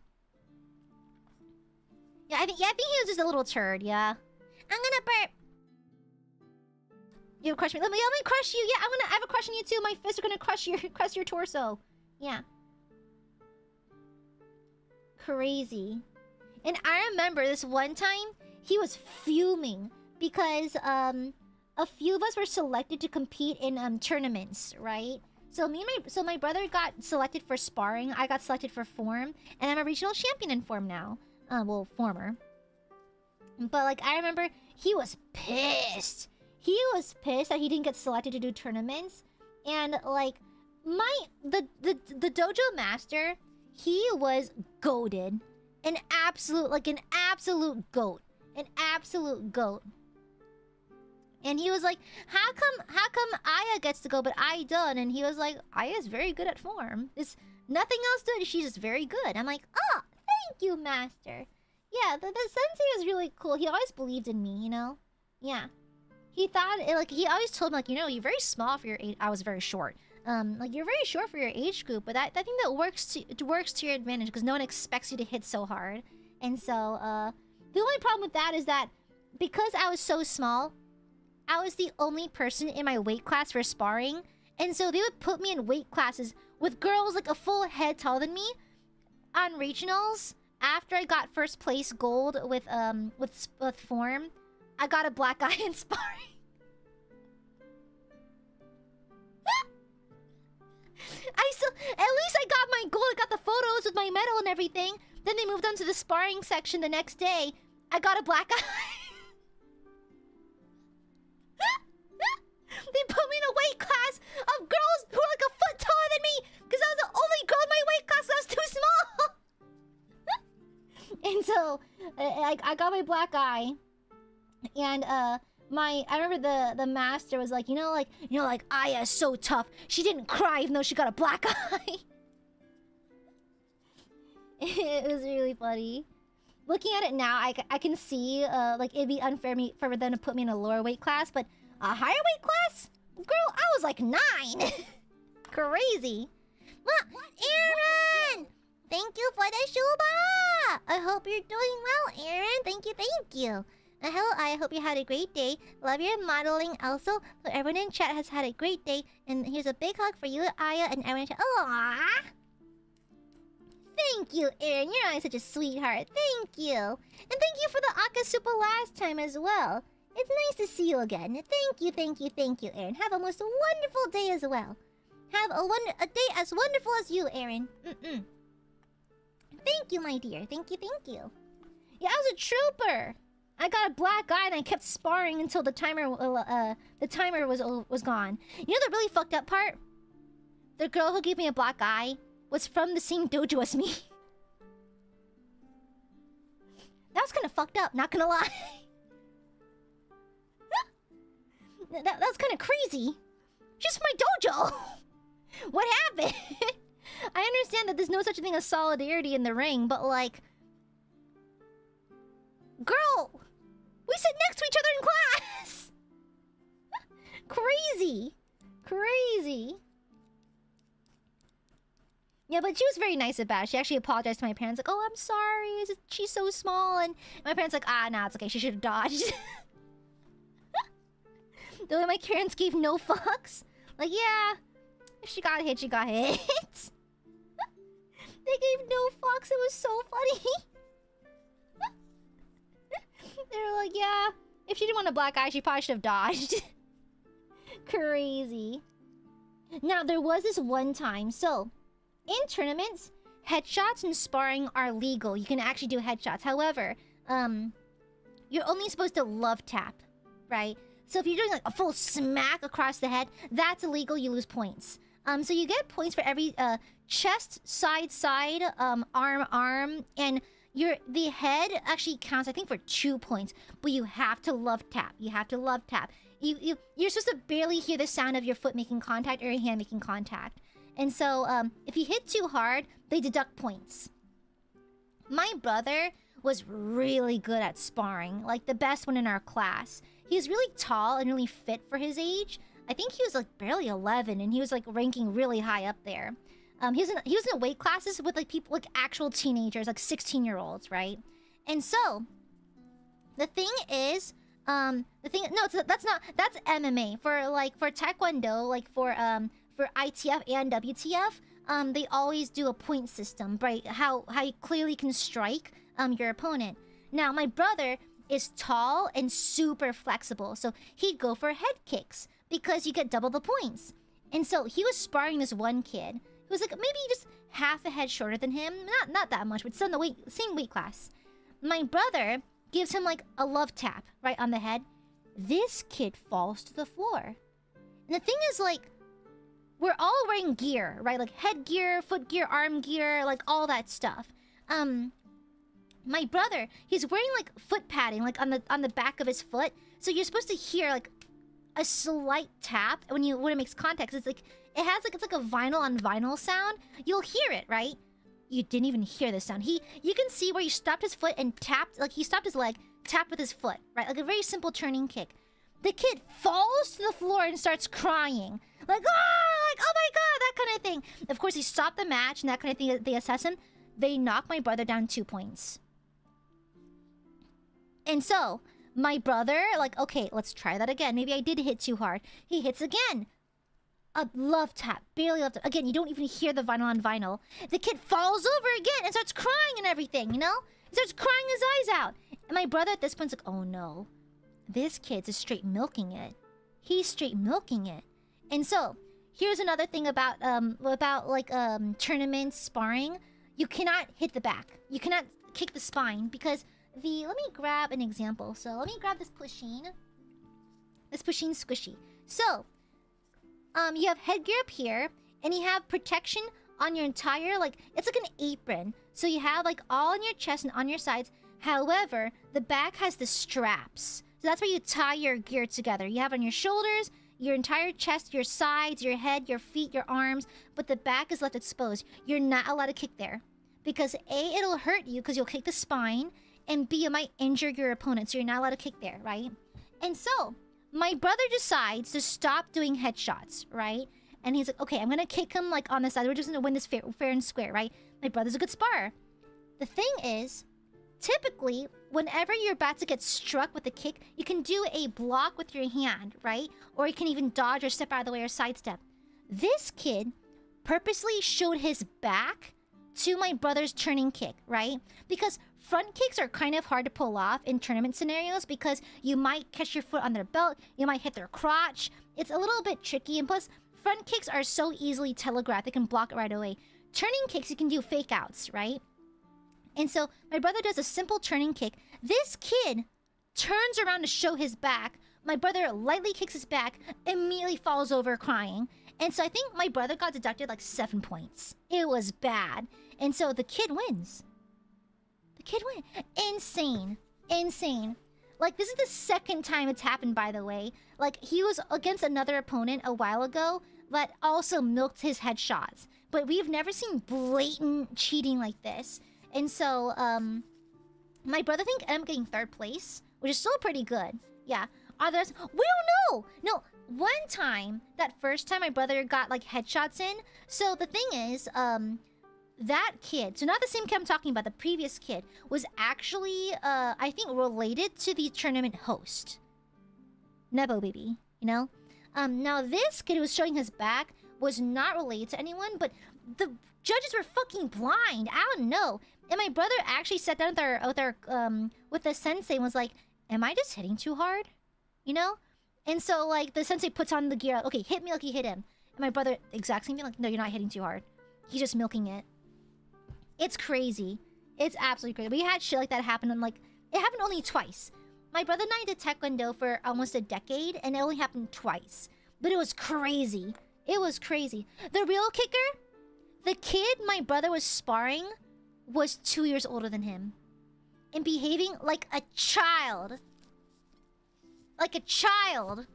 Yeah, I think he was just a little turd, yeah. I'm gonna burp. You crush me. Let me crush you. Yeah, I have a crush on you too. My fists are gonna crush your torso. Yeah. Crazy. And I remember this one time, he was fuming because a few of us were selected to compete in tournaments, right? So my brother got selected for sparring, I got selected for form, and I'm a regional champion in form now. Well, former. But like I remember he was pissed. he was pissed that he didn't get selected to do tournaments, and like the dojo master, he was goated, an absolute goat, an absolute goat. And he was like, how come Aya gets to go but I don't? And he was like, Aya's very good at form. There's nothing else to it. She's just very good. I'm like, oh, thank you, master. Yeah, the sensei was really cool. He always believed in me, you know? Yeah. He thought, like, he always told me, like, you know, you're very small for your age. I was very short. Like, you're very short for your age group, but I think that works to your advantage because no one expects you to hit so hard. And so, the only problem with that is that because I was so small, I was the only person in my weight class for sparring. And so they would put me in weight classes with girls like a full head taller than me on regionals. After I got first place gold with form, I got a black eye in sparring. At least I got my gold. I got the photos with my medal and everything. Then they moved on to the sparring section the next day. I got a black eye. They put me in a weight class of girls who were like a foot taller than me because I was the only girl in my weight class that was too small. And so I got my black eye, and I remember the master was like, you know, Aya is so tough. She didn't cry even though she got a black eye. It was really funny. Looking at it now, I can see like it'd be unfair for them to put me in a lower weight class, but a higher weight class? Girl, I was like 9. Crazy. Well, Aaron! Thank you for the shuba! I hope you're doing well, Aaron. Thank you. Hello, I hope you had a great day. Love your modeling also. So everyone in chat has had a great day. And here's a big hug for you, Aya, and everyone in chat. Aww! Thank you, Aaron. You're always such a sweetheart. Thank you. And thank you for the Akasupa last time as well. It's nice to see you again. Thank you, Aaron. Have a most wonderful day as well. Have a day as wonderful as you, Aaron. Thank you, my dear. Thank you. Yeah, I was a trooper. I got a black eye and I kept sparring until the timer was gone. You know the really fucked up part? The girl who gave me a black eye was from the same dojo as me. That was kind of fucked up, not gonna lie. That's kind of crazy. Just my dojo. What happened? I understand that there's no such thing as solidarity in the ring, but like... Girl! We sit next to each other in class! Crazy. Yeah, but she was very nice about it. She actually apologized to my parents, like, oh, I'm sorry, she's so small. And my parents like, nah, it's okay, she should have dodged. The way my parents gave no fucks. Like, yeah, if she got hit, she got hit. They gave no fucks, it was so funny. They were like, yeah, if she didn't want a black eye, she probably should have dodged. Crazy. Now, there was this one time, so... In tournaments, headshots and sparring are legal. You can actually do headshots. However, you're only supposed to love tap, right? So if you're doing like a full smack across the head, that's illegal. You lose points. So you get points for every chest, side, arm, and the head actually counts, I think, for 2 points. But you have to love tap. You're supposed to barely hear the sound of your foot making contact or your hand making contact. And so, if you hit too hard, they deduct points. My brother was really good at sparring, like the best one in our class. He was really tall and really fit for his age. I think he was like barely 11, and he was like ranking really high up there. He was in weight classes with like people, like actual teenagers, like 16-year-olds, right? And so, the thing is, that's MMA. For Taekwondo, like for ITF and WTF, they always do a point system, right? How you clearly can strike your opponent. Now, my brother is tall and super flexible, so he'd go for head kicks because you get double the points. And so he was sparring this one kid who was like maybe just half a head shorter than him, not that much, but still in the same weight class. My brother gives him like a love tap right on the head. This kid falls to the floor. And the thing is, like, we're all wearing gear, right? Like headgear, foot gear, arm gear, like all that stuff. My brother, he's wearing like foot padding, like on the back of his foot. So you're supposed to hear like a slight tap when it makes contact. It's like it's like a vinyl on vinyl sound. You'll hear it, right? You didn't even hear the sound. You can see where he stopped his foot and tapped, like he stopped his leg, tapped with his foot, right? Like a very simple turning kick. The kid falls to the floor and starts crying. Like, oh my god, that kind of thing. Of course, he stopped the match and that kind of thing. They assess him. They knock my brother down 2 points. And so, my brother, like, okay, let's try that again. Maybe I did hit too hard. He hits again. A love tap. Barely love tap. Again, you don't even hear the vinyl on vinyl. The kid falls over again and starts crying and everything, you know? He starts crying his eyes out. And my brother at this point's like, oh no. This kid's just straight milking it. He's straight milking it. And so, here's another thing about tournament sparring. You cannot hit the back. You cannot kick the spine because let me grab an example. So let me grab this pusheen. This pusheen squishy. So, you have headgear up here, and you have protection on your entire, like, it's like an apron. So you have like all on your chest and on your sides. However, the back has the straps. So that's where you tie your gear together. You have on your shoulders, your entire chest, your sides, your head, your feet, your arms, but the back is left exposed. You're not allowed to kick there. Because A, it'll hurt you because you'll kick the spine, and B, it might injure your opponent, so you're not allowed to kick there, right? And so, my brother decides to stop doing headshots, right? And he's like, okay, I'm gonna kick him like on the side. We're just gonna win this fair and square, right? My brother's a good sparer. The thing is, typically, whenever you're about to get struck with a kick, you can do a block with your hand, right? Or you can even dodge or step out of the way or sidestep. This kid purposely showed his back to my brother's turning kick, right? Because front kicks are kind of hard to pull off in tournament scenarios because you might catch your foot on their belt, you might hit their crotch. It's a little bit tricky, and plus, front kicks are so easily telegraphed, they can block it right away. Turning kicks, you can do fake outs, right? And so, my brother does a simple turning kick. This kid turns around to show his back. My brother lightly kicks his back, immediately falls over crying. And so I think my brother got deducted like 7 points. It was bad. And so the kid wins. The kid wins. Insane. Insane. Like, this is the second time it's happened, by the way. Like, he was against another opponent a while ago that also milked his headshots. But we've never seen blatant cheating like this. And so, my brother think ended up getting 3rd place, which is still pretty good. Yeah. Others, we don't know! No, one time, that first time my brother got, like, headshots in. So the thing is, that kid, so not the same kid I'm talking about, the previous kid, was actually, I think, related to the tournament host. Nebo baby, you know? Now this kid who was showing his back was not related to anyone, but the judges were fucking blind. I don't know. And my brother actually sat down with the sensei and was like, am I just hitting too hard? You know? And so, like, the sensei puts on the gear, okay, hit me like you hit him. And my brother, exact same thing, like, no, you're not hitting too hard. He's just milking it. It's crazy. It's absolutely crazy. We had shit like that happen, and, like, it happened only twice. My brother and I did Taekwondo for almost a decade, and it only happened twice. But it was crazy. It was crazy. The real kicker, the kid my brother was sparring was 2 years older than him. And behaving like a child. Like a child.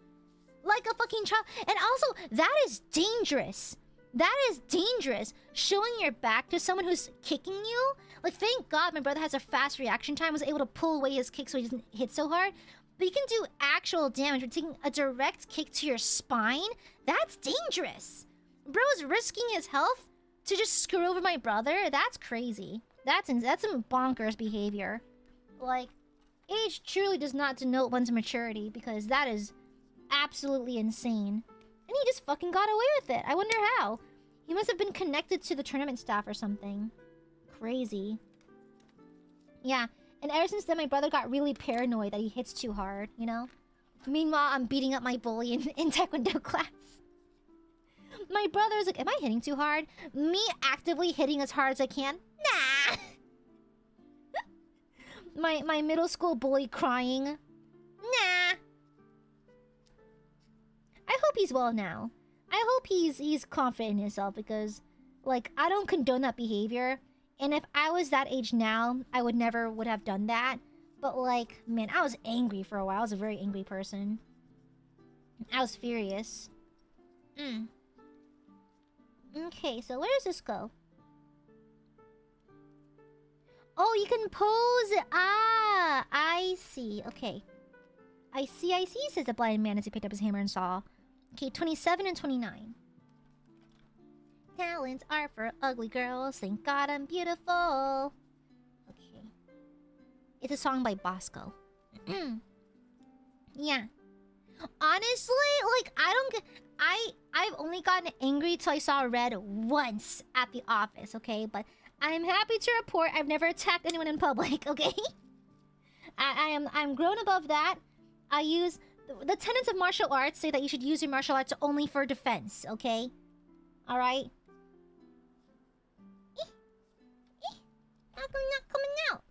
Like a fucking child. And also, that is dangerous. That is dangerous. Showing your back to someone who's kicking you. Like, thank God my brother has a fast reaction time. Was able to pull away his kick so he doesn't hit so hard. But you can do actual damage. You're taking a direct kick to your spine. That's dangerous. Bro is risking his health to just screw over my brother. That's crazy. That's some bonkers behavior. Like, age truly does not denote one's maturity, because that is absolutely insane. And he just fucking got away with it. I wonder how. He must have been connected to the tournament staff or something. Crazy. Yeah. And ever since then, my brother got really paranoid that he hits too hard, you know? Meanwhile, I'm beating up my bully in Taekwondo class. My brother's like, am I hitting too hard? Me actively hitting as hard as I can? Nah. my middle school bully crying. Nah. hope he's well now. I hope he's confident in himself because, like, I don't condone that behavior. And if I was that age now, I would never would have done that. But, like, man, I was angry for a while. I was a very angry person. I was furious. Okay, so where does this go? Oh, you can pose it. Ah, I see. Okay. I see, says the blind man as he picked up his hammer and saw. Okay, 27 and 29. Talents are for ugly girls. Thank God I'm beautiful. Okay. It's a song by Bosco. Yeah. Honestly, like, I don't get... I've only gotten angry till I saw red once at the office, okay? But I'm happy to report I've never attacked anyone in public, okay? I'm grown above that. I use... The tenets of martial arts say that you should use your martial arts only for defense, okay? Alright? How come not coming out?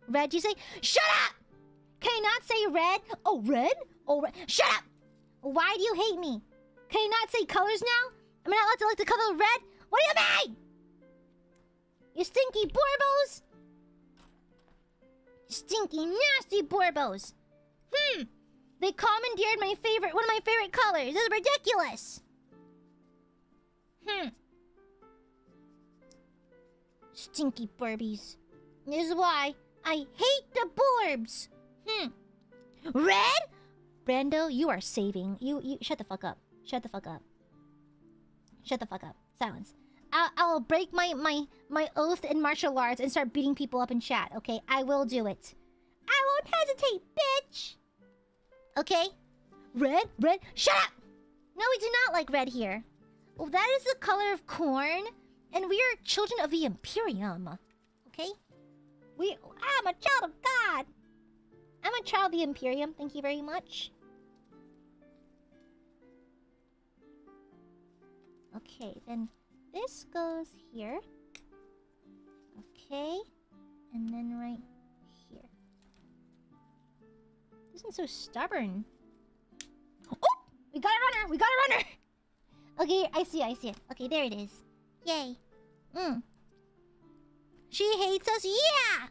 Red, you say? Shut up! Can I not say red? Oh, red? Oh, red. Shut up! Why do you hate me? Can I not say colors now? Am I not allowed to like the color red? What do you mean? You stinky borbos! Stinky, nasty borbos! They commandeered one of my favorite colors. This is ridiculous! Stinky burbies. This is why I hate the borbs! Red? Brando, you are saving. You shut the fuck up. Shut the fuck up. Shut the fuck up. Silence. I'll break my oath in martial arts and start beating people up in chat, okay? I will do it. I won't hesitate, bitch! Okay? Red? Red? Shut up! No, we do not like red here. Oh, that is the color of corn, and we are children of the Imperium. Okay? I'm a child of God! I'm a child of the Imperium, thank you very much. Okay, then this goes here. Okay. And then right here. This isn't so stubborn. Oh! We got a runner! We got a runner! Okay, I see it. Okay, there it is. Yay. She hates us, yeah!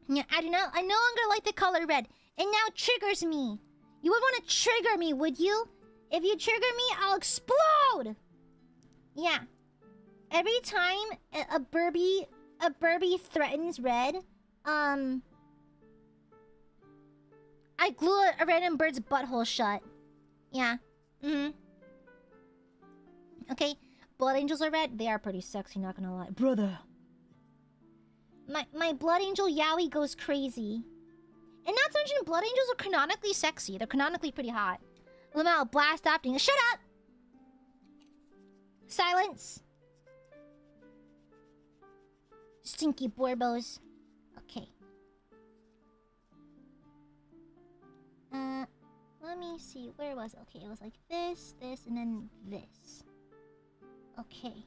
Yeah, I no longer like the color red. It now triggers me. You would want to trigger me, would you? If you trigger me, I'll explode! Yeah. Every time a Burby threatens red, I glue a random bird's butthole shut. Yeah. Okay. Blood angels are red. They are pretty sexy, not gonna lie. Brother. My blood angel Yowie goes crazy. And not to mention, blood angels are canonically sexy. They're canonically pretty hot. Lamau, blast opting. Shut up! Silence. Stinky borbos. Okay. Let me see. Where was it? Okay, it was like this, and then this. Okay.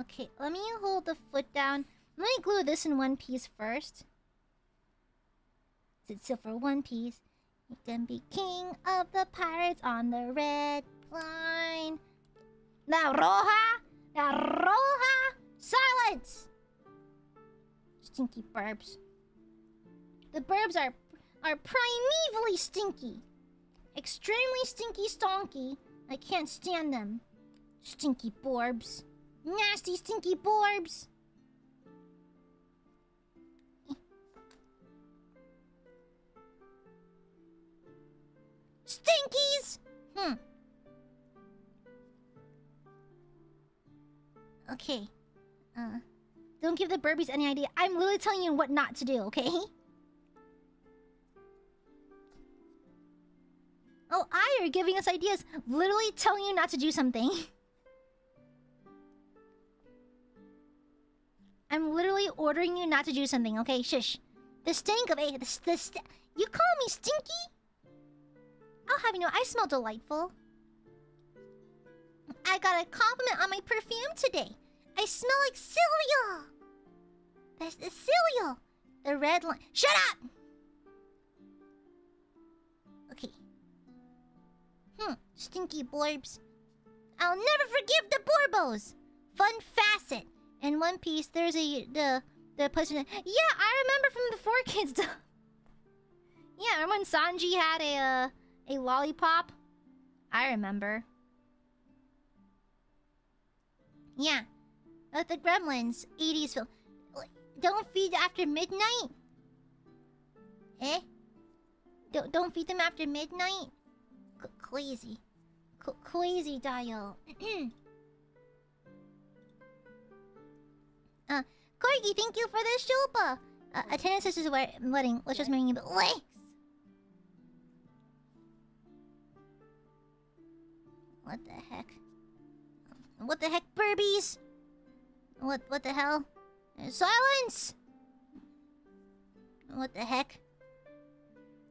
Okay, let me hold the foot down. Let me glue this in one piece first. It's still for one piece. You can be king of the pirates on the red line. Now roja! Now roja! Silence! Stinky burbs. The burbs are primevally stinky. Extremely stinky stonky. I can't stand them. Stinky borbs. Nasty stinky borbs. Stinkies! Okay. Don't give the burbies any idea. I'm literally telling you what not to do, okay? Oh, you're giving us ideas. Literally telling you not to do something. I'm literally ordering you not to do something, okay? Shush. The stink of a... You call me stinky? I'll have you know, I smell delightful. I got a compliment on my perfume today. I smell like cereal. That's the cereal. The red line. Shut up! Okay. Stinky blorbs. I'll never forgive the Borbos. Fun facet. In One Piece, there's the person. Yeah, I remember from the 4Kids stuff. Yeah, remember when Sanji had a lollipop? I remember. Yeah. The Gremlins, 80s film. Don't feed after midnight? Eh? Don't feed them after midnight? Crazy. Crazy dial. Corgi, thank you for the shupa. Attendance is wedding. Let's just marry you, but legs. What the heck? What the heck, Burbies? What the hell? Silence! What the heck?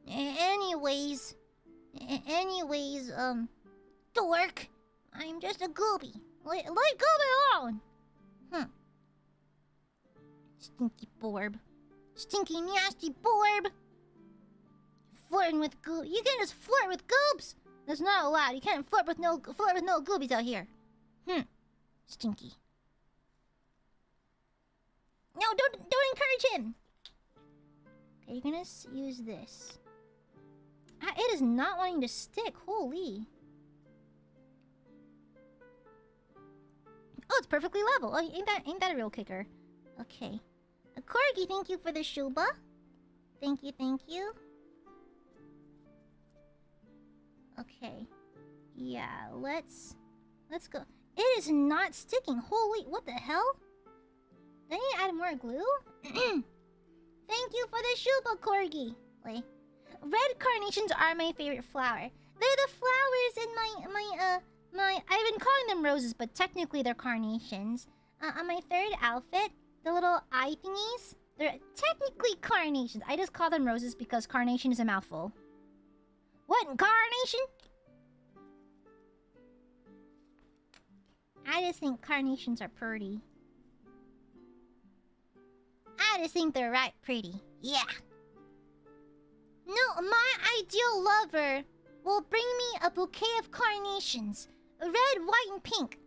Anyways, dork. I'm just a gooby. Let Gooby alone. Stinky Borb. Stinky nasty Borb. Flirting with goob. You can't just flirt with goobs. That's not allowed. You can't flirt with no goobies out here. Stinky. No, don't encourage him. Okay, you're gonna use this. It is not wanting to stick. Holy. Oh, it's perfectly level. Oh, ain't that a real kicker? Okay. Corgi, thank you for the shuba. Thank you. Okay. Yeah, let's go. It is not sticking. Holy, what the hell? They need to add more glue? Thank you for the shuba, Corgi. Wait. Red carnations are my favorite flower. They're the flowers in my I've been calling them roses, but technically they're carnations. On my third outfit, the little eye thingies, they're technically carnations. I just call them roses because carnation is a mouthful. What, carnation? I just think carnations are pretty. I just think they're right pretty. Yeah. No, my ideal lover will bring me a bouquet of carnations. Red, white, and pink.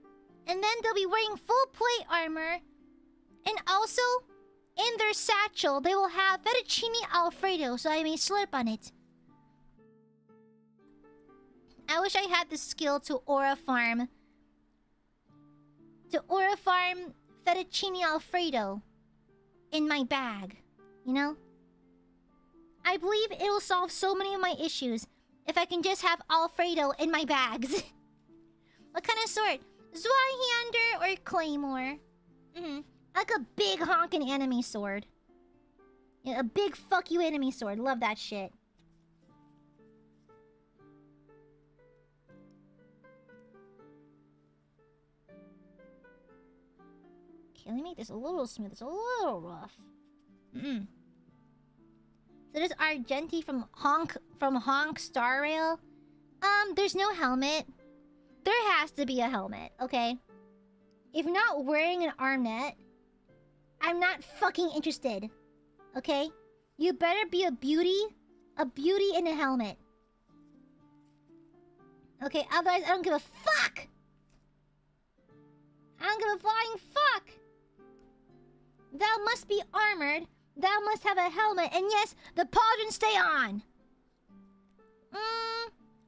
And then they'll be wearing full plate armor. And also, in their satchel, they will have fettuccine alfredo so I may slurp on it. I wish I had the skill to aura farm. Fettuccine alfredo in my bag. You know? I believe it will solve so many of my issues if I can just have alfredo in my bags. What kind of sword? Zweihander or claymore? Like a big honkin' enemy sword. Yeah, a big fuck you enemy sword. Love that shit. Okay, let me make this a little smooth. It's a little rough. So this is Argenti from Honk Star Rail. There's no helmet. There has to be a helmet, okay? If you're not wearing an armnet, I'm not fucking interested. Okay? You better be a beauty in a helmet. Okay, otherwise I don't give a fuck! I don't give a flying fuck! Thou must be armored. Thou must have a helmet. And yes, the pauldron stay on.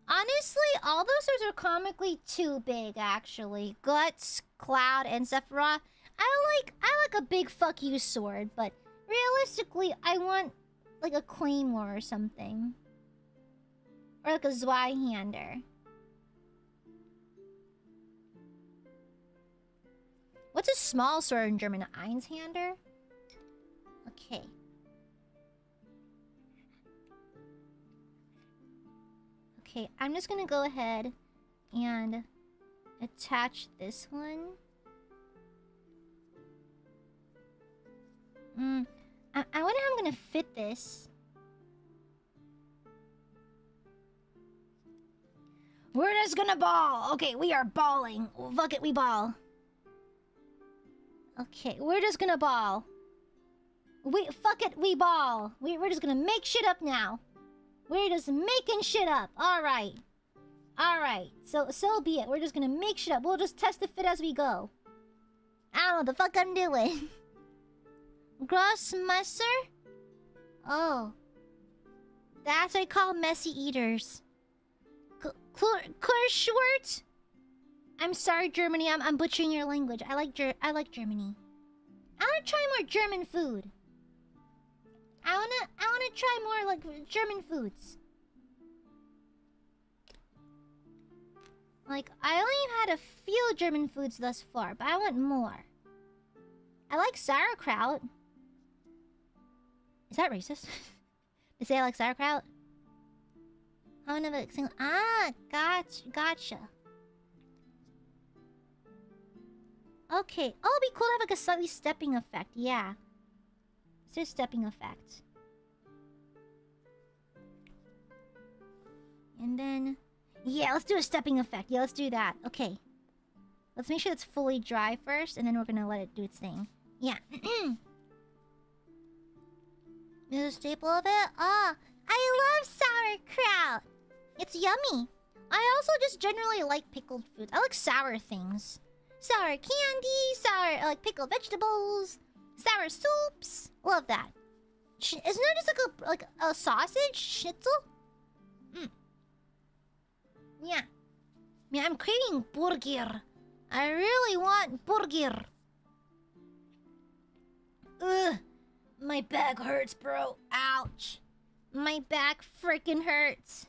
Honestly, all those swords are comically too big, actually. Guts, Cloud, and Sephiroth. I like a big fuck you sword, but realistically, I want like a claymore or something. Or like a Zweihander. What's a small sword in German? An Einshander? Okay. Okay, I'm just gonna go ahead and attach this one. I wonder how I'm gonna fit this. We're just gonna ball. Okay, we are balling. Fuck it, we ball. Okay, we're just gonna ball. Fuck it, we ball. We're just gonna make shit up now. We're just making shit up. Alright. Alright. So be it. We're just gonna make shit up. We'll just test the fit as we go. I don't know what the fuck I'm doing. Grossmesser? Oh. That's what I call messy eaters. Kirschwort? I'm sorry, Germany. I'm butchering your language. I like Germany. I wanna try more German food. I wanna try more like German foods. Like I only had a few German foods thus far, but I want more. I like sauerkraut. Is that racist? They say I like sauerkraut? I don't have a single. Ah, gotcha. Okay. Oh, it'd be cool to have like a slightly stepping effect. Yeah. Let's do a stepping effect. And then... yeah, let's do a stepping effect. Yeah, let's do that. Okay. Let's make sure it's fully dry first, and then we're gonna let it do its thing. Yeah. There's a staple of it? Ah, I love sauerkraut! It's yummy. I also just generally like pickled foods. I like sour things. Sour candy, like pickled vegetables, sour soups. Love that. Isn't there just like a sausage schnitzel? Yeah. Yeah, I'm craving burger. I really want burger. Ugh. My back hurts, bro. Ouch. My back freaking hurts.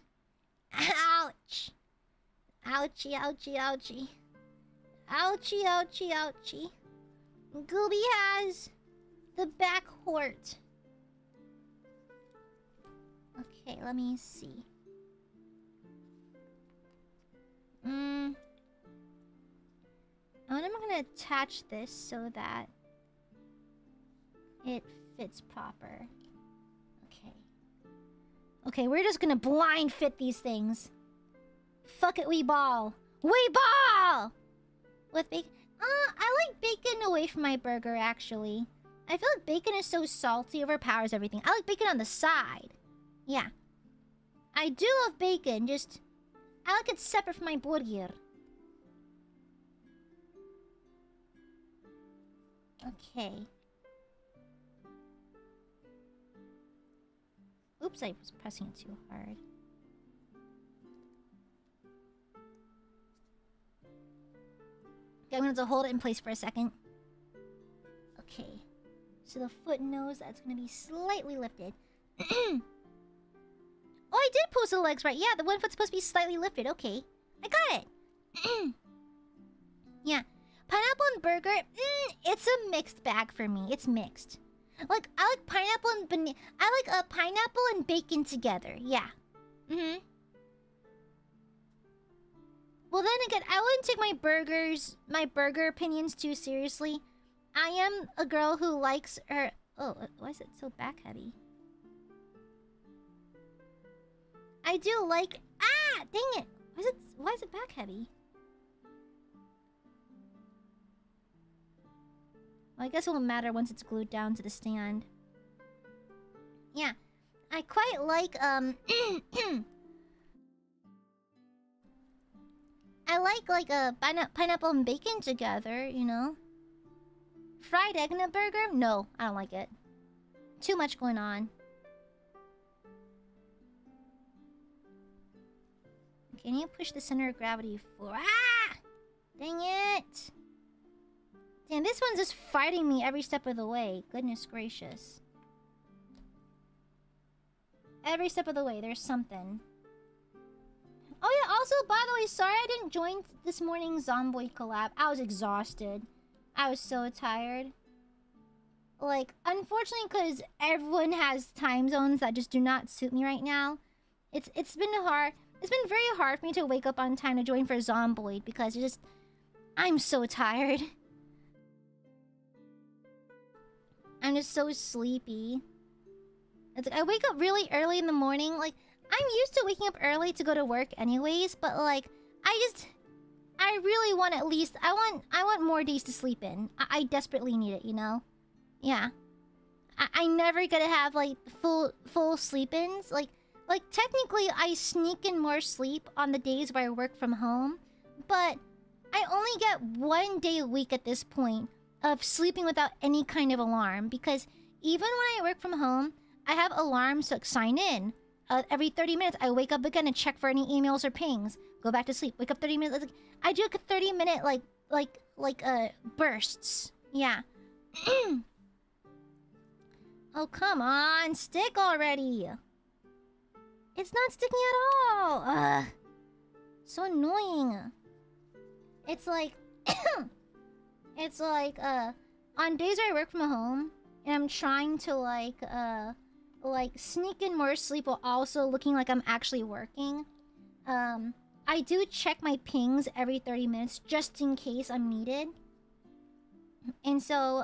Ouch. Ouchie, ouchie, ouchie. Ouchie, ouchie, ouchie. Gooby has the back hurt. Okay, let me see. I'm gonna attach this so that it fits proper. Okay. Okay, we're just gonna blind fit these things. Fuck it, we ball. We ball! With bacon. I like bacon away from my burger, actually. I feel like bacon is so salty, overpowers everything. I like bacon on the side. Yeah. I do love bacon, just... I like it separate from my burger. Okay. Oops, I was pressing it too hard. Okay, I'm going to hold it in place for a second. Okay. So the foot knows that's going to be slightly lifted. Oh, I did post the legs right. Yeah, the one foot's supposed to be slightly lifted. Okay. I got it. Yeah. Pineapple and burger, it's a mixed bag for me. It's mixed. Like, I like pineapple and I like pineapple and bacon together. Yeah. Well, then again, I wouldn't take my burger opinions too seriously. I am a girl who likes her... Oh, why is it so back heavy? I do like... Ah! Dang it! Why is it back heavy? Well, I guess it won't matter once it's glued down to the stand. Yeah. I quite like, I like pineapple and bacon together, you know? Fried egg in a burger? No, I don't like it. Too much going on. Okay, I need to push the center of gravity forward. Ah! Dang it! Damn, this one's just fighting me every step of the way. Goodness gracious. Every step of the way, there's something. Oh yeah, also, by the way, sorry I didn't join this morning's Zomboid collab. I was exhausted. I was so tired. Like, unfortunately, because everyone has time zones that just do not suit me right now. It's been hard. It's been very hard for me to wake up on time to join for Zomboid because I'm so tired. I'm just so sleepy. It's like I wake up really early in the morning. Like, I'm used to waking up early to go to work anyways, but like I really want at least I want more days to sleep in. I desperately need it, you know? Yeah. I never get to have like full sleep-ins. Like technically I sneak in more sleep on the days where I work from home, but I only get 1 day a week at this point of sleeping without any kind of alarm, because even when I work from home, I have alarms to sign in. Every 30 minutes, I wake up again and check for any emails or pings. Go back to sleep. Wake up 30 minutes. Like, I do like a 30-minute bursts. Yeah. Oh, come on. Stick already. It's not sticking at all. Ugh. So annoying. It's like... it's like, on days where I work from home, and I'm trying to, like sneak in more sleep while also looking like I'm actually working. I do check my pings every 30 minutes just in case I'm needed. And so,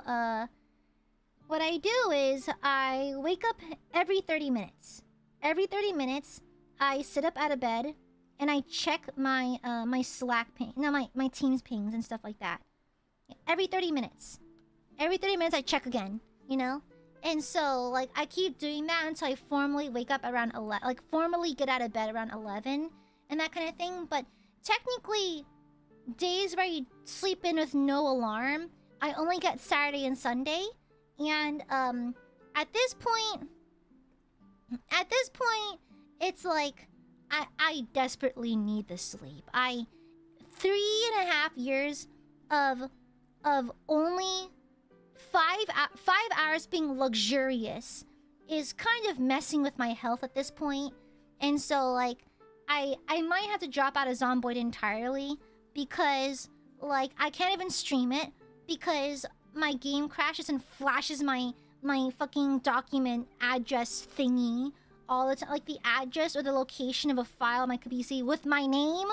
what I do is I wake up every 30 minutes. Every 30 minutes, I sit up out of bed and I check my my Slack ping, no, my Teams pings and stuff like that. Every 30 minutes. Every 30 minutes I check again, you know? And so, like, I keep doing that until I formally wake up around 11, like, formally get out of bed around 11 and that kind of thing. But technically, days where you sleep in with no alarm, I only get Saturday and Sunday. And, at this point, it's like, I desperately need the sleep. 3.5 years of only 5 hours being luxurious is kind of messing with my health at this point. And so, like, I might have to drop out of Zomboid entirely because, like, I can't even stream it because my game crashes and flashes my fucking document address thingy all the time, like the address or the location of a file on my PC with my name,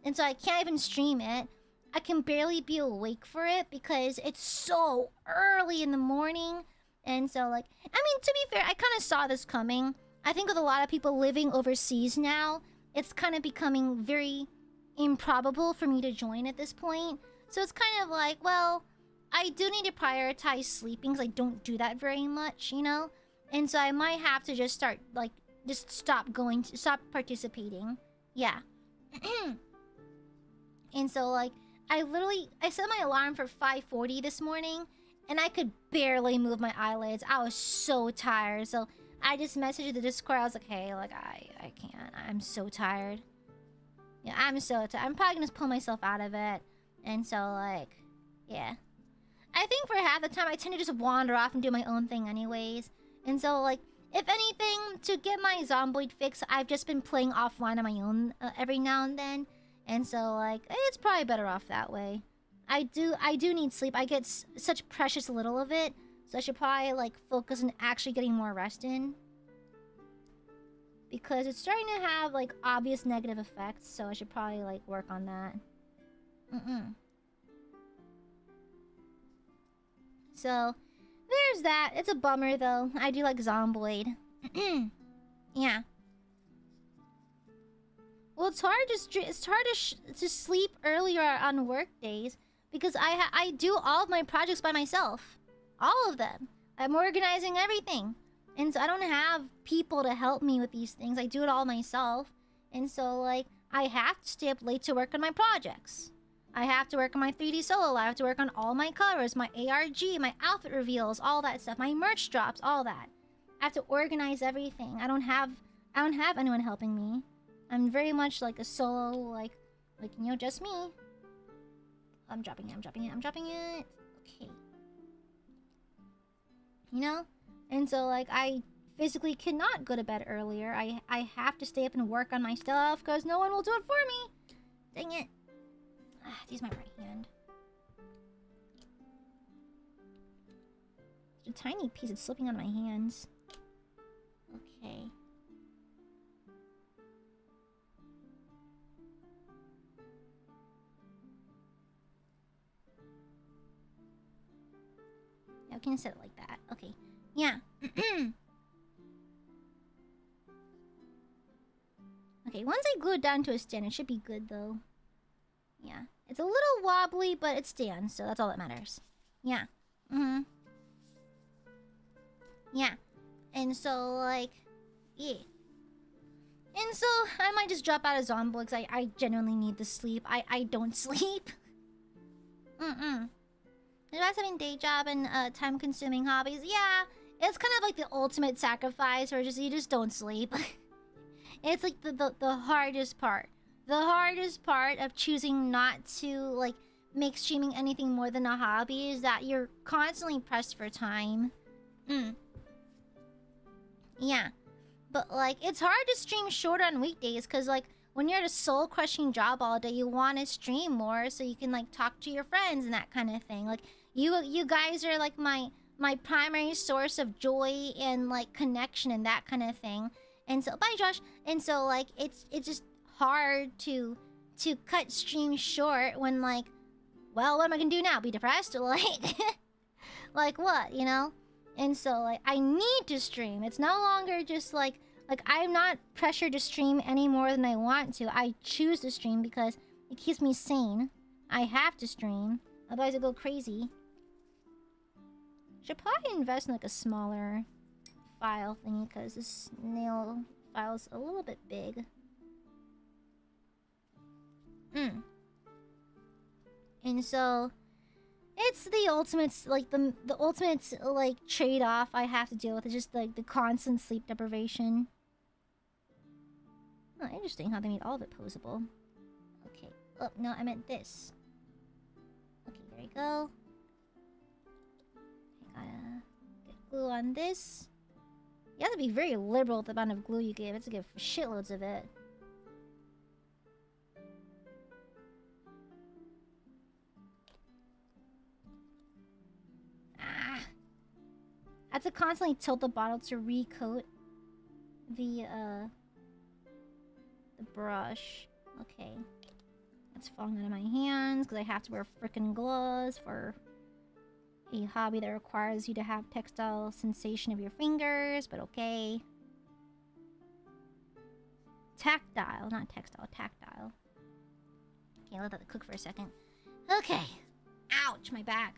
and so I can't even stream it. I can barely be awake for it because it's so early in the morning. And so, like, I mean, to be fair, I kind of saw this coming. I think with a lot of people living overseas now, it's kind of becoming very improbable for me to join at this point. So it's kind of like, well, I do need to prioritize sleeping because I don't do that very much, you know? And so I might have to just start, like, just stop participating. Yeah. And so, like, I set my alarm for 5:40 this morning, and I could barely move my eyelids. I was so tired. So I just messaged the Discord. I was like, hey, like, I can't. I'm so tired. Yeah, I'm so tired. I'm probably gonna just pull myself out of it. And so, like, yeah. I think for half the time, I tend to just wander off and do my own thing anyways. And so, like, if anything, to get my Zomboid fix, I've just been playing offline on my own every now and then. And so, like, it's probably better off that way. I do need sleep. I get such precious little of it. So I should probably, like, focus on actually getting more rest in. Because it's starting to have, like, obvious negative effects. So I should probably, like, work on that. So, there's that. It's a bummer, though. I do like Zomboid. Yeah. Well, it's hard to sleep earlier on work days because I do all of my projects by myself, all of them. I'm organizing everything, and so I don't have people to help me with these things. I do it all myself, and so, like, I have to stay up late to work on my projects. I have to work on my 3D solo. I have to work on all my covers, my ARG, my outfit reveals, all that stuff, my merch drops, all that. I have to organize everything. I don't have anyone helping me. I'm very much like a solo, like, you know, just me. I'm dropping it. Okay. You know? And so, like, I physically cannot go to bed earlier. I have to stay up and work on my stuff because no one will do it for me. Dang it. Use my right hand. It's a tiny piece. It's slipping on my hands. Okay. Yeah, we can set it like that. Okay. Yeah. Okay, once I glue it down to a stand, it should be good though. Yeah. It's a little wobbly, but it stands, so that's all that matters. Yeah. Yeah. And so, like, yeah. And so, I might just drop out of Zombo because I genuinely need the sleep. I don't sleep. About having day job and time-consuming hobbies. Yeah, it's kind of like the ultimate sacrifice, or just you just don't sleep. It's like the hardest part. The hardest part of choosing not to like make streaming anything more than a hobby is that you're constantly pressed for time. Yeah, but like it's hard to stream short on weekdays because like when you're at a soul-crushing job all day, you want to stream more so you can like talk to your friends and that kind of thing. Like you guys are like my primary source of joy and like connection and that kind of thing. And so bye Josh. And so like it's just hard to cut streams short when like, well, what am I gonna do now? Be depressed? Like like what, you know? And so like I need to stream. It's no longer just like I'm not pressured to stream any more than I want to. I choose to stream because it keeps me sane. I have to stream, otherwise I go crazy. Should probably invest in like a smaller file thingy because this nail file's a little bit big. And so it's the ultimate, like the ultimate like trade-off I have to deal with is just like the constant sleep deprivation. Oh, interesting how they made all of it posable. Okay. Oh, no, I meant this. Okay, there we go. I gotta get glue on this. You have to be very liberal with the amount of glue you give. It's to give shitloads of it. Ah! I have to constantly tilt the bottle to recoat the brush. Okay. It's falling out of my hands because I have to wear frickin' gloves for a hobby that requires you to have tactile sensation of your fingers, but okay. Tactile, not textile, tactile. Okay, let that cook for a second. Okay. Ouch, my back.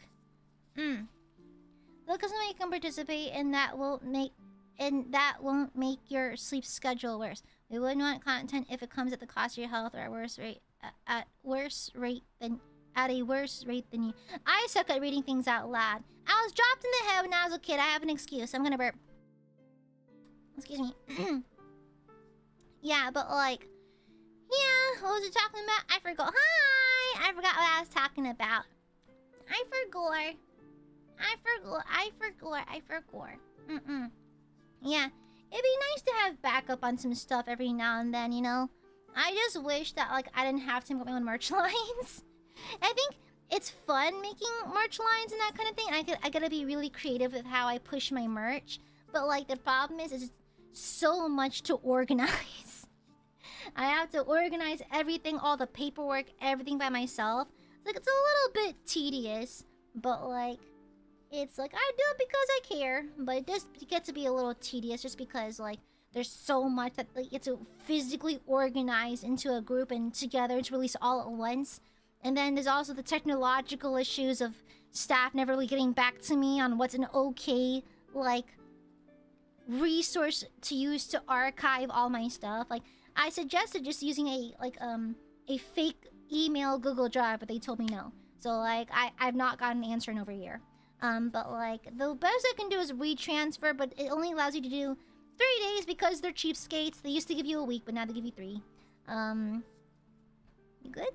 Look, something you can participate in that won't make your sleep schedule worse. We wouldn't want content if it comes at the cost of your health or at a worse rate than you. I suck at reading things out loud. I was dropped in the head when I was a kid. I have an excuse. I'm gonna burp. Excuse me. Yeah, but like, yeah, what was I talking about? I forgot. Hi! I forgot what I was talking about. I forgot. Yeah, it'd be nice to have backup on some stuff every now and then, you know? I just wish that, like, I didn't have to make my own merch lines. I think it's fun making merch lines and that kind of thing. I gotta be really creative with how I push my merch. But, like, the problem is it's so much to organize. I have to organize everything, all the paperwork, everything by myself. Like, it's a little bit tedious, but, like, it's like, I do it because I care. But it does get to be a little tedious just because, like, there's so much that like, it's physically organized into a group and together to release all at once. And then there's also the technological issues of staff never really getting back to me on what's an okay, like, resource to use to archive all my stuff. Like, I suggested just using a fake email Google Drive, but they told me no. So, like, I've not gotten an answer in over a year. But, like, the best I can do is retransfer, but it only allows you to do 3 days because they're cheapskates. They used to give you a week, but now they give you 3. You good?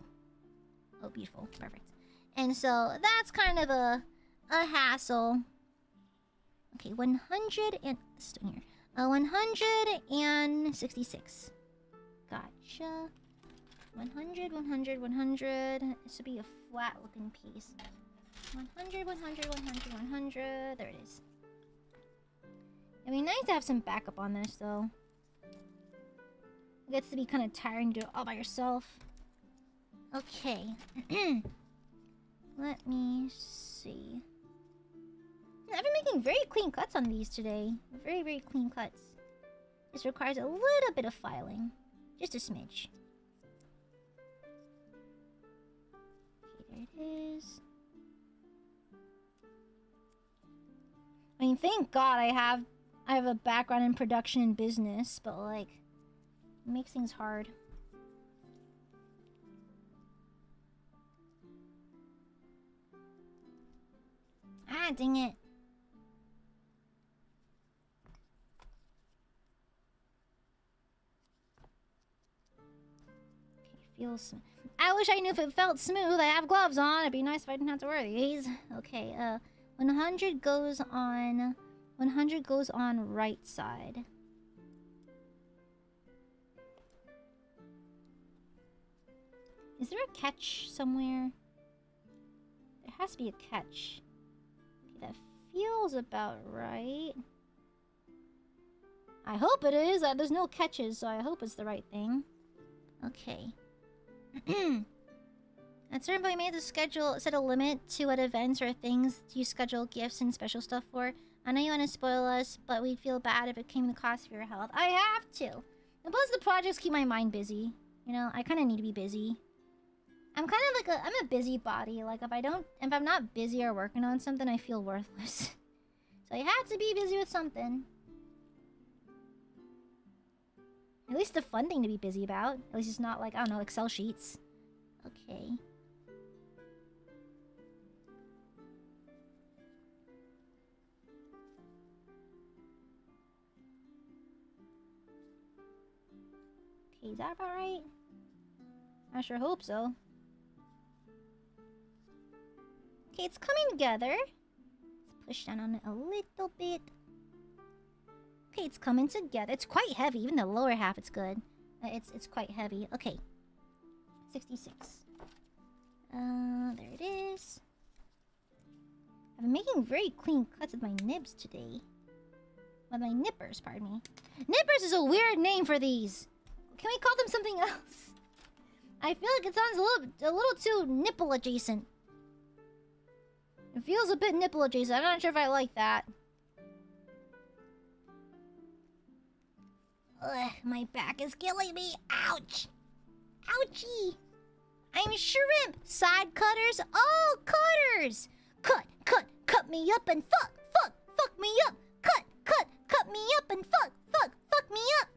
Oh, beautiful. Perfect. And so, that's kind of a hassle. Okay, 100 and... This is here. 166. Gotcha. 100, 100, 100. This should be a flat-looking piece. 100, 100, 100, 100. There it is. It'd be nice to have some backup on this, though. It gets to be kind of tiring to do it all by yourself. Okay. Let me see. I've been making very clean cuts on these today. Very, very clean cuts. This requires a little bit of filing. Just a smidge. Okay, there it is. I mean, thank God I have a background in production and business, but like, it makes things hard. Ah, dang it. Okay, feels smooth. I wish I knew if it felt smooth. I have gloves on. It'd be nice if I didn't have to wear these. Okay, 100 goes on... 100 goes on right side. Is there a catch somewhere? There has to be a catch. Okay, that feels about right. I hope it is. There's no catches, so I hope it's the right thing. Okay. At certain point, we made the schedule set a limit to what events or things you schedule gifts and special stuff for. I know you want to spoil us, but we'd feel bad if it came to the cost of your health. I have to. And plus, the projects keep my mind busy. You know, I kind of need to be busy. I'm kind of like I'm a busybody. Like, if I'm not busy or working on something, I feel worthless. So I have to be busy with something. At least the fun thing to be busy about. At least it's not like, I don't know, Excel sheets. Okay. Okay, is that about right? I sure hope so. Okay, it's coming together. Let's push down on it a little bit. Okay, it's coming together. It's quite heavy. Even the lower half, it's good. It's quite heavy. Okay. 66. There it is. I've been making very clean cuts with my nibs today. With my nippers, pardon me. Nippers is a weird name for these. Can we call them something else? I feel like it sounds a little too nipple adjacent. It feels a bit nipple adjacent. I'm not sure if I like that. Ugh, my back is killing me. Ouch. Ouchie. I'm shrimp. Side cutters. Oh, cutters. Cut me up and fuck me up. Cut me up and fuck me up.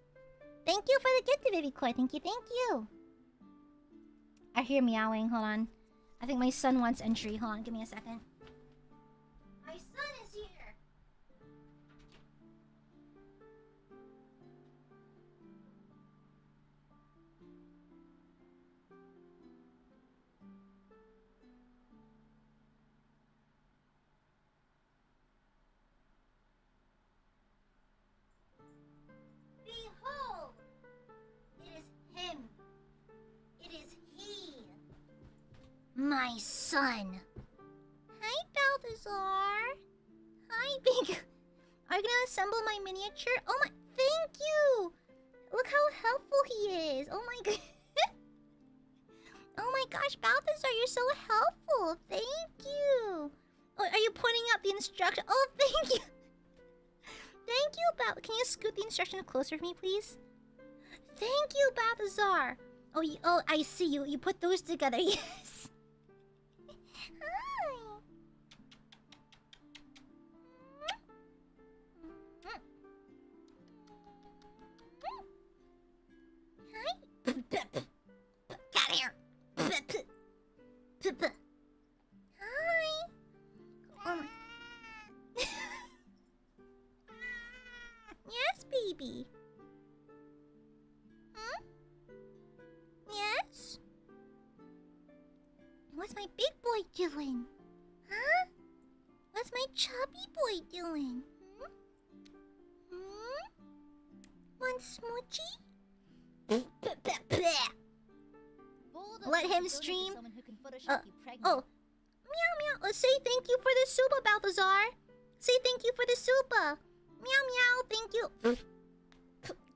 Thank you for the gift, Baby Koi. Thank you. I hear meowing. Hold on. I think my son wants entry. Hold on, give me a second. My son is here. Behold! It is him. It is he. My son. Hi, Balthazar. Hi, Big. Are you gonna assemble my miniature? Oh my, thank you. Look how helpful he is. Oh my god. Oh my gosh, Balthazar, you're so helpful. Thank you. Oh, are you pointing out the instruction? Oh, thank you. Thank you, Can you scoot the instructions closer for me, please? Thank you, Balthazar. Oh, I see you. You put those together. Yes. Hi. Hi. Get here. Hi. Oh my. Yes, baby. Yes? What's my big boy doing? Huh? What's my chubby boy doing? Want smoochie? Let him stream. Oh. Meow meow. Say thank you for the super, Balthazar. Say thank you for the super. Meow meow. Thank you.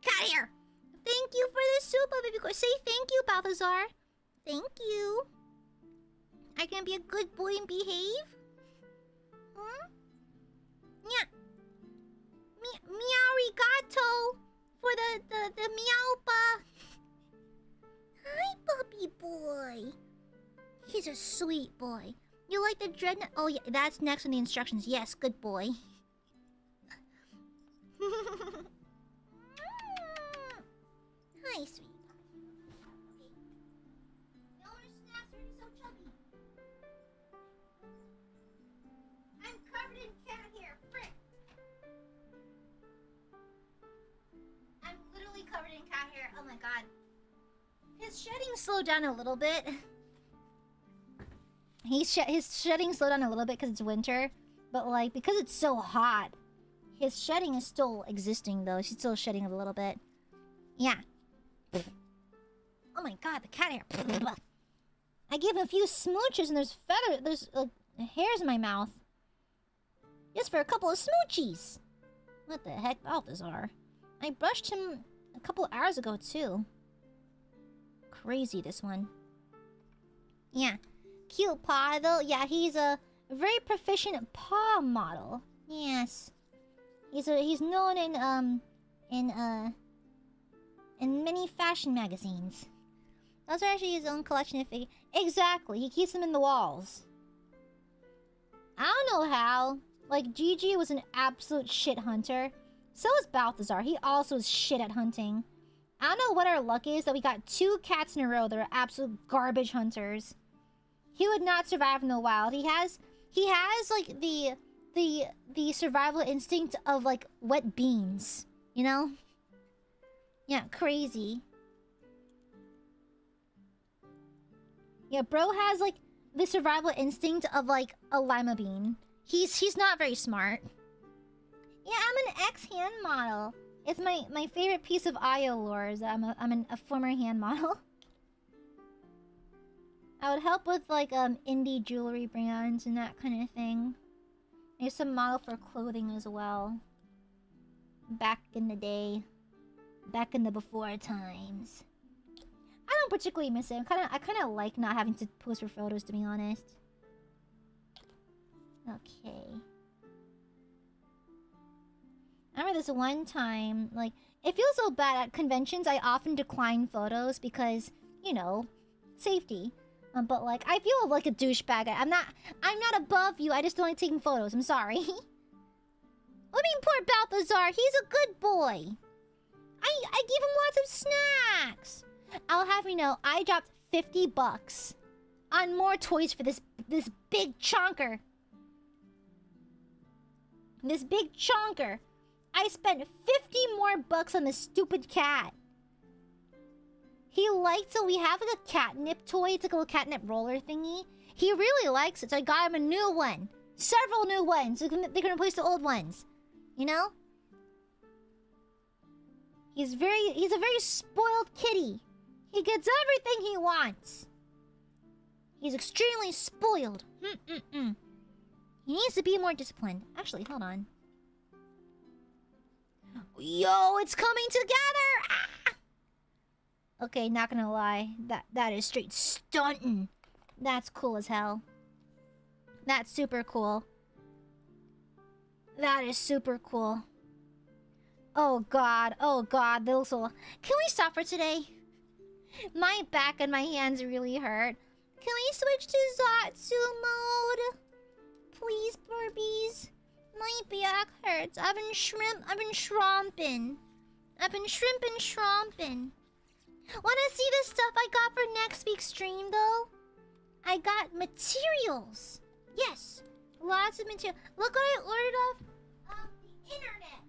Got here. Thank you for the super, baby girl. Say thank you, Balthazar. Thank you. I can be a good boy and behave. Yeah. Meow arigato for the meowpa. Hi, puppy boy. He's a sweet boy. You like the dreadnought? Oh yeah, that's next on the instructions. Yes, good boy. Hi, sweet. No more snacks, you're so chubby. I'm covered in cat hair, frick. I'm literally covered in cat hair. Oh my god. His shedding slowed down a little bit. His shedding slowed down a little bit because it's winter. But like, because it's so hot, his shedding is still existing though. She's still shedding a little bit. Yeah. Oh my god, the cat hair. I gave him a few smooches and there's hairs in my mouth. Just for a couple of smoochies. What the heck, Balthazar? I brushed him a couple hours ago too. Crazy, this one. Yeah. Cute paw though. Yeah, he's a very proficient paw model. Yes. He's known in many fashion magazines. Those are actually his own collection of figures. Exactly. He keeps them in the walls. I don't know how. Like, Gigi was an absolute shit hunter. So is Balthazar. He also is shit at hunting. I don't know what our luck is that we got 2 cats in a row that are absolute garbage hunters. He would not survive in the wild. He has like the survival instinct of like wet beans, you know? Yeah, crazy. Yeah, bro has like the survival instinct of like a lima bean. He's not very smart. Yeah, I'm an ex-hand model. It's my favorite piece of IO lore is that I'm a former hand model. I would help with like indie jewelry brands and that kind of thing. There's some model for clothing as well. Back in the day. Back in the before times. I don't particularly miss it. I kinda like not having to pose for photos, to be honest. Okay. I remember this one time, like, it feels so bad at conventions. I often decline photos because, you know, safety. But like, I feel like a douchebag. I'm not above you. I just don't like taking photos. I'm sorry. I mean, poor Balthazar. He's a good boy. I gave him lots of snacks. I'll have you know, I dropped $50 on more toys for this big chonker. This big chonker. I spent 50 more bucks on this stupid cat. He likes it. We have like a catnip toy. It's like a little catnip roller thingy. He really likes it, so I got him a new one. Several new ones. They can replace the old ones. You know? He's a very spoiled kitty. He gets everything he wants. He's extremely spoiled. He needs to be more disciplined. Actually, hold on. Yo, it's coming together! Ah! Okay, not gonna lie. That is straight stunting. That's cool as hell. That's super cool. That is super cool. Oh god, that looks so... Can we stop for today? My back and my hands really hurt. Can we switch to Zatsu mode? Please, Burbies. My back hurts. I've been shrimping. Wanna see the stuff I got for next week's stream, though? I got materials. Yes, lots of material. Look what I ordered off the internet.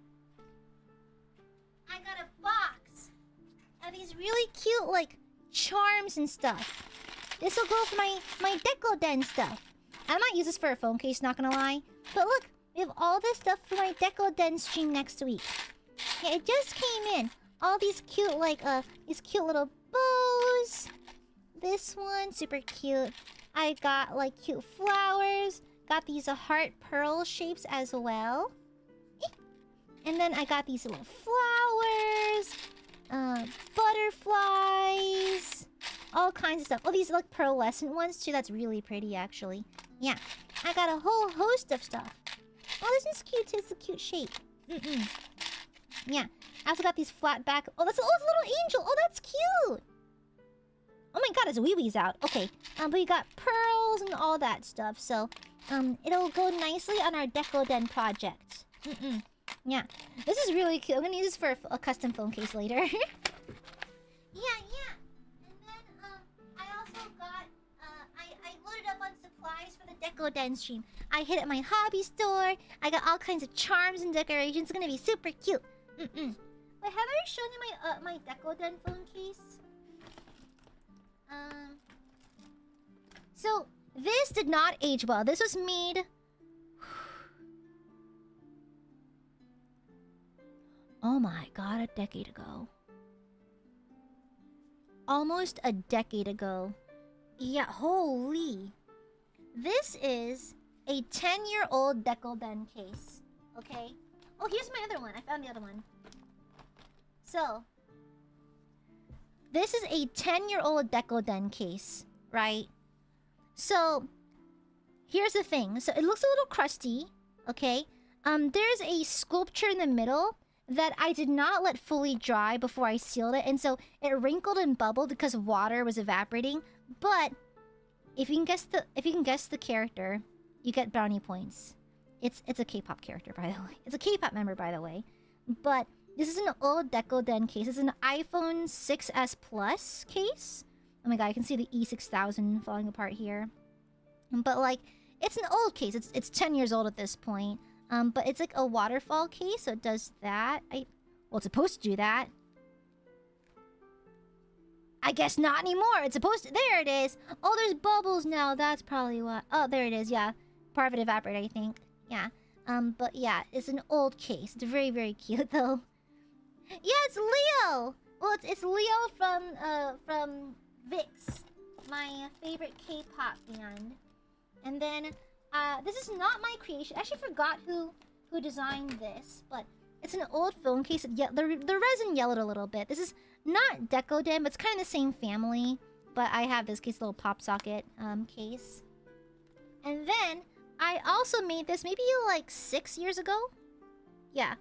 I got a box of these really cute, like, charms and stuff. This will go for my Deco Den stuff. I might use this for a phone case, not gonna lie. But look, we have all this stuff for my Deco Den stream next week. Yeah, it just came in. All these cute, like, these cute little bows. This one, super cute. I got, like, cute flowers. Got these heart pearl shapes as well. And then I got these little flowers. Butterflies. All kinds of stuff. Oh, these like pearlescent ones too. That's really pretty, actually. Yeah. I got a whole host of stuff. Oh, this one's cute too. It's a cute shape. Yeah. I also got these flat back... Oh, that's a little angel. Oh, that's cute. Oh my god, his wee-wee's out. Okay. But we got pearls and all that stuff, so it'll go nicely on our Deco Den project. Yeah. This is really cute. I'm gonna use this for a custom phone case later. Yeah. And then I also got I loaded up on supplies for the Deco Den stream. I hit at my hobby store. I got all kinds of charms and decorations. It's gonna be super cute. Wait, have I shown you my Deco Den phone case? So this did not age well. This was made. Oh my god, a decade ago. Almost a decade ago. Yeah, holy. This is a 10-year-old Deco Den case. Okay? Oh, here's my other one. I found the other one. So, this is a 10-year-old Deco Den case, right? So, here's the thing. So, it looks a little crusty, okay? There's a sculpture in the middle that I did not let fully dry before I sealed it, and so it wrinkled and bubbled because water was evaporating. But if you can guess the character, you get brownie points. It's a K-pop character, by the way. It's a K-pop member, by the way. But this is an old Deco Den case. It's an iPhone 6s Plus case. Oh my god, I can see the E6000 falling apart here. But like, it's an old case. It's 10 years old at this point. But it's like a waterfall case, so it does that. Well, it's supposed to do that. I guess not anymore. It's supposed to... There it is. Oh, there's bubbles now. That's probably what... Oh, there it is. Yeah. Part of it evaporated, I think. Yeah. But yeah, it's an old case. It's very, very cute, though. Yeah, it's Leo! Well, it's Leo from VIX, my favorite K-pop band. And then... this is not my creation. I actually forgot who designed this, but it's an old phone case. Yeah, the resin yellowed a little bit. This is not Deco Den, but it's kind of the same family. But I have this case, little pop socket case. And then I also made this maybe like 6 years ago. Yeah,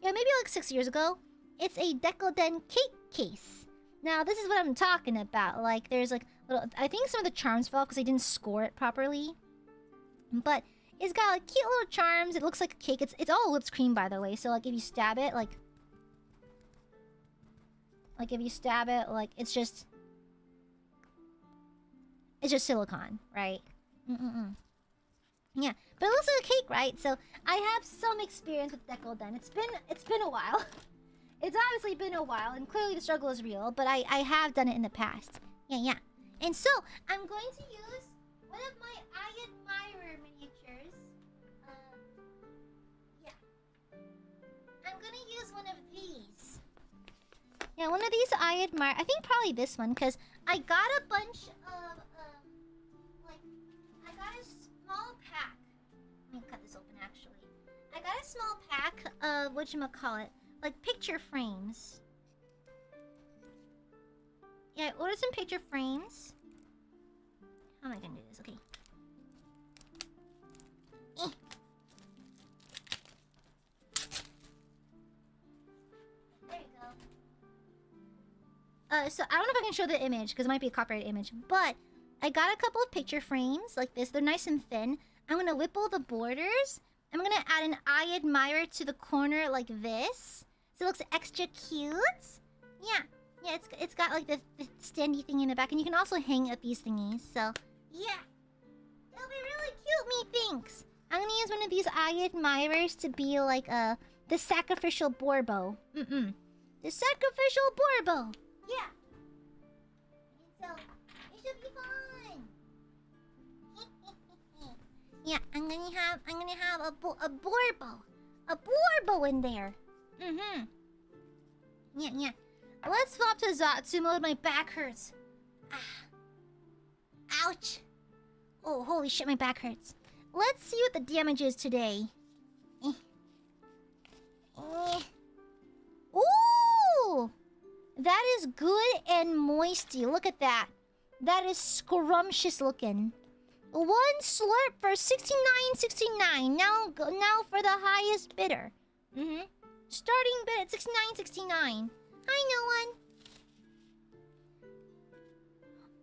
maybe like 6 years ago. It's a Deco Den cake case. Now this is what I'm talking about. Like there's like little. I think some of the charms fell because I didn't score it properly. But it's got like cute little charms. It looks like a cake. It's all whipped cream, by the way. So like if you stab it, like if you stab it, like it's just silicone, right? Yeah, but it looks like a cake, right? So I have some experience with Deco Den. It's been a while. It's obviously been a while, and clearly the struggle is real. But I have done it in the past. Yeah. And so I'm going to use one of my Aiadmirer miniatures. Yeah. I'm gonna use one of these. Yeah, one of these Aiadmirer. I think probably this one, because I got a bunch of, I got a small pack. Let me cut this open, actually. I got a small pack of, whatchamacallit, like picture frames. Yeah, I ordered some picture frames. How am I gonna do this? Okay. There you go. So I don't know if I can show the image because it might be a copyrighted image, but I got a couple of picture frames like this. They're nice and thin. I'm gonna whipple the borders. I'm gonna add an Aiadmirer to the corner like this, so it looks extra cute. Yeah, it's got like the standy thing in the back, and you can also hang up these thingies. So yeah, it'll be really cute, methinks. I'm gonna use one of these Aiadmirers to be like the sacrificial Borbo. The sacrificial Borbo. Yeah. So it should be fun. Yeah, I'm gonna have a Borbo in there. Yeah. Let's swap to Zatsu mode. My back hurts. Ouch. Oh, holy shit, my back hurts. Let's see what the damage is today. Ooh! That is good and moisty. Look at that. That is scrumptious looking. One slurp for $69.69. Now for the highest bidder. Starting bid at $69.69. Hi, no one.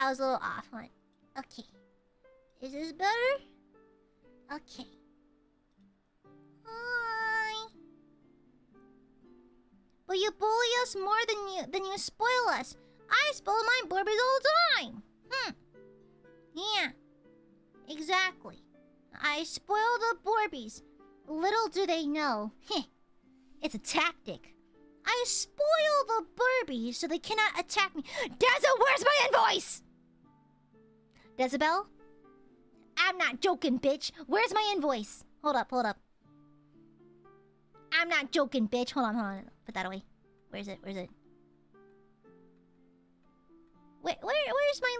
I was a little off. Hold on. Okay. Is this better? Okay. Hi. But you bully us more than you spoil us. I spoil my Borbies all the time. Yeah. Exactly. I spoil the Borbies. Little do they know. It's a tactic. I spoil the Burbies so they cannot attack me. Deza, where's my invoice? Jezebel? I'm not joking, bitch. Where's my invoice? Hold up. I'm not joking, bitch. Hold on. Put that away. Where's it? Where's my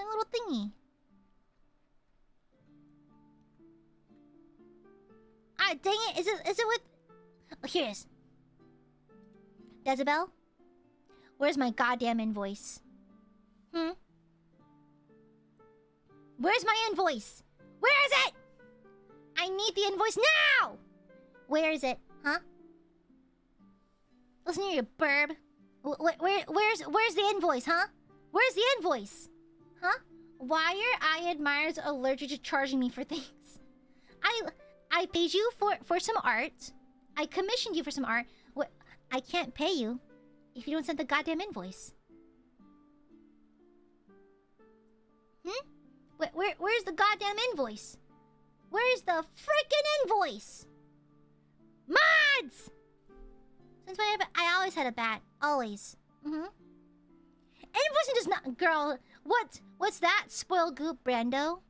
little thingy? Ah, dang it. Is it with... Oh, here it is. Jezebel? Where's my goddamn invoice? Where's my invoice? Where is it? I need the invoice now! Where is it? Huh? Listen here, you burb. Where's the invoice, huh? Where's the invoice? Huh? Why are Aiadmirers allergic to charging me for things? I paid you for some art. I commissioned you for some art. What? I can't pay you if you don't send the goddamn invoice. Where's the goddamn invoice? Where's the freaking invoice? Mods! Since I always had a bat. Always. Invoicing does not... Girl, what's that? Spoil goop, Brando?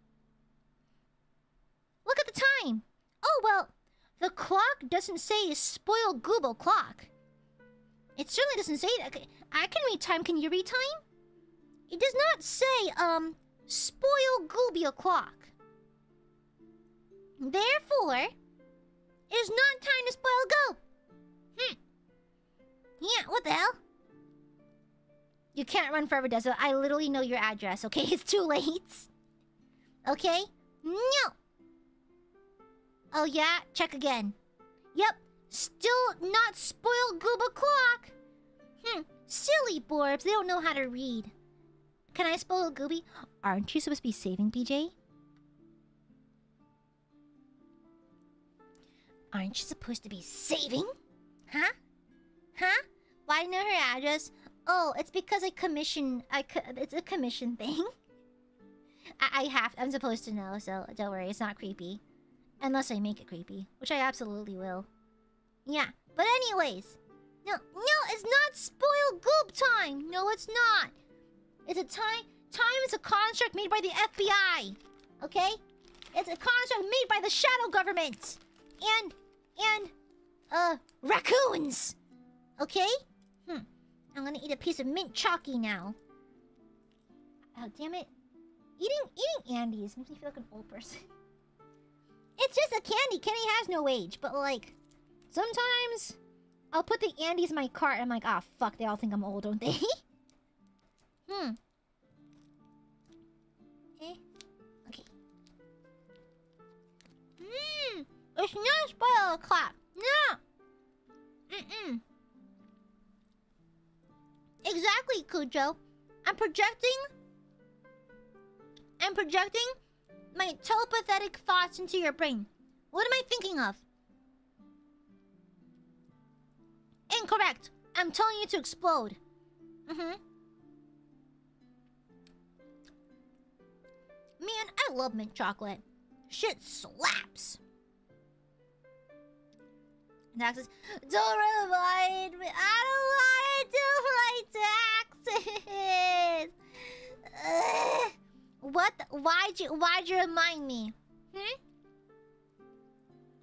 Look at the time. Oh, well, the clock doesn't say spoil gooble clock. It certainly doesn't say that. I can read time. Can you read time? It does not say, spoil gooby o'clock. Therefore, it is not time to spoil goop. Yeah, what the hell? You can't run forever, Deso. I literally know your address, okay? It's too late. Okay? No! Oh yeah? Check again. Yep. Still not spoil goob o'clock. Silly Borbs. They don't know how to read. Can I spoil Gooby? Aren't you supposed to be saving, BJ? Aren't you supposed to be saving? Huh? Why know her address? Oh, it's because I commission... it's a commission thing. I'm supposed to know, so don't worry. It's not creepy. Unless I make it creepy. Which I absolutely will. Yeah. But anyways. No, it's not spoil goop time. No, it's not. It's a time... Time is a construct made by the FBI. Okay? It's a construct made by the shadow government. And... raccoons. Okay? I'm gonna eat a piece of mint chalky now. Oh, damn it. Eating Andes makes me feel like an old person. It's just a candy. Candy has no age. But, like, sometimes I'll put the Andes in my cart and I'm like, ah, fuck, they all think I'm old, don't they? Okay. It's not spoil o'clock. No! Exactly, Cujo. I'm projecting my telepathic thoughts into your brain. What am I thinking of? Incorrect. I'm telling you to explode. Man, I love mint chocolate. Shit slaps. Taxes. Don't remind me. I don't want to do my taxes. What? Why'd you remind me?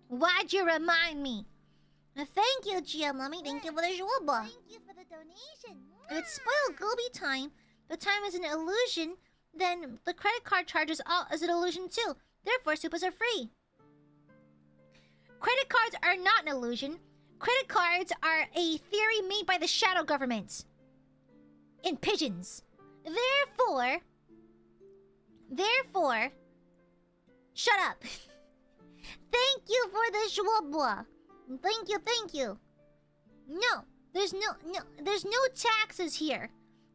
Why'd you remind me? Thank you, GM Lummy. Thank you for the Shuaba. Thank you for the donation. If it's spoiled Gooby time, the time is an illusion, then the credit card charges all as an illusion too. Therefore, Supas are free. Credit cards are not an illusion. Credit cards are a theory made by the shadow government. In pigeons. Therefore, shut up. Thank you for the Schwabwa. Thank you. No, there's no taxes here.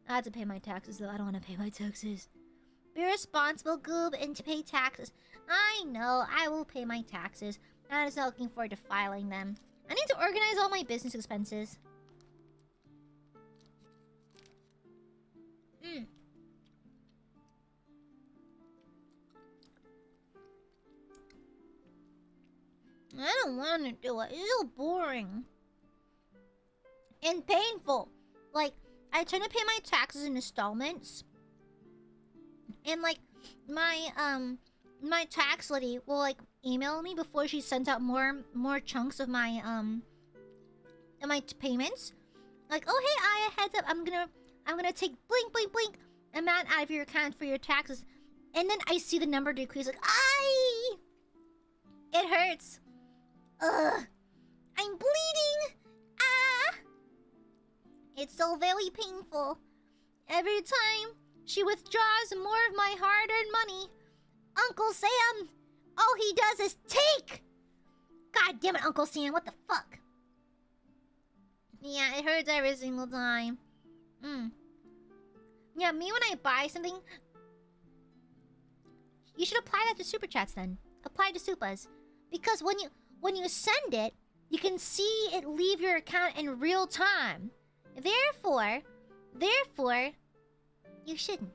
I have to pay my taxes though. I don't want to pay my taxes. Be responsible, Goob, and to pay taxes. I know. I will pay my taxes. I'm just not looking forward to filing them. I need to organize all my business expenses. I don't want to do it. It's so boring. And painful. Like, I try to pay my taxes in installments. And like, my tax lady will like email me before she sends out more chunks of my payments. Like, oh hey Aya, heads up, I'm gonna take blink amount out of your account for your taxes. And then I see the number decrease, like, it hurts. Ugh. I'm bleeding. Ah. It's so very painful. Every time she withdraws more of my hard-earned money, Uncle Sam, all he does is take. God damn it, Uncle Sam, what the fuck? Yeah, it hurts every single time. Yeah, me when I buy something... You should apply that to Super Chats then. Apply to Supas. Because when you send it, you can see it leave your account in real time. Therefore, you shouldn't.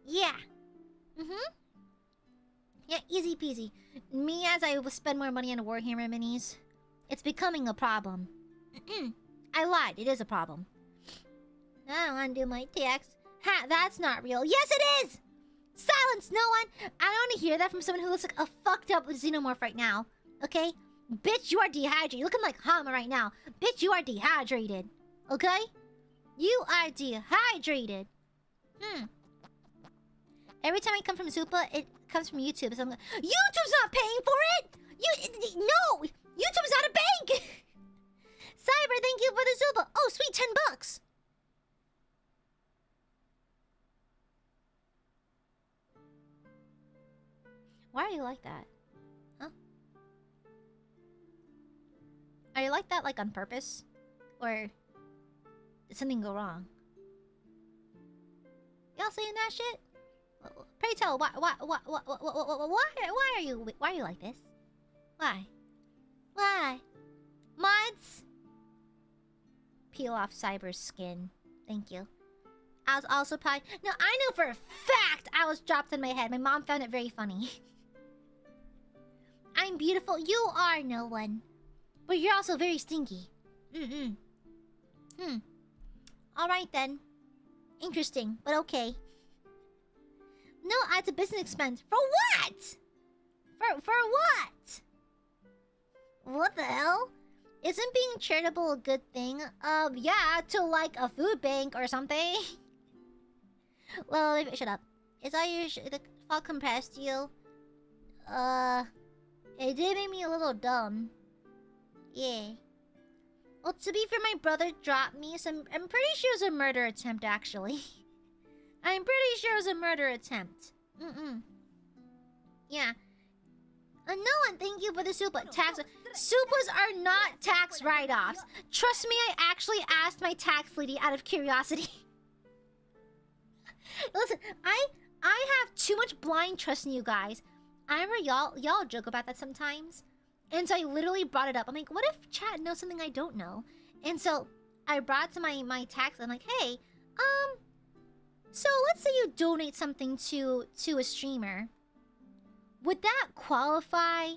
Yeah. Yeah, easy peasy. Me as I spend more money on Warhammer minis, it's becoming a problem. I lied, it is a problem. I don't want to do my tax. Ha, that's not real. Yes, it is! Silence, no one! I don't want to hear that from someone who looks like a fucked up xenomorph right now. Okay? Bitch, you are dehydrated. You're looking like Hama right now. Bitch, you are dehydrated. Okay? You are dehydrated. Every time I come from Zupa, it comes from YouTube. So I'm like, YouTube's not paying for it! No! YouTube's not a bank! Cyber, thank you for the Zupa. Oh, sweet, $10. Why are you like that? Huh? Are you like that, like, on purpose? Or did something go wrong? Y'all saying that shit? Pray tell, why are you like this? Why? Mods? Peel off Cyber's skin. Thank you. I was also probably... No, I know for a fact I was dropped in my head. My mom found it very funny. I'm beautiful. You are no one. But you're also very stinky. Alright then. Interesting, but okay. No, it's a business expense. For what? For what? What the hell? Isn't being charitable a good thing? Yeah, to like a food bank or something. Well, shut up. Is all your the fog compressed you? It did make me a little dumb. Yeah. Well, to be fair, my brother dropped me, so I'm pretty sure it was a murder attempt, actually. I'm pretty sure it was a murder attempt. Yeah. No one, thank you for the super tax. Supas are not tax write-offs. Trust me, I actually asked my tax lady out of curiosity. Listen, I have too much blind trust in you guys. I remember y'all joke about that sometimes. And so I literally brought it up. I'm like, what if chat knows something I don't know? And so I brought it to my tax. I'm like, hey, so let's say you donate something to a streamer. Would that qualify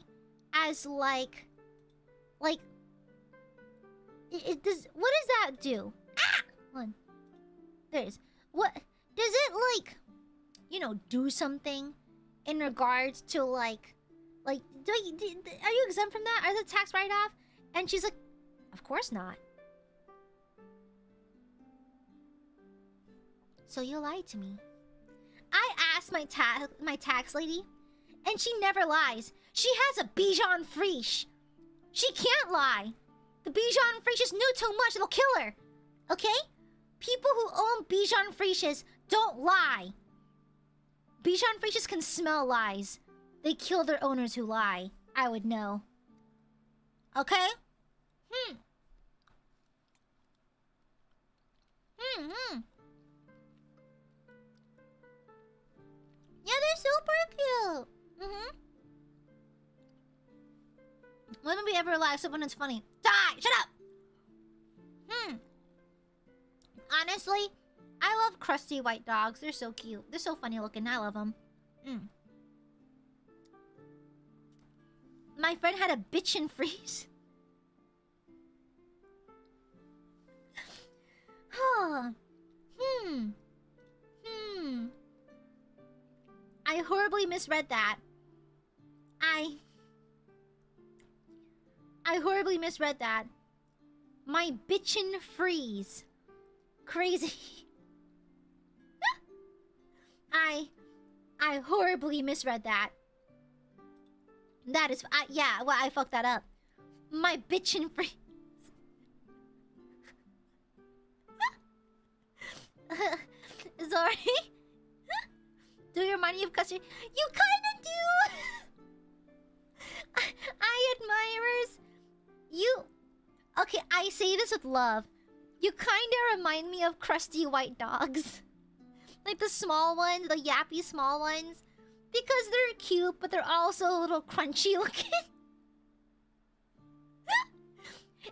as like what does that do? Ah! One. There it is. What does it like, do something in regards to like are you exempt from that? Are the tax write-off? And she's like, of course not. So you lied to me. I asked my tax lady, and she never lies. She has a Bichon Friche. She can't lie. The Bichon Friches knew too much, it'll kill her. Okay? People who own Bichon Friches don't lie. Bichon Friches can smell lies. They kill their owners who lie. I would know. Okay? super cute. Mm-hmm. When have we ever laughed when it's funny? Die! Shut up! Honestly, I love crusty white dogs. They're so cute. They're so funny looking. I love them. My friend had a bitchin' freeze. I horribly misread that. I horribly misread that. My bitchin' freeze. Crazy. I horribly misread that. That is... yeah, well, I fucked that up. My bitchin' freeze. Sorry. Do you remind me of custard? You kinda do! Aiadmirers, you... Okay, I say this with love. You kinda remind me of crusty white dogs. Like the small ones, the yappy small ones. Because they're cute, but they're also a little crunchy looking.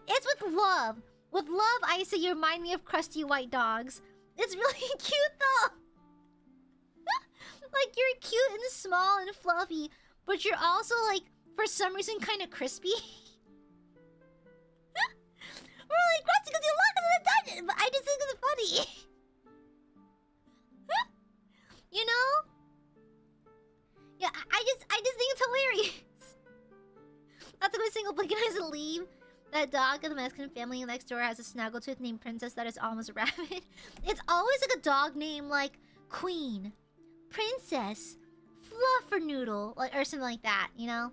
It's with love. With love, I say you remind me of crusty white dogs. It's really cute though. Like you're cute and small and fluffy, but you're also like, for some reason, kind of crispy. We're like crusty because you lock us in the dungeon, but I just think it's funny. You know? Yeah, I just think it's hilarious. That's a good single blinking eyes and leave. That dog in the Mexican family next door has a snaggletooth named Princess that is almost a rabbit. It's always like a dog named like Queen, Princess, Fluffernoodle, like or something like that, you know?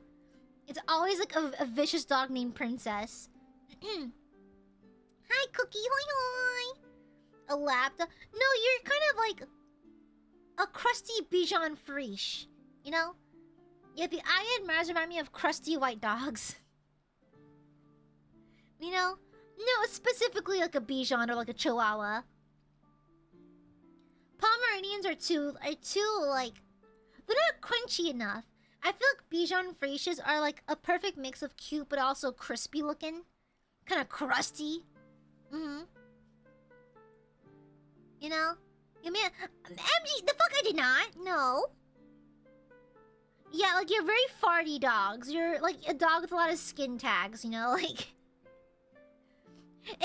It's always like a vicious dog named Princess. Hi, Cookie, hoi hoi. A lapdog. No, you're kind of like a crusty Bichon Friche, you know? Yeah, the Aiadmirers remind me of crusty white dogs. You know? No, specifically like a Bichon or like a Chihuahua. Pomeranians are too like... They're not crunchy enough. I feel like Bichon Friches are like a perfect mix of cute but also crispy looking. Kind of crusty. You know? You mean... MG, the fuck I did not! No. Yeah, like you're very farty dogs. You're like a dog with a lot of skin tags, you know? Like...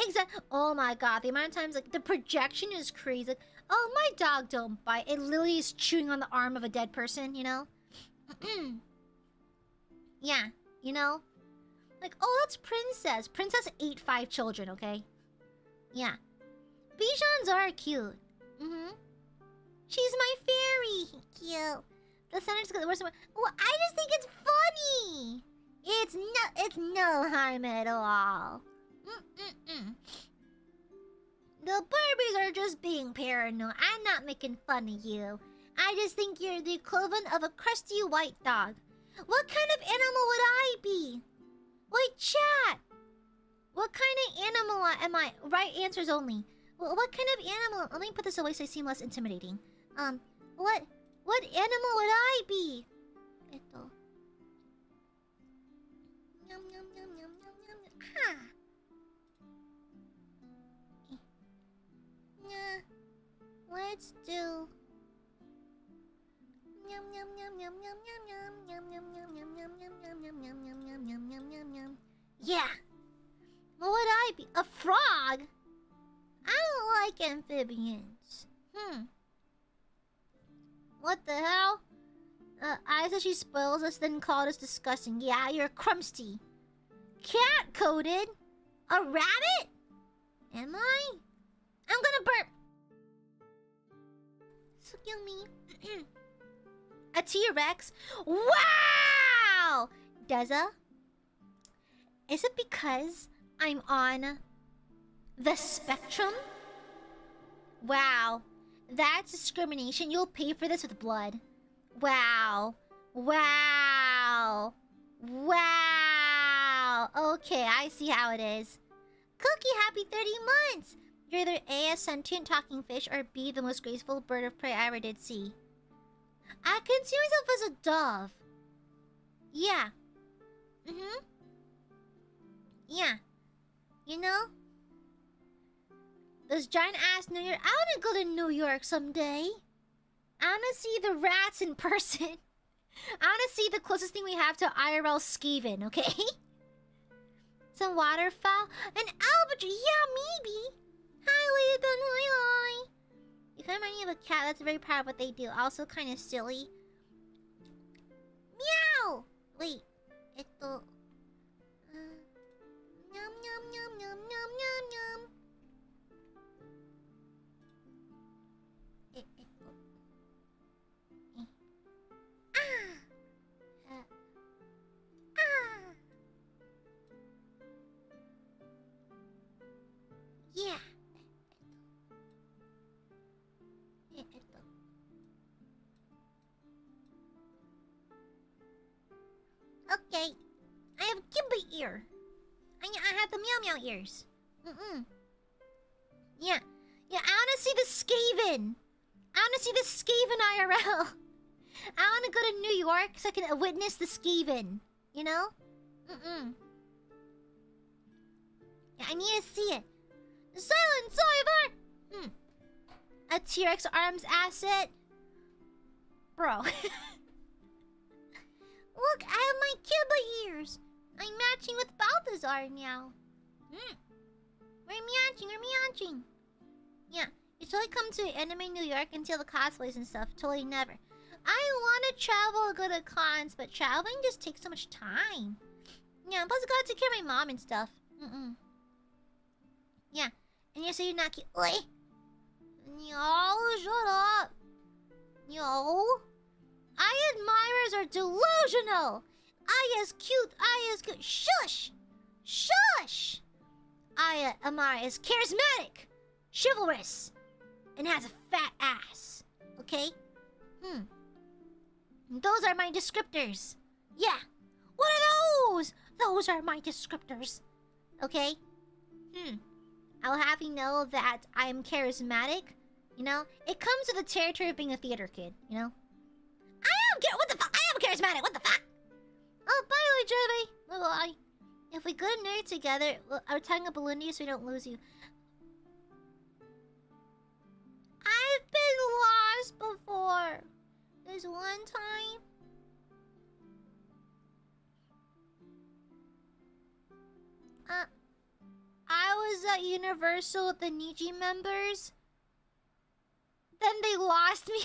Exactly. Oh my god, the amount of times like the projection is crazy. Like, oh, my dog don't bite. It literally is chewing on the arm of a dead person, you know? Yeah, you know? Like, oh, that's Princess. Princess ate 5 children, okay? Yeah. Bichons are cute. She's my fairy. Cute. The center's got the worst one. Well, I just think it's funny. It's no harm at all. The Barbies are just being paranoid. I'm not making fun of you. I just think you're the equivalent of a crusty white dog. What kind of animal would I be? Wait, chat. What kind of animal am I? Right answers only. Well, what kind of animal? Let me put this away so I seem less intimidating. What animal would I be? Ito. Yum yum yum yum yum yum. Ha. Yeah. Let's do. Yum yum yum yum yum yum yum yum yum yum yum yum yum yum yum yum yum yum yum yum. Yeah. What would I be? A frog? I don't like amphibians. What the hell? I said she spoils us, then called us disgusting. Yeah, you're crumsty. Cat-coated? A rabbit? Am I? I'm gonna burp. So yummy. A T-Rex? Wow! Deza? Is it because I'm on the spectrum? Wow. That's discrimination. You'll pay for this with blood. Wow. Wow. Wow. Okay, I see how it is. Cookie, happy 30 months! You're either A, a sentient talking fish, or B, the most graceful bird of prey I ever did see. I can see myself as a dove. Yeah. Yeah. You know? This giant ass New York. I wanna go to New York someday. I wanna see the rats in person. I wanna see the closest thing we have to IRL Skeven, okay? Some waterfowl? An albatross? Yeah, maybe. Hi, Leathan. Hi. You kind of remind me of a cat. That's very proud of what they do. Also kind of silly. Meow! Wait. Yum, yum, yum, yum, yum, yum, yum. Yeah. Okay. I have Kimba ear. I have the meow meow ears. Yeah. Yeah, I wanna see the Skaven. I wanna see the Skaven IRL. I wanna go to New York so I can witness the Skaven. You know? Yeah, I need to see it. The Silent Cyber! A T-Rex arms asset? Bro. Look, I have my Kimba ears. I'm matching with Balthazar now. We're matching. Yeah, you totally come to Anime New York and see all the cosplays and stuff. Totally never. I want to travel and go to cons, but traveling just takes so much time. Yeah, plus I gotta take care of my mom and stuff. Yeah, and you say you're not cute. Oi! Yo, shut up. Yo. Aiadmirers are delusional. Aia's cute. Shush! Shush! Amare is charismatic, chivalrous, and has a fat ass. Okay? Those are my descriptors. Yeah. What are those? Those are my descriptors. Okay? I'll have you know that I'm charismatic. You know? It comes with the territory of being a theater kid, you know? What the fuck? I am charismatic. What the fuck? Oh, by the way, Jeremy. Bye-bye. If we go to nerd together, I'm tying a balloon to you so we don't lose you. I've been lost before. There's one time. I was at Universal with the Niji members. Then they lost me.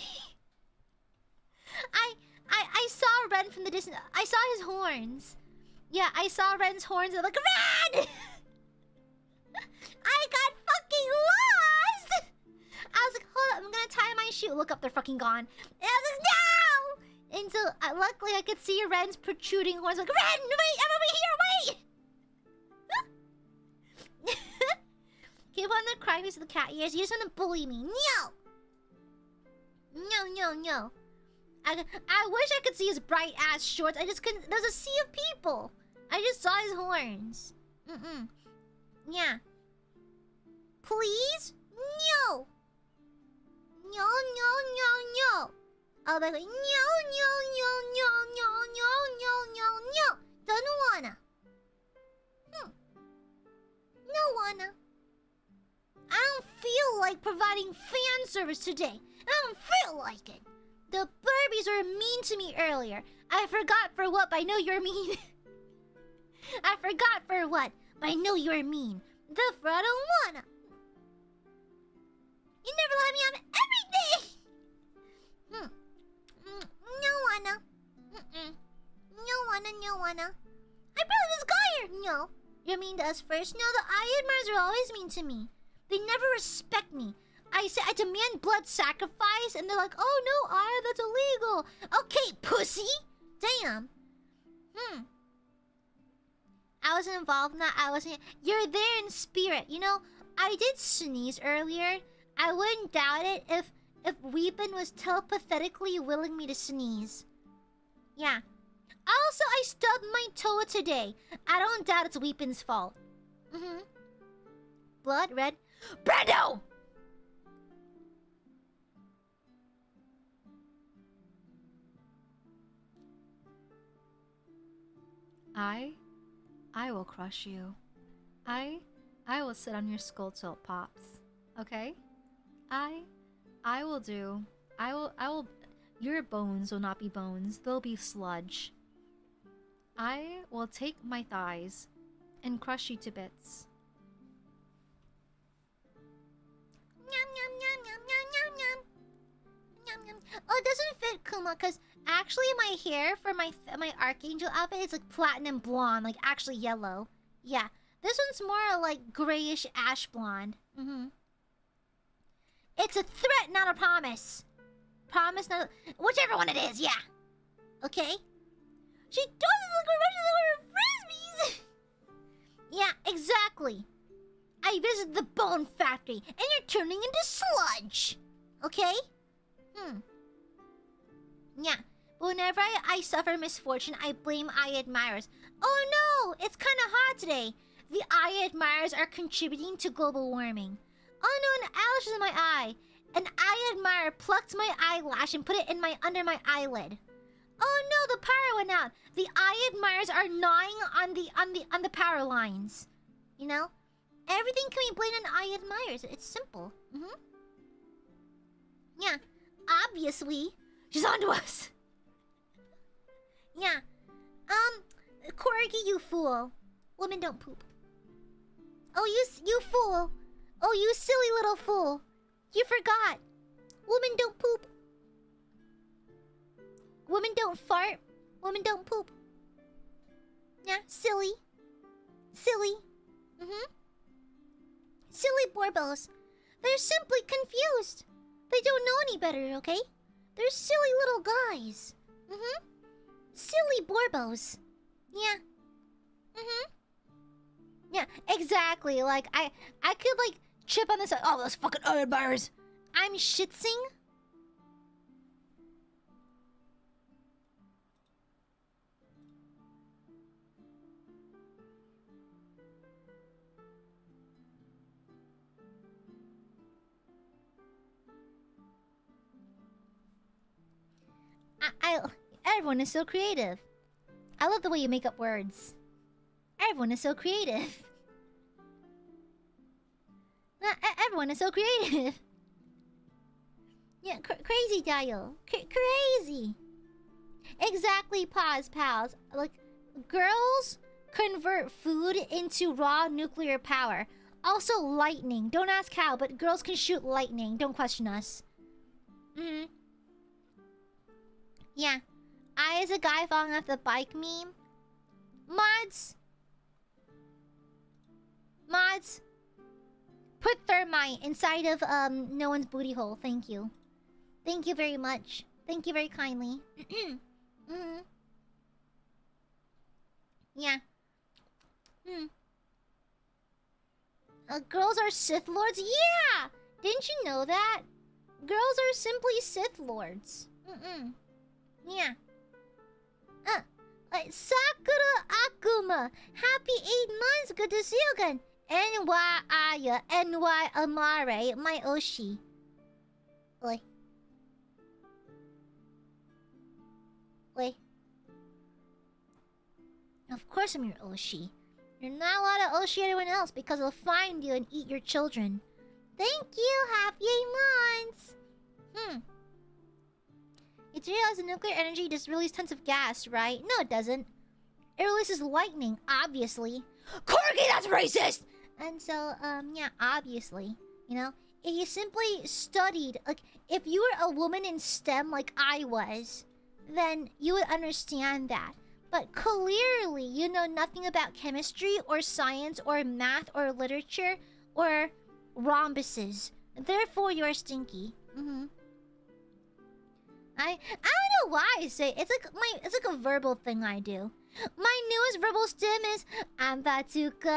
I saw Ren from the distance. I saw his horns. Yeah, I saw Ren's horns. I'm like, Ren! I got fucking lost! I was like, hold up, I'm gonna tie my shoe. Look up, they're fucking gone. And I was like, no! And so, luckily, I could see Ren's protruding horns. Like, Ren, wait, I'm over here, wait! Keep on the crying to the cat ears. You just want to bully me. No! No. I wish I could see his bright ass shorts. I just couldn't. There's a sea of people. I just saw his horns. Yeah. Please? No. No. Oh, they're like, no. Don't wanna. No wanna. I don't feel like providing fan service today. I don't feel like it. The Burbies were mean to me earlier. I forgot for what, but I know you're mean. I forgot for what, but I know you're mean. Therefore, I don't wanna. You never let me have everything. No wanna. No wanna. I brought this guy here. No. You're mean to us first. No, the Aiadmirers are always mean to me. They never respect me. I say I demand blood sacrifice, and they're like, "Oh no, Aya, that's illegal." Okay, pussy. Damn. I wasn't involved in that. I wasn't. You're there in spirit. You know, I did sneeze earlier. I wouldn't doubt it if Weepin was telepathetically willing me to sneeze. Yeah. Also, I stubbed my toe today. I don't doubt it's Weepin's fault. Blood red. Brando! I will crush you. I will sit on your skull till it pops. Okay? I will do. I will. Your bones will not be bones. They'll be sludge. I will take my thighs and crush you to bits. Yum yum yum yum yum yum yum. Yum yum. Oh, it doesn't fit Kuma because actually my hair for my archangel outfit is like platinum blonde, like actually yellow. Yeah, this one's more like grayish ash blonde. It's a threat, not a promise. Promise, not whichever one it is. Yeah. Okay. She does look like frisbees. Yeah, exactly. I visited the bone factory, and you're turning into sludge. Okay? Yeah. But whenever I suffer misfortune, I blame Aiadmirers. Oh no! It's kind of hot today. The Aiadmirers are contributing to global warming. Oh no, an eyelash is in my eye. An Aiadmirer plucked my eyelash and put it in under my eyelid. Oh no, the power went out. The Aiadmirers are gnawing on the power lines. You know? Everything can be blamed on Aiadmirers. It's simple. Yeah. Obviously. She's onto us. Yeah. Corgi, you fool. Women don't poop. Oh, you fool. Oh, you silly little fool. You forgot. Women don't poop. Women don't fart. Women don't poop. Yeah, silly. Silly. Silly Borbos. They're simply confused. They don't know any better, okay? They're silly little guys. Silly Borbos. Yeah. Yeah, exactly. Like, I could, like, chip on this. Oh, those fucking Aiadmirers. I'm shitsing. Everyone is so creative. I love the way you make up words. Everyone is so creative. Everyone is so creative. Yeah, crazy dial. Crazy. Exactly, pause, pals. Like, girls convert food into raw nuclear power. Also, lightning. Don't ask how, but girls can shoot lightning. Don't question us. Yeah. I as a guy falling off the bike meme. Mods. Put thermite inside of no one's booty hole. Thank you. Thank you very much. Thank you very kindly. Yeah. Girls are Sith Lords? Yeah! Didn't you know that? Girls are simply Sith Lords. Yeah. Sakura Akuma. Happy 8 months. Good to see you again. NY Aya. NY Amare. My Oshi. Oi. Of course I'm your Oshi. You're not allowed to Oshi anyone else because they'll find you and eat your children. Thank you. Happy 8 months. It's realized the nuclear energy just releases tons of gas, right? No, it doesn't. It releases lightning, obviously. Corgi, that's racist! And so, yeah, obviously. You know, if you simply studied, like, if you were a woman in STEM like I was, then you would understand that. But clearly, you know nothing about chemistry or science or math or literature or rhombuses. Therefore, you're stinky. I don't know why I say it. It's like a verbal thing I do. My newest verbal stem is I'm about to go.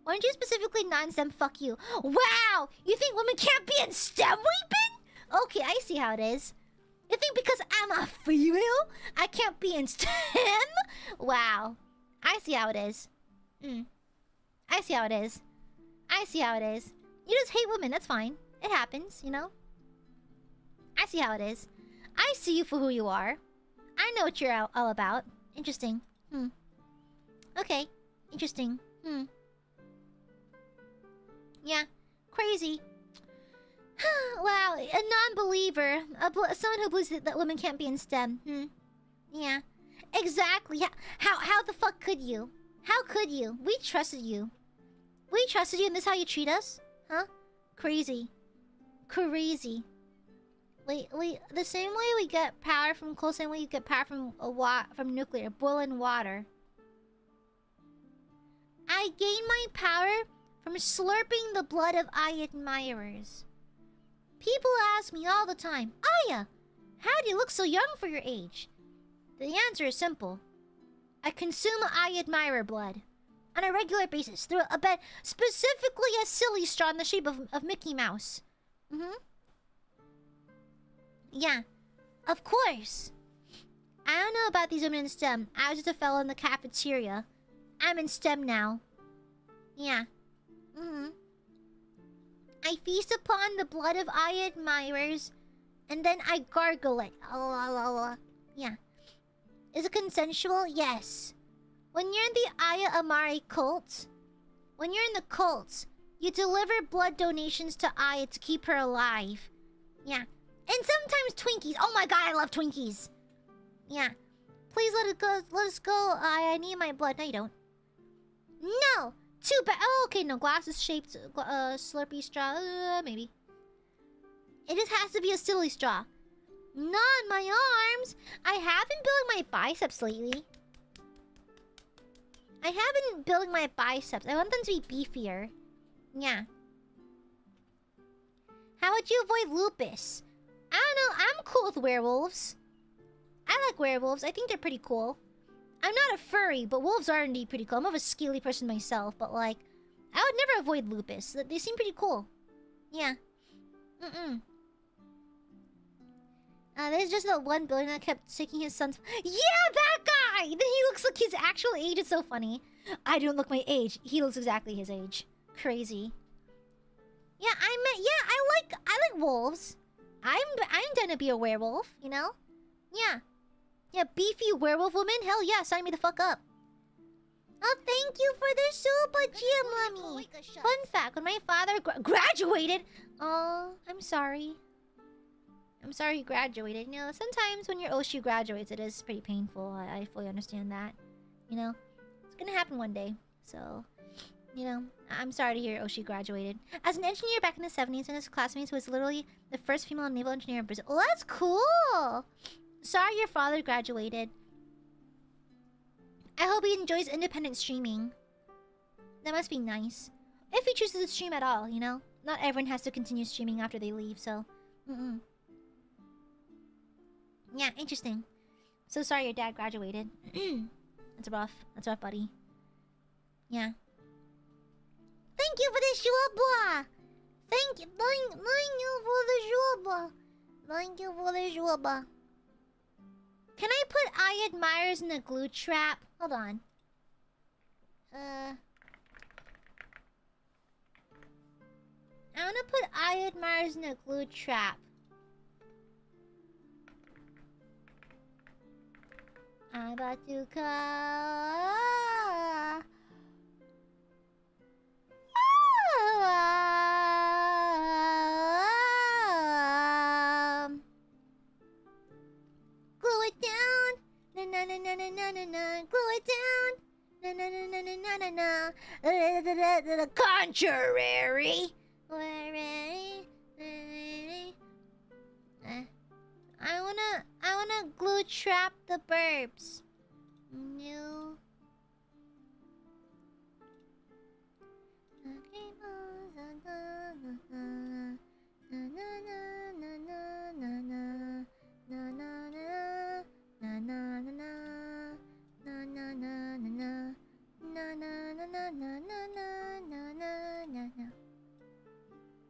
Why don't you specifically non-STEM? Fuck you. Wow! You think women can't be in STEM, weepin'? Okay, I see how it is. You think because I'm a female, I can't be in STEM? Wow. I see how it is. I see how it is. I see how it is. You just hate women, that's fine. It happens, you know? I see how it is. I see you for who you are. I know what you're all about. Interesting. Okay. Interesting. Yeah. Crazy. Wow. A non-believer. Someone who believes that women can't be in STEM. Yeah. Exactly. How the fuck could you? How could you? We trusted you. We trusted you, and this is how you treat us? Huh? Crazy. Crazy. Wait. The same way we get power from coal, same way you get power from nuclear. Boiling water. I gain my power from slurping the blood of Aiadmirers. People ask me all the time, Aya, how do you look so young for your age? The answer is simple. I consume Aiadmirer blood on a regular basis through a bed, specifically a silly straw in the shape of Mickey Mouse. Yeah, of course. I don't know about these women in STEM. I was just a fellow in the cafeteria. I'm in STEM now. Yeah. I feast upon the blood of Aiadmirers, and then I gargle it. Yeah. Is it consensual? Yes. When you're in the AiaAmare cult, when you're in the cult, you deliver blood donations to Aya to keep her alive. Yeah. And sometimes Twinkies. Oh my god, I love Twinkies. Yeah. Please let us go. I need my blood. No, you don't. No! Too bad. Oh, okay, no. Glasses shaped Slurpee straw. Maybe. It just has to be a silly straw. Not my arms. I have been building my biceps lately. I have been building my biceps. I want them to be beefier. Yeah. How would you avoid lupus? I don't know. I'm cool with werewolves. I like werewolves. I think they're pretty cool. I'm not a furry, but wolves are indeed pretty cool. I'm more of a scaly person myself, but like, I would never avoid lupus. They seem pretty cool. Yeah. There's just that one building that kept taking his son's... Yeah, that guy! Then he looks like his actual age. It's so funny. I don't look my age. He looks exactly his age. Crazy. Yeah, I like wolves. I'm down to be a werewolf, you know? Yeah. Yeah, beefy werewolf woman? Hell yeah, sign me the fuck up. Oh, thank you for the super Gia, mommy. Fun fact, when my father graduated... Oh, I'm sorry. I'm sorry you graduated. You know, sometimes when your Oshi graduates, it is pretty painful. I fully understand that. You know? It's gonna happen one day. So, you know, I'm sorry to hear Oshi graduated. As an engineer back in the 70s, and his classmates was literally the first female naval engineer in Brazil. Oh, that's cool! Sorry your father graduated. I hope he enjoys independent streaming. That must be nice. If he chooses to stream at all, you know? Not everyone has to continue streaming after they leave, so... Yeah, interesting. So sorry your dad graduated. That's rough. That's rough, buddy. Yeah. Thank you for the shuba! Thank you for the shuba! Thank you for the shuba. Can I put Aiadmirers in a glue trap? Hold on. I wanna put Aiadmirers in a glue trap. I'm about to call. Glue it down. Na na na na na na na na. Glue it down. Na na na na na na na na. The contrary. I wanna glue trap the burbs. No.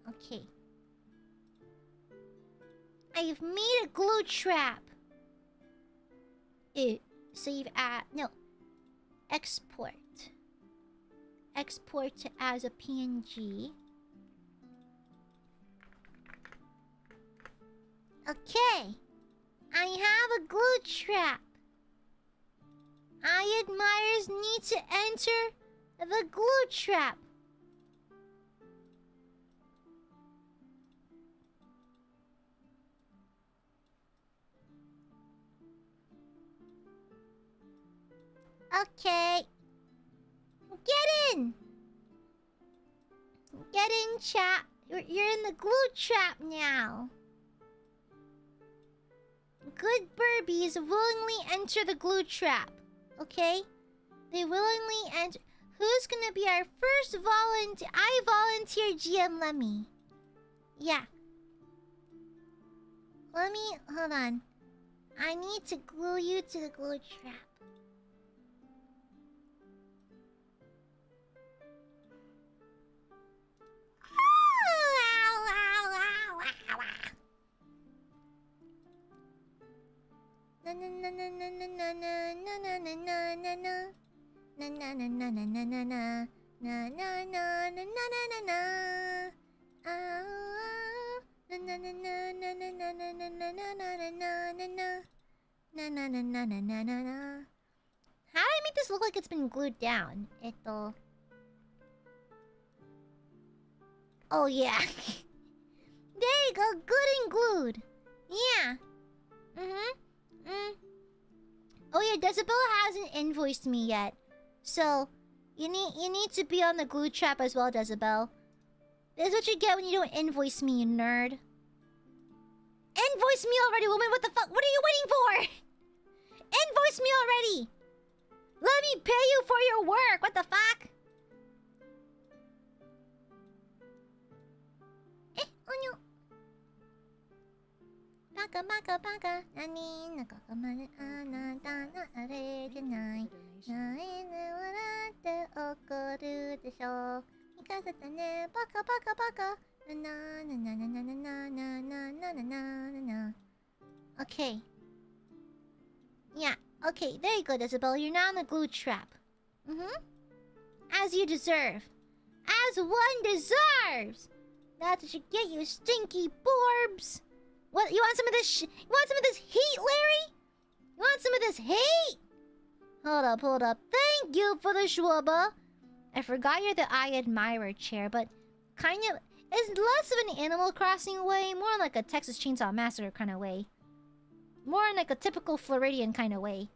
Okay. I've made a glue trap. Save at... No. Export. Export as a PNG. Okay. I have a glue trap. Aiadmirers need to enter the glue trap. Okay. Get in! Get in, chat. You're in the glue trap now. Good Burbies willingly enter the glue trap. Okay? They willingly enter. Who's gonna be our first volunteer? I volunteer GM Lemmy. Yeah. Let me... Hold on. I need to glue you to the glue trap. Na na na na na na na na na na na na na. Na na na na na na na na. Na na na na na na na. Na na na na na na na na na na na na na na. Na na na na na na na na. How do I make this look like it's been glued down? Oh yeah. There you go, good and glued. Yeah. Oh yeah, Decibel hasn't invoiced me yet. So you need to be on the glue trap as well, Decibel. This is what you get when you don't invoice me, you nerd. Invoice me already, woman, what the fuck? What are you waiting for? Invoice me already! Let me pay you for your work, what the fuck? Oh no. Baka baka baka. Nani nakakamane anata na arejanai. Naine warate okoru desho. Ikasata ne baka baka baka. Na na na na na na na na na na na na na. Okay. Yeah. Okay. There you go, Isabel. You're now in the glue trap. As you deserve. As one deserves. That's what you get, you stinky borbs. What? You want some of this? You want some of this heat, Larry? You want some of this heat? Hold up, hold up. Thank you for the schwubba. I forgot you're the Aiadmirer chair, but kind of it's less of an Animal Crossing way, more like a Texas Chainsaw Massacre kind of way. More in like a typical Floridian kind of way.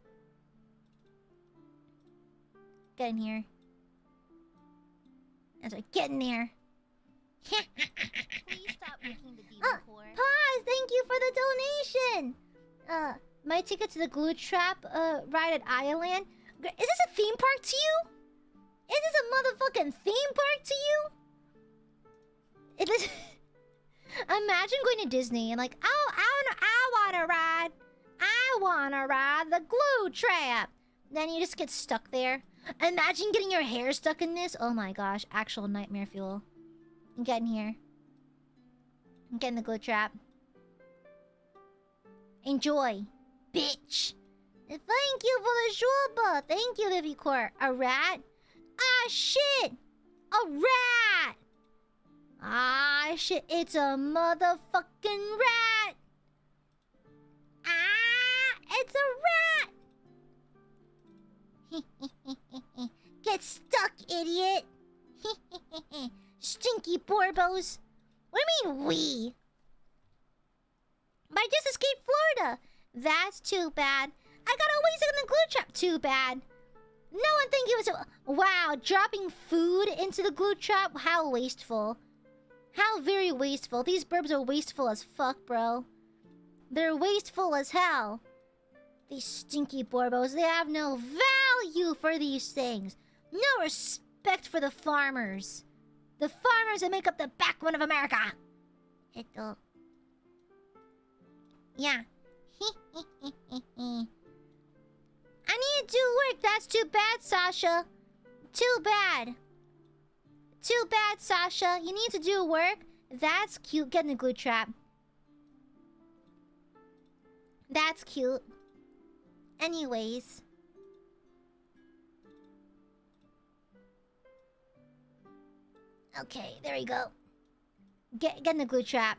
Get in here. That's right, get in there. Please stop making the demon core. Pause! Thank you for the donation! My ticket to the glue trap ride at Island. Is this a theme park to you? Is this a motherfucking theme park to you? It is. Imagine going to Disney and like, oh, I wanna ride the glue trap. Then you just get stuck there. Imagine getting your hair stuck in this. Oh my gosh, actual nightmare fuel. Get in here. Get in the glue trap. Enjoy, bitch. Thank you for the shulba. Thank you, Livicor. A rat? Ah, shit. A rat. Ah, shit. It's a motherfucking rat. Ah, it's a rat. Get stuck, idiot. Stinky Borbos. What do you mean, we? But I just escaped Florida. That's too bad. I got away stuck in the glue trap. Too bad. No one thank you. Wow, dropping food into the glue trap? How wasteful. How very wasteful. These burbs are wasteful as fuck, bro. They're wasteful as hell. These stinky Borbos, they have no value for these things. No respect for the farmers. The farmers that make up the backbone of America. Yeah. I need to do work. That's too bad, Sasha. Too bad. Too bad, Sasha. You need to do work. That's cute. Get in the glue trap. That's cute. Anyways. Okay, there we go. Get in the glue trap.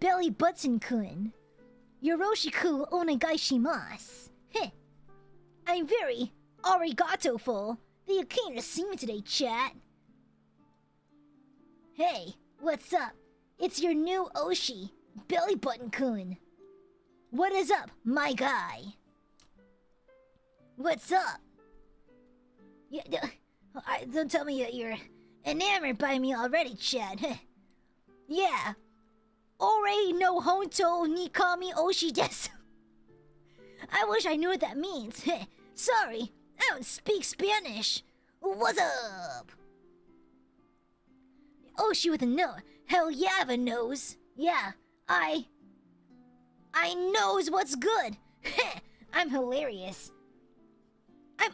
Belly Button-kun. Yoroshiku onegaishimasu. Heh. I'm very arigato-ful that you came to see me today, chat. Hey, what's up? It's your new Oshi, Belly Button-kun. What is up, my guy? What's up? Yeah, don't tell me that you're enamored by me already, Chad. Yeah. Ore no honto ni kami oshi desu. I wish I knew what that means. Sorry, I don't speak Spanish. What's up? Oshi with a no. Hell yeah, I have a nose. Yeah, I knows what's good. I'm hilarious. I'm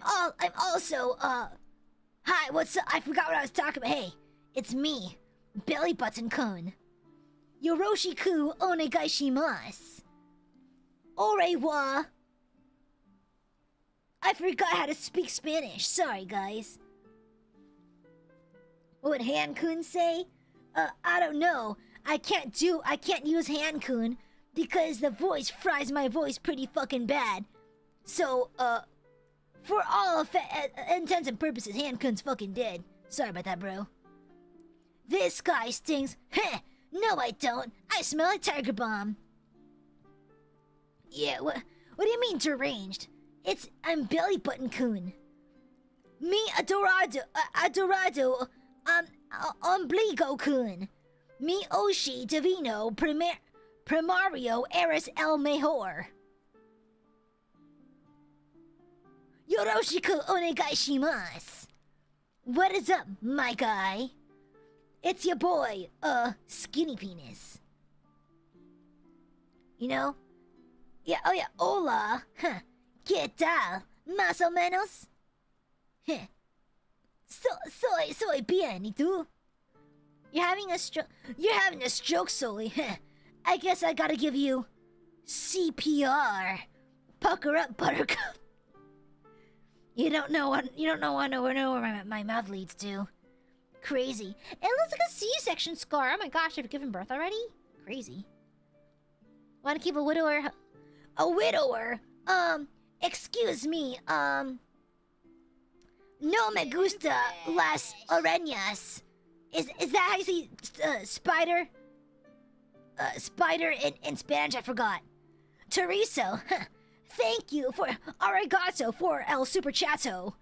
also, hi, what's up? I forgot what I was talking about. Hey, it's me, Belly Button-kun. Yoroshiku onegaishimasu. Ore wa. I forgot how to speak Spanish. Sorry, guys. What would Han-kun say? I don't know. I can't use Han-kun because the voice fries my voice pretty fucking bad. So, for all intents and purposes, Han-kun's fucking dead. Sorry about that, bro. This guy stinks. Heh! No, I don't. I smell like Tiger Bomb. Yeah, what do you mean deranged? I'm Belly Button-kun. Me adorado, ombligo-kun. Me Oshi Divino Primario Eres El Mejor. Yoroshiku onegaishimasu. What is up, my guy? It's your boy, Skinny Penis. You know? Yeah, oh yeah, hola. Huh. ¿Qué tal? Más o menos? Heh. Soy bien, ¿y tú? You're having a stroke, Sully. Heh. I guess I gotta give you CPR. Pucker up, Buttercup. You don't know where my mouth leads to. Crazy. It looks like a C-section scar. Oh my gosh, I've given birth already? Crazy. Want to keep a widower? A widower? Excuse me, no me gusta las arañas. Is that how you say spider? Spider in Spanish, I forgot. Teresa, thank you for arigato for el super chato.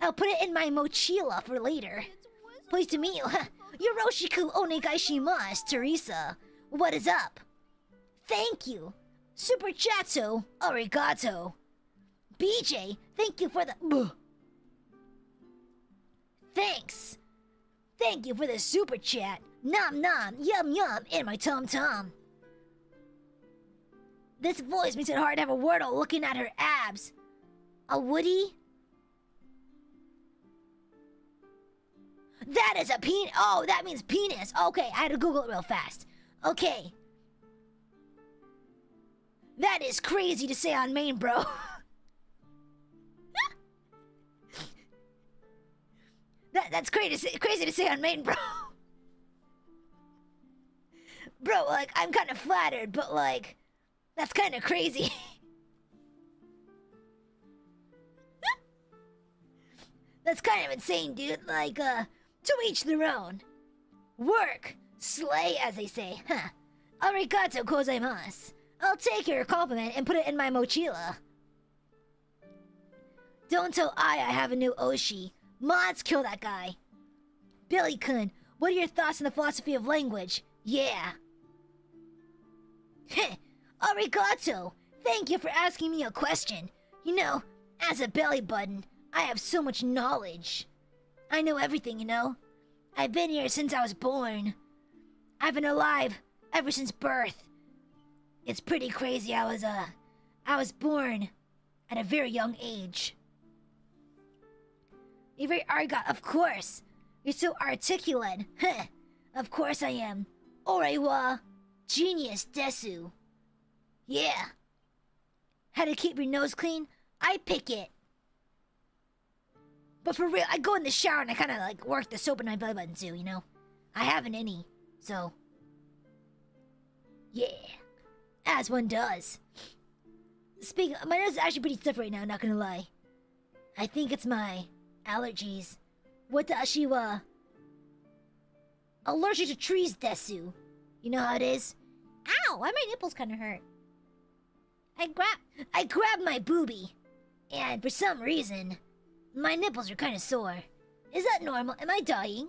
I'll put it in my mochila for later. Pleased to meet you. Yoroshiku onegaishimasu, Teresa. What is up? Thank you. Super chato, arigato. BJ, thank you for the... Thanks. Thank you for the super chat. Nom nom, yum yum in my tum tum. This voice makes it hard to have a Wordle looking at her abs. A Woody? That is a penis. Oh, that means penis. Okay, I had to Google it real fast. Okay. That is crazy to say on main, bro. That's crazy to say on main, bro. Bro, like, I'm kind of flattered, but like, that's kind of crazy. That's kind of insane, dude. Like, to each their own. Work. Slay, as they say. Huh. Arigato gozaimasu. I'll take your compliment and put it in my mochila. Don't tell I have a new Oshi. Mods, kill that guy. Billy-kun, what are your thoughts on the philosophy of language? Yeah. Heh. Arigato. Thank you for asking me a question. You know, as a belly button, I have so much knowledge. I know everything, you know. I've been here since I was born. I've been alive ever since birth. It's pretty crazy. I was born at a very young age. You're very of course. You're so articulate. Huh. Of course I am. Orewa. Genius desu. Yeah. How to keep your nose clean? I pick it. But for real, I go in the shower and I kind of like work the soap in my belly button too, you know? I haven't any, so... Yeah, as one does. Speaking, my nose is actually pretty stiff right now, not gonna lie. I think it's my allergies. Watashi wa allergic to trees desu. You know how it is? Ow! Why my nipples kind of hurt? I grabbed my boobie, and for some reason, my nipples are kind of sore. Is that normal? Am I dying?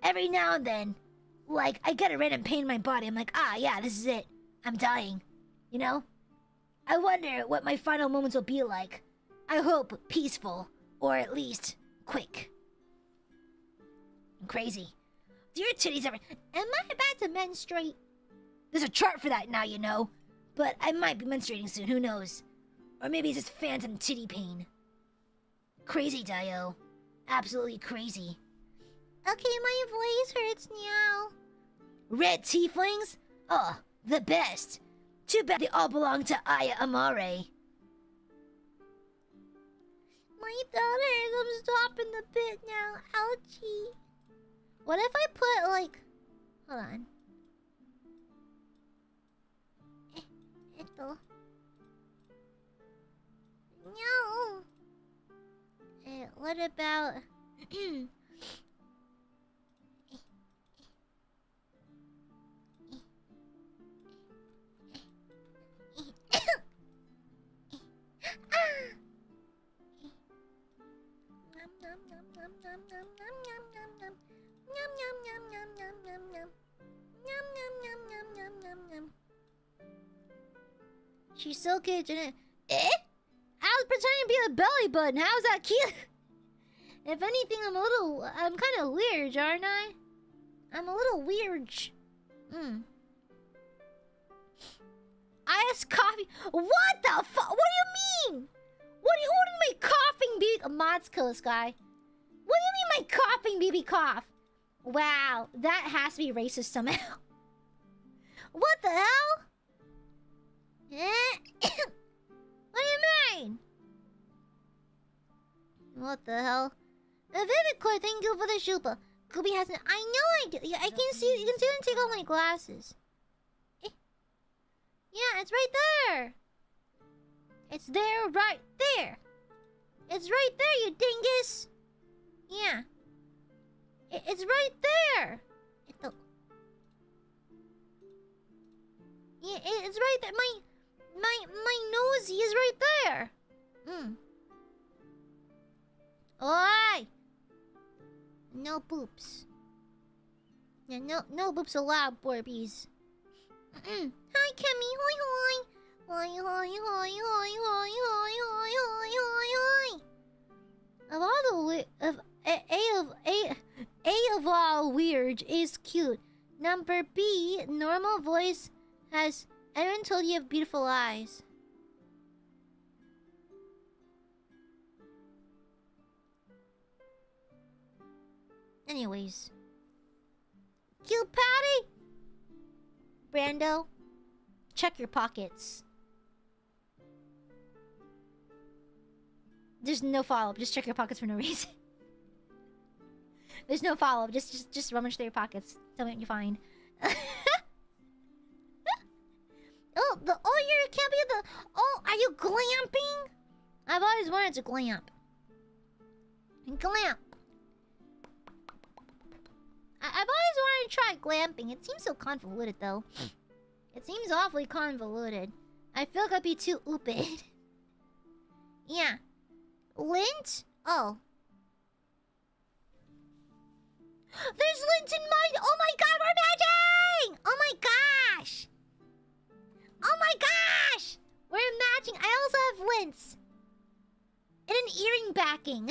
Every now and then, like, I get a random pain in my body. I'm like, ah, yeah, this is it. I'm dying. You know? I wonder what my final moments will be like. I hope peaceful, or at least quick. I'm crazy. Do your titties ever... Am I about to menstruate? There's a chart for that now, you know. But I might be menstruating soon, who knows? Or maybe it's just phantom titty pain. Crazy, Dio. Absolutely crazy. Okay, my voice hurts now. Red tieflings? Oh, the best. Too bad they all belong to AiaAmare. My throat hurts. I'm stopping the bit now. Ouchie. What if I put, like... Hold on. No. What about... She's so cute, Janet. Eh? I was pretending to be a belly button. How's that cute? If anything, I'm kind of weird, aren't I? I'm a little weird. Ice coffee. What the fuck? What do you mean? What do you mean my coughing baby? Mods kill this guy. What do you mean my coughing baby cough? Wow, that has to be racist somehow. What the hell? What do you mean? What the hell? Vivicoy, thank you for the shupa. Gooby hasn't. I know I do. Yeah, I can see. You can see when I take off my glasses. Yeah, it's right there. It's there, right there. It's right there, you dingus. Yeah. It's right there. Yeah, it's right there. My nosy is right there. Oi! No poops. Yeah, no poops allowed, Borbies. Hi, Kemi. Hoi hoi. Hoi hoi hoi hoi hoi hoi hoi hoi hoi hoi. Of all the A of all weird is cute. Number B, normal voice has Erin told you have beautiful eyes. Anyways. Cute Patty! Brando, check your pockets. There's no follow-up, just check your pockets for no reason. There's no follow-up, just rummage through your pockets. Tell me what you find. Oh, you can't be at the... Oh, are you glamping? I've always wanted to glamp. Glamp. I've always wanted to try glamping. It seems so convoluted, though. It seems awfully convoluted. I feel like I'd be too oopid. Yeah. Lint? Oh. There's lint in my... Oh my god, we're matching! Oh my gosh! Oh my gosh! We're matching. I also have lints. And an earring backing.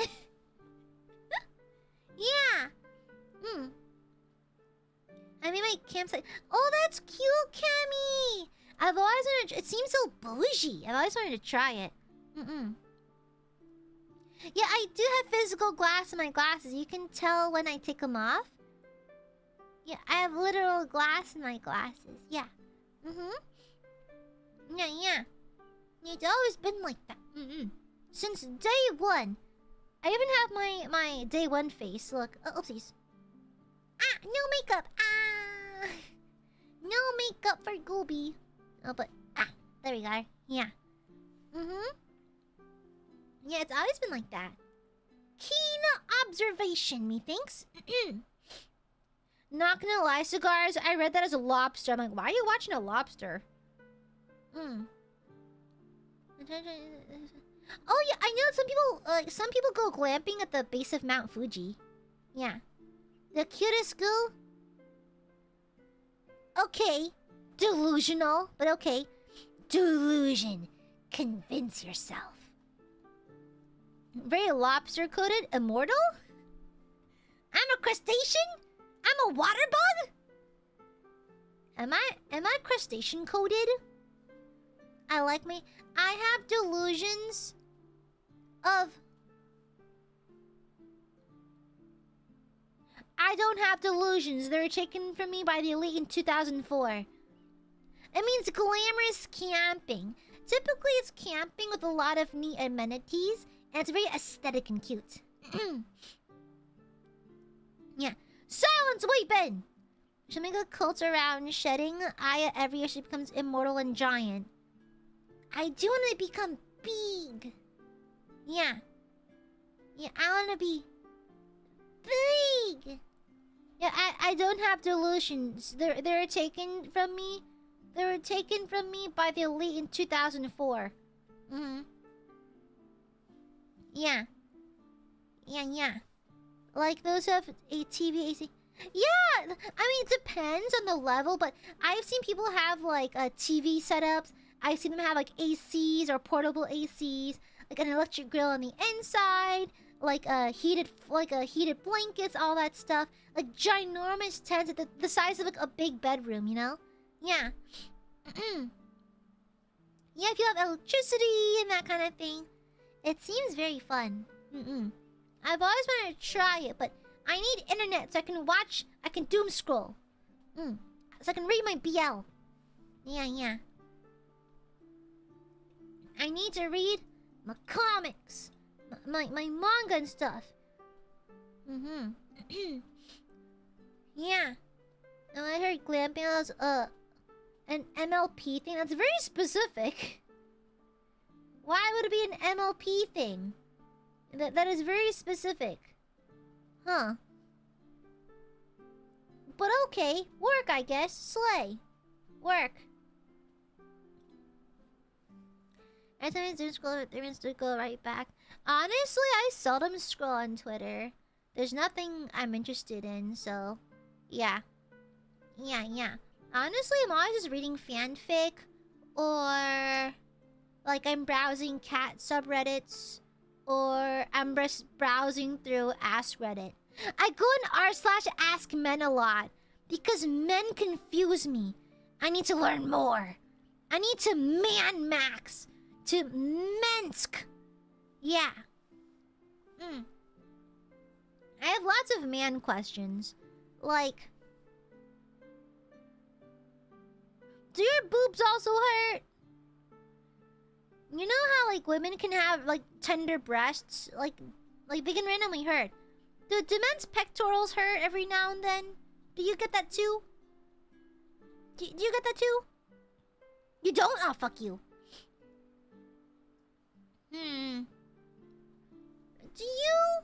Yeah. I made my campsite. Oh, that's cute, Cammy. I've always wanted to... It seems so bougie. I've always wanted to try it. Yeah, I do have physical glass in my glasses. You can tell when I take them off. Yeah, I have literal glass in my glasses. Yeah. Yeah. It's always been like that. Since day one. I even have my day one face. Look. Oh, oopsies. Ah, no makeup. Ah. No makeup for Gooby. Oh, but there we go. Yeah. Yeah, it's always been like that. Keen observation, methinks. Not gonna lie, cigars. I read that as a lobster. I'm like, why are you watching a lobster? Oh yeah, I know some people go glamping at the base of Mount Fuji. Yeah. The cutest girl. Okay. Delusional, but okay. Delusion. Convince yourself. Very lobster coated, immortal? I'm a crustacean? I'm a water bug? Am I crustacean coated? I have delusions of... I don't have delusions. They were taken from me by the elite in 2004. It means glamorous camping. Typically, it's camping with a lot of neat amenities, and it's very aesthetic and cute. Yeah. Silence weeping! She'll make a cult around shedding. Aya every year she becomes immortal and giant. I do want to become big. Yeah. Yeah, I want to be big. Yeah, I don't have delusions. They're taken from me. They were taken from me by the elite in 2004. Yeah. Yeah. Like those who have a TV AC. Yeah, I mean it depends on the level, but I've seen people have like TV setups. I've seen them have like ACs or portable ACs, like an electric grill on the inside, like heated blankets, all that stuff. Like ginormous tents at the size of like a big bedroom, you know? Yeah. Yeah, if you have electricity and that kind of thing, it seems very fun. I've always wanted to try it, but I need internet so I can doom scroll. So I can read my BL. Yeah. I need to read my comics, my manga and stuff. Yeah. And I heard glamping was an MLP thing. That's very specific. Why would it be an MLP thing? That is very specific. Huh. But okay. Work, I guess. Slay. Work. I sometimes do scroll for 3 minutes to go right back. Honestly, I seldom scroll on Twitter. There's nothing I'm interested in, so... Yeah. Yeah. Honestly, I'm always just reading fanfic. Or... like, I'm browsing cat subreddits. Or I'm just browsing through Ask Reddit. I go in r/ask men a lot. Because men confuse me. I need to learn more. I need to man max. To Mensk. Yeah. I have lots of man questions. Like... do your boobs also hurt? You know how like women can have like tender breasts? Like they can randomly hurt. Do men's pectorals hurt every now and then? Do you get that too? Do you get that too? You don't? Oh, fuck you. Do you?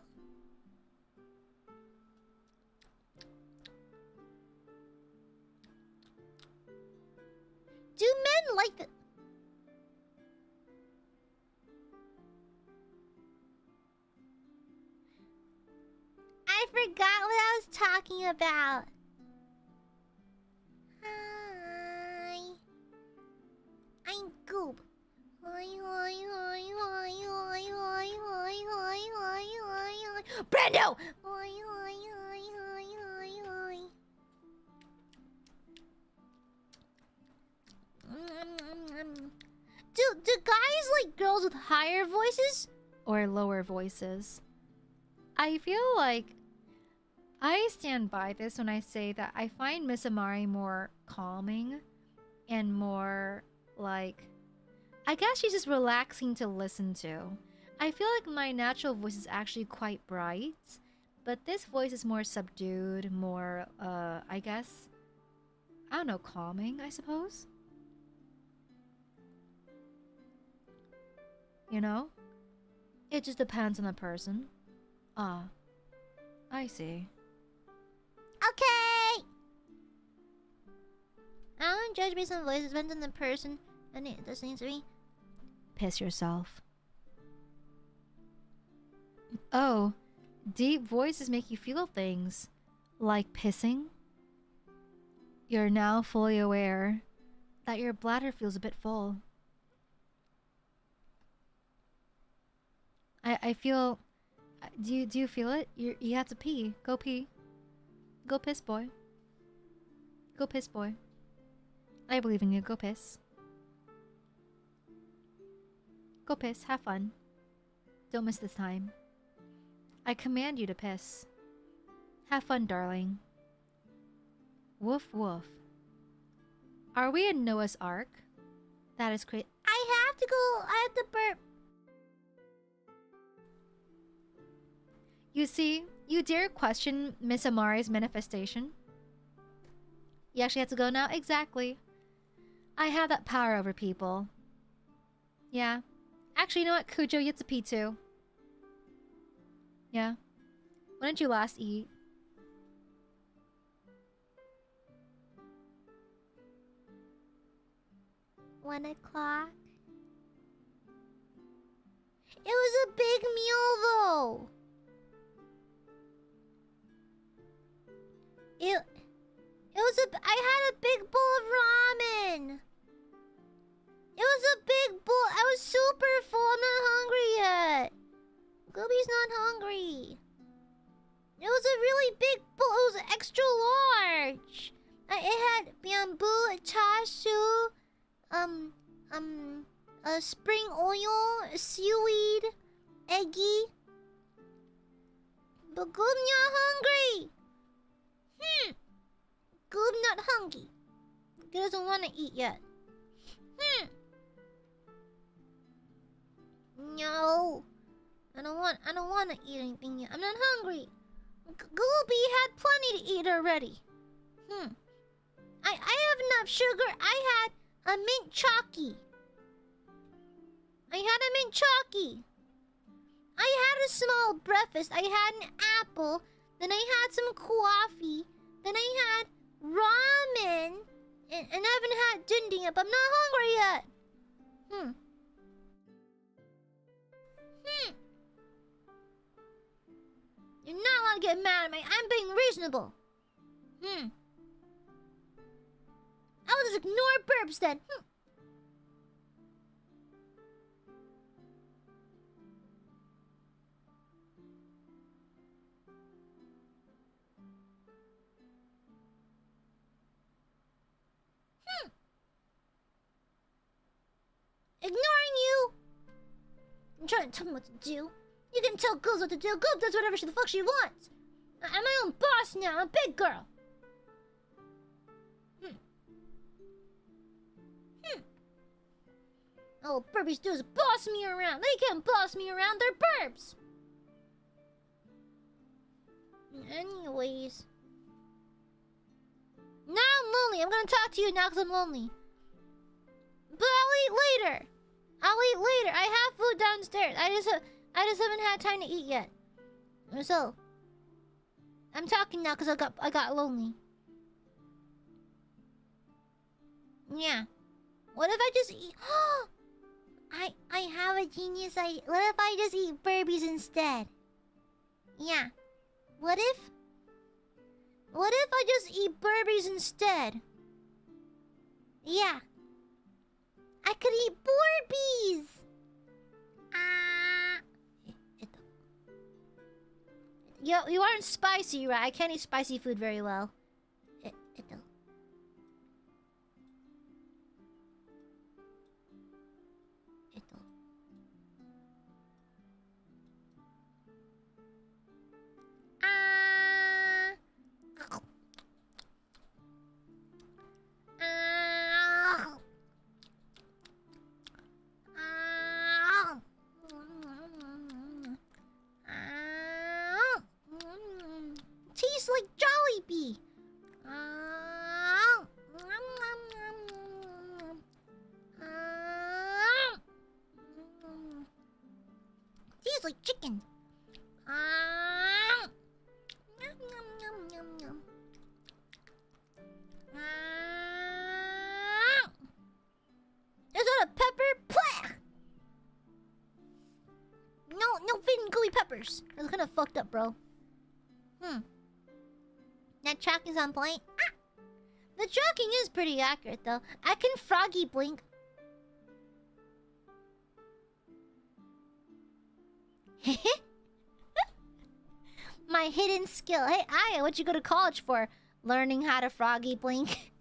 Do men like the... I forgot what I was talking about. Hi. I'm Goop. Brando! Do guys like girls with higher voices? Or lower voices? I feel like I stand by this when I say that I find Miss Amare more calming and more like... I guess she's just relaxing to listen to. I feel like my natural voice is actually quite bright, but this voice is more subdued, more, I guess... I don't know, calming, I suppose. You know? It just depends on the person. Ah. I see. Okay! I don't judge based on voices, depends on the person, and it doesn't need to be. Piss yourself. Oh, deep voices make you feel things. Like pissing. You're now fully aware that your bladder feels a bit full. I feel... Do you feel it? You have to pee. Go pee. Go piss, boy. Go piss, boy. I believe in you. Go piss. Go piss. Have fun. Don't miss this time. I command you to piss. Have fun, darling. Woof woof. Are we in Noah's Ark? That is great. I have to go. I have to burp. You see, you dare question Miss Amare's manifestation? You actually have to go now? Exactly. I have that power over people. Yeah. Actually, you know what? Cujo, you have to pee too. Yeah. When did you last eat? One o'clock. It was a big meal though. I had a big bowl of ramen. It was a big bowl. I was super full. I'm not hungry yet. Gooby's not hungry. It was a really big bowl. It was extra large. It had bamboo, chashu, spring oil, seaweed, eggy. But Goob not hungry. Goob not hungry. He doesn't want to eat yet. No. I don't want to eat anything yet. I'm not hungry. Gooby had plenty to eat already. I have enough sugar. I had a mint chalky. I had a mint chalky. I had a small breakfast. I had an apple. Then I had some coffee. Then I had ramen. And I haven't had dinding yet, but I'm not hungry yet. You're not allowed to get mad at me. I'm being reasonable. I'll just ignore burps then. Ignoring you. I'm trying to tell me what to do. You can tell Goobs what to do. Goob does whatever the fuck she wants. I'm my own boss now. I'm a big girl. All burpees do is boss me around. They can't boss me around. They're burps. Anyways. Now I'm lonely. I'm gonna talk to you now because I'm lonely. But I'll eat later. I have food downstairs. I just haven't had time to eat yet. So I'm talking now because I got lonely. Yeah. What if I just eat? I have a genius idea. What if I just eat burpees instead? Yeah. What if I just eat burpees instead? Yeah. I could eat burpees. You aren't spicy, right? I can't eat spicy food very well. Tastes like Jollibee. eating gooey peppers. That's kind of fucked up, bro. That tracking's on point. Ah! The tracking is pretty accurate, though. I can froggy blink. My hidden skill. Hey, Aya, what you go to college for? Learning how to froggy blink.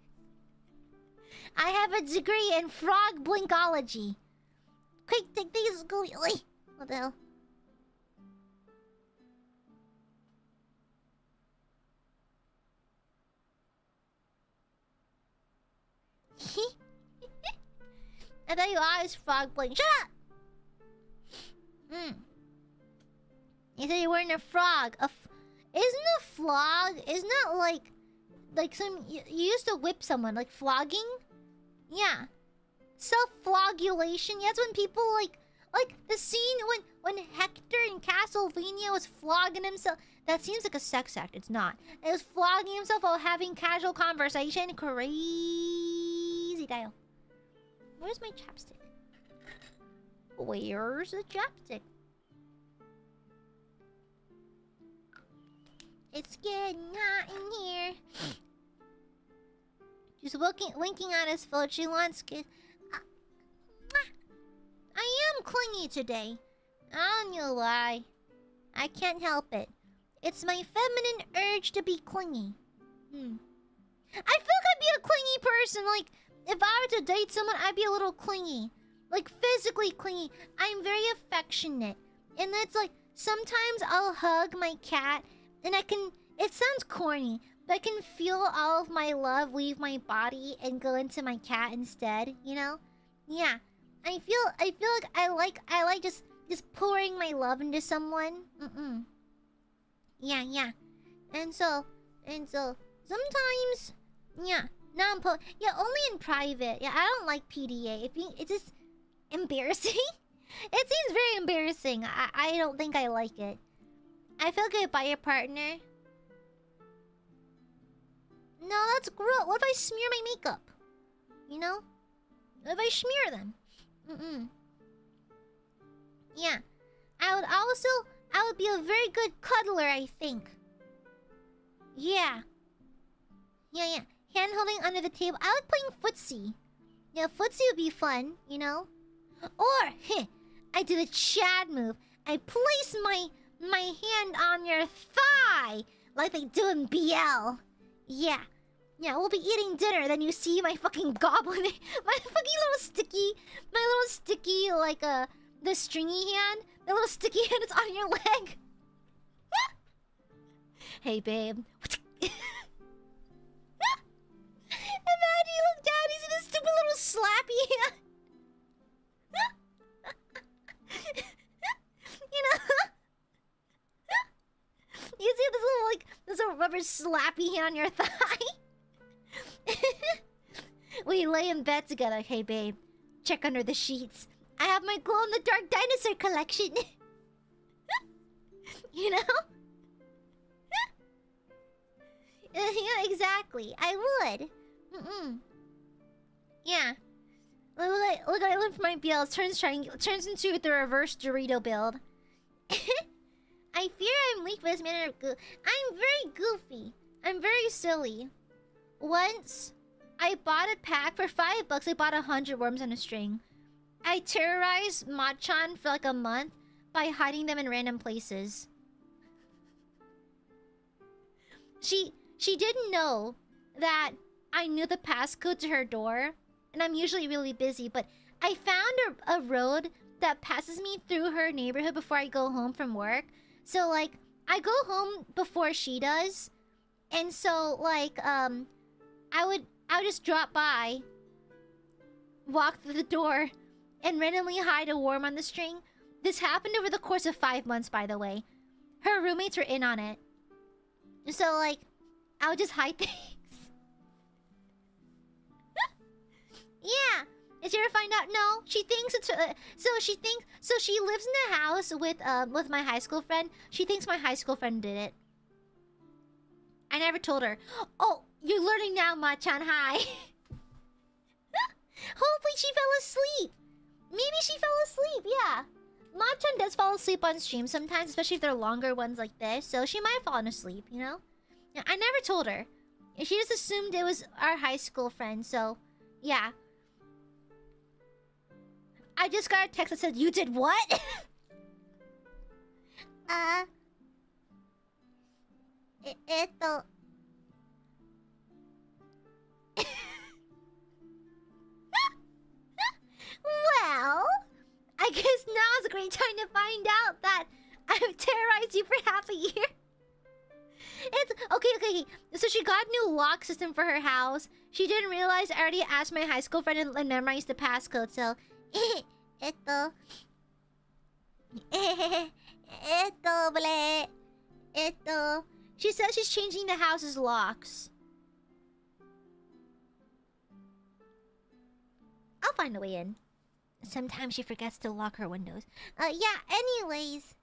I have a degree in frog blinkology. Quick, take these. Go. What the hell? I thought you always frog blink. Shut up! You said you weren't a frog. Isn't a flog? Isn't that like some you used to whip someone, like flogging? Yeah. Self-flagellation. Yeah, that's when people like the scene when Hector in Castlevania was flogging himself. That seems like a sex act. It's not. It was flogging himself while having casual conversation. Crazy dial. Where's my chapstick? Where's the chapstick? It's getting hot in here. She's winking at his phone. She wants kiss. I am clingy today. I don't know why. I can't help it. It's my feminine urge to be clingy. I feel like I'd be a clingy person. Like, if I were to date someone, I'd be a little clingy. Like, physically clingy. I'm very affectionate. And it's like, sometimes I'll hug my cat, and I can... It sounds corny, but I can feel all of my love leave my body and go into my cat instead, you know? Yeah. I feel like I like just pouring my love into someone. Yeah. And so sometimes, yeah, only in private. Yeah, I don't like PDA. It's just embarrassing. It seems very embarrassing. I don't think I like it. I feel good by your partner. No, that's gross. What if I smear my makeup? You know? What if I smear them? Yeah. I would be a very good cuddler, I think. Yeah. Hand holding under the table. I like playing footsie. Yeah, footsie would be fun, you know? Or, I do the Chad move. I place my hand on your thigh like they do in BL. Yeah, we'll be eating dinner. Then you see my fucking goblin, my little sticky, like the stringy hand, the little sticky hand that's on your leg. Hey, babe. Imagine you look down, you see this stupid little slappy hand. You know? You see this little rubber slappy hand on your thigh? We lay in bed together. Hey, babe, check under the sheets. I have my glow-in-the-dark dinosaur collection. You know? Yeah, exactly. I would. Yeah. Look, I live for my BL. Turns into the reverse Dorito build. I fear I'm weak for this manner of I'm very goofy. I'm very silly. Once, I bought a pack for $5. I bought 100 worms on a string. I terrorized Machan for like a month by hiding them in random places. She didn't know that I knew the passcode to her door, and I'm usually really busy, but I found a road that passes me through her neighborhood before I go home from work. So, like, I go home before she does. And so, like, I would just drop by, walk through the door, and randomly hide a worm on the string. This happened over the course of 5 months, by the way. Her roommates were in on it. So, like, I would just hide things. Yeah. Did you ever find out? No. She thinks it's so she lives in a house with my high school friend. She thinks my high school friend did it. I never told her. Oh, you're learning now, Machan. Hi. Hopefully she fell asleep. Maybe she fell asleep. Yeah. Machan does fall asleep on stream sometimes, especially if they're longer ones like this. So she might have fallen asleep, you know? Yeah, I never told her. She just assumed it was our high school friend, so... Yeah. I just got a text that said, "You did what?" Well, I guess now's a great time to find out that I've terrorized you for half a year. It's okay. So she got a new lock system for her house. She didn't realize I already asked my high school friend and memorized the passcode. So, she says she's changing the house's locks. I'll find a way in. Sometimes she forgets to lock her windows. Yeah, anyways.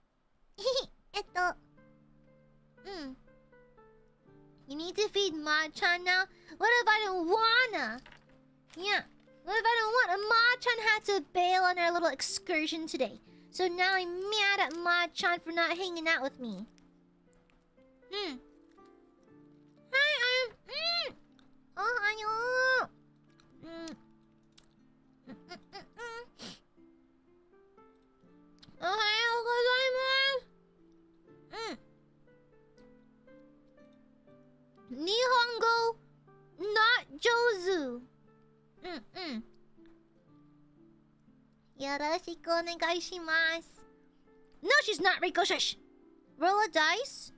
You need to feed Machan now? What if I don't wanna? Yeah. What if I don't want? Machan had to bail on our little excursion today. So now I'm mad at Machan for not hanging out with me. Hi, Ohio. Ohayou gozaimasu. Nihongo not Jozu. Yoroshiku onegai shimasu. No, she's not, Rico. Shush. Roll a dice.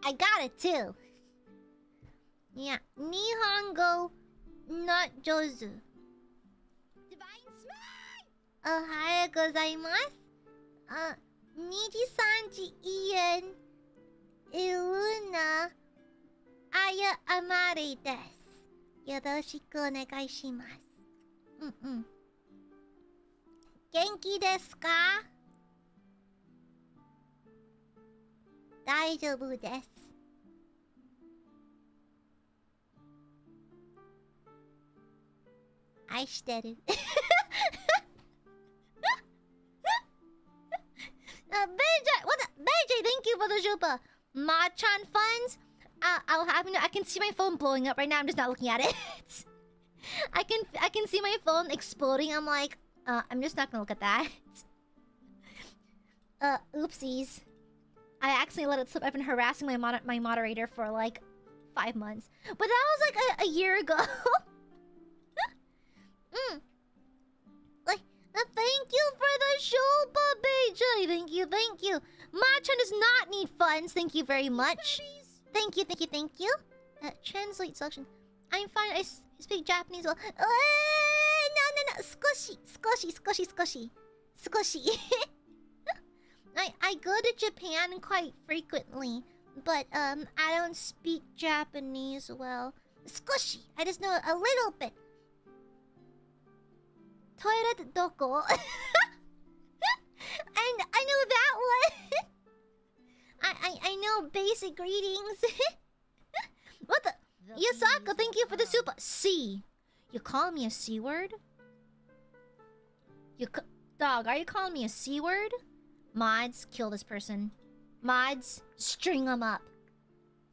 I got it too. Yeah, Nihongo not Jozu. Divine Smite. Ohayou gozaimasu. Nijisanji Ian ILUNA AiaAmareLIVE desu. Yoroshiku onegai shimasu. Genki desu ka? Daijoubu desu. Aishiteru. BJ, thank you for the super. Machan funds. I'll have I can see my phone blowing up right now. I'm just not looking at it. I can see my phone exploding. I'm like, I'm just not gonna look at that. Oopsies. I accidentally let it slip. I've been harassing my moderator for like 5 months, but that was like a year ago. Thank you for the shulpa, BJ. Thank you. Machan does not need funds. Thank you very much. Thank you. Translate selection. I'm fine. I speak Japanese well. No. Skoshi. I go to Japan quite frequently, but I don't speak Japanese well. Skoshi. I just know a little bit. Toilet doko? And I know that one. I know basic greetings. What the? Yasako, thank you for the super. C. You call me a C word? Dog, are you calling me a C word? Mods, kill this person. Mods, string them up.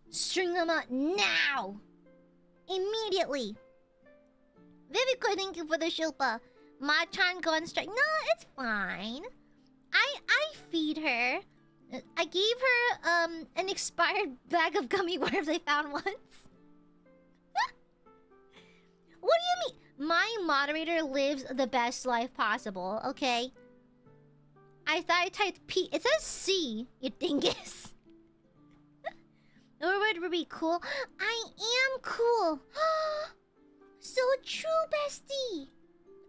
String them up now! Immediately! Viviko, thank you for the shilpa. Machan go on strike. No, it's fine. I feed her. I gave her an expired bag of gummy worms I found once. What do you mean? My moderator lives the best life possible, okay? I thought I typed P. It says C, you dingus. Or would be cool? I am cool. So true, bestie.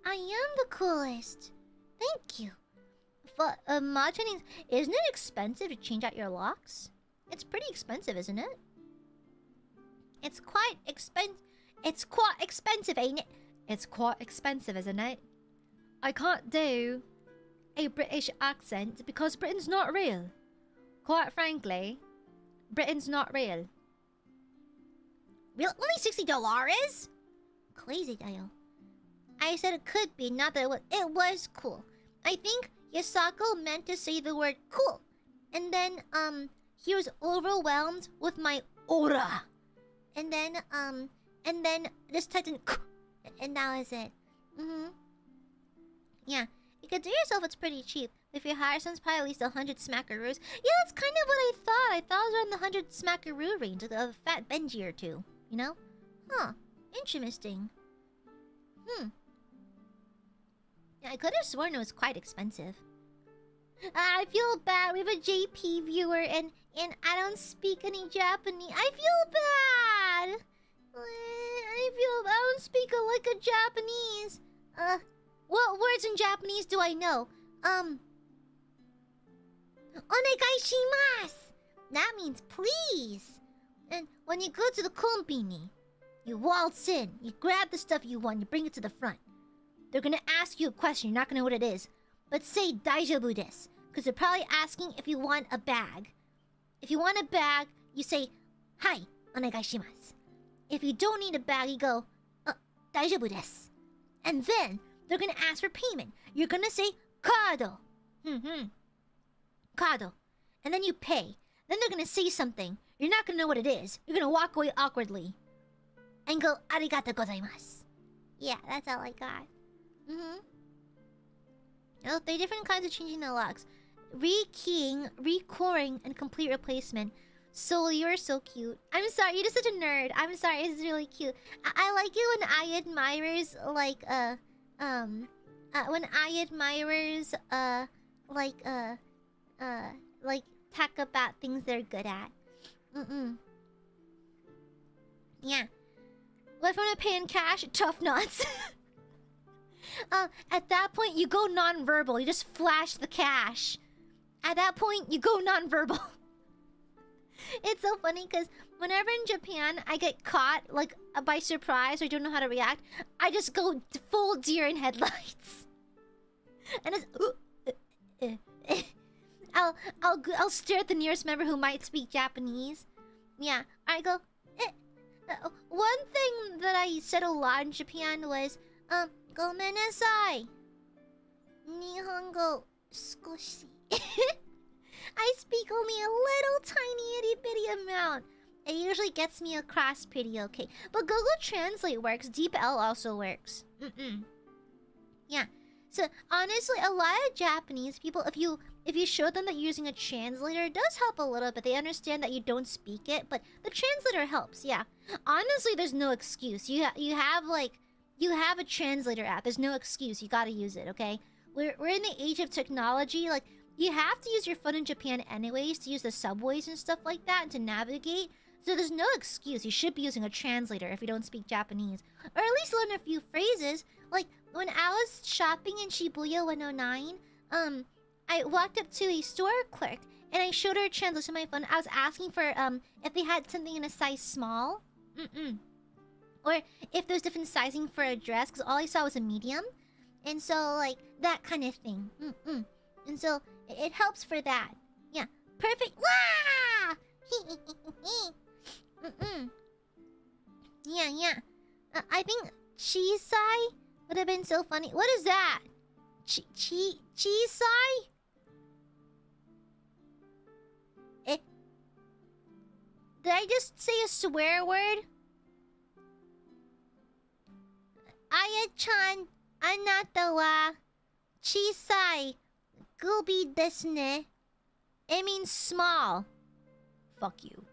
I am the coolest. Thank you. But Machan, isn't it expensive to change out your locks? It's pretty expensive, isn't it? It's quite expensive. It's quite expensive, ain't it? It's quite expensive, isn't it? I can't do a British accent because Britain's not real. Quite frankly, Britain's not real. Real? Only $60? Crazy deal. I said it could be, not that it was cool. I think Yasako meant to say the word cool. And then, he was overwhelmed with my aura. And then just typed in and that was it. Yeah. You could do yourself, it's pretty cheap. If you hire someone, it's probably at least 100 smackaroos. Yeah, that's kind of what I thought. I thought it was around the 100 smackaroo range, like a fat Benji or two. You know? Huh. Interesting. Yeah, I could have sworn it was quite expensive. I feel bad. We have a JP viewer and I don't speak any Japanese. I feel bad. I don't speak like a Japanese. What words in Japanese do I know? Onegaishimasu. That means please. And when you go to the konbini, you waltz in, you grab the stuff you want, you bring it to the front. They're gonna ask you a question, you're not gonna know what it is. But say daijoubu desu, because they're probably asking if you want a bag. If you want a bag, you say, Hai, onegaishimasu. If you don't need a bag, you go, daijoubu desu. And then, they're gonna ask for payment. You're gonna say, Kado. Kado. And then you pay. Then they're gonna say something. You're not gonna know what it is. You're gonna walk away awkwardly. And go, arigatou gozaimasu. Yeah, that's all I got. Oh, 3 different kinds of changing the locks. Rekeying, recoring, and complete replacement. So you're so cute. I'm sorry, you're just such a nerd. I'm sorry, it's really cute. I like it when Aiadmirers when Aiadmirers talk about things they're good at. Yeah. What if I want to pay in cash? Tough nuts. At that point, you go non-verbal. You just flash the cash. At that point, you go non-verbal. It's so funny because whenever in Japan I get caught like by surprise or don't know how to react, I just go full deer in headlights. And it's I'll stare at the nearest member who might speak Japanese. Yeah, I go. One thing that I said a lot in Japan was, gomenasai. Nihongo skoshi. I speak only a little tiny itty bitty amount. It usually gets me across pretty okay. But Google Translate works. DeepL also works. Yeah. So honestly, a lot of Japanese people, if you show them that you're using a translator, it does help a little bit. They understand that you don't speak it, but the translator helps. Yeah. Honestly, there's no excuse. You have a translator app. There's no excuse. You gotta use it. Okay. We're in the age of technology. Like you have to use your phone in Japan anyways to use the subways and stuff like that and to navigate. So there's no excuse. You should be using a translator if you don't speak Japanese, or at least learn a few phrases. Like when I was shopping in Shibuya 109, I walked up to a store clerk and I showed her a translation on my phone. I was asking for if they had something in a size small, or if there's different sizing for a dress, because all I saw was a medium, and so like that kind of thing. And so it helps for that. Yeah, perfect. Wah! Yeah. I think Chisai would have been so funny. What is that? Chisai? Did I just say a swear word? Aya-chan, anata wa chisai gubi desu ne. It means small. Fuck you.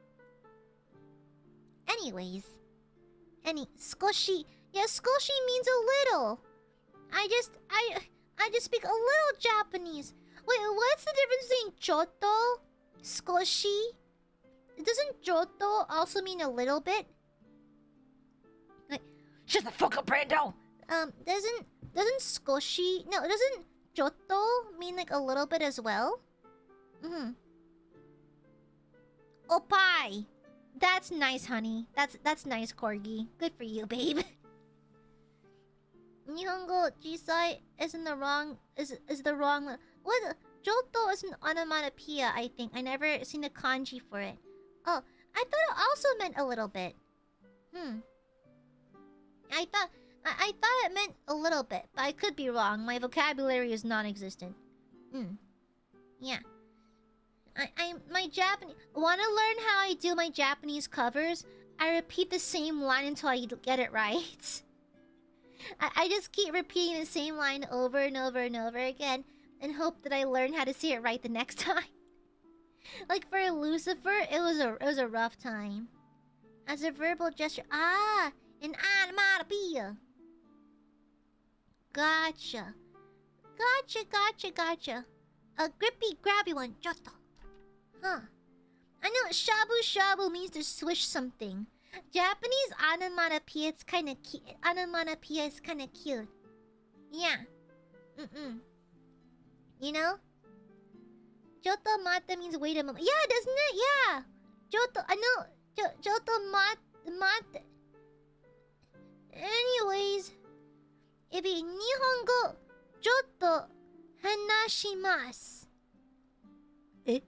Anyways. Skoshi. Yeah, skoshi means a little. I just speak a little Japanese. Wait, what's the difference between choto? Skoshi? Doesn't joto also mean a little bit? Like, shut the fuck up, Brando! Doesn't skoshi... No, doesn't joto mean like a little bit as well? Opai! That's nice, honey. That's nice, Corgi. Good for you, babe. Nihongo jisai is the wrong... What? Joto is an onomatopoeia, I think. I never seen the kanji for it. Oh, I thought it also meant a little bit. I I thought it meant a little bit, but I could be wrong. My vocabulary is non-existent. Yeah. My Japanese... Want to learn how I do my Japanese covers? I repeat the same line until I get it right. I just keep repeating the same line over and over and over again and hope that I learn how to say it right the next time. Like for Lucifer, it was a rough time. As a verbal gesture, an onomatopoeia. Gotcha. A grippy, grabby one, Joto. Huh. I know shabu shabu means to swish something. Japanese onomatopoeia is kind of cute. Onomatopoeia is kind of cute. Yeah. You know? Joto mata means wait a moment. Yeah, doesn't it? Yeah. Joto, I know. Joto mata. Anyways, it'd be Nihongo Joto hanashimasu. Eh?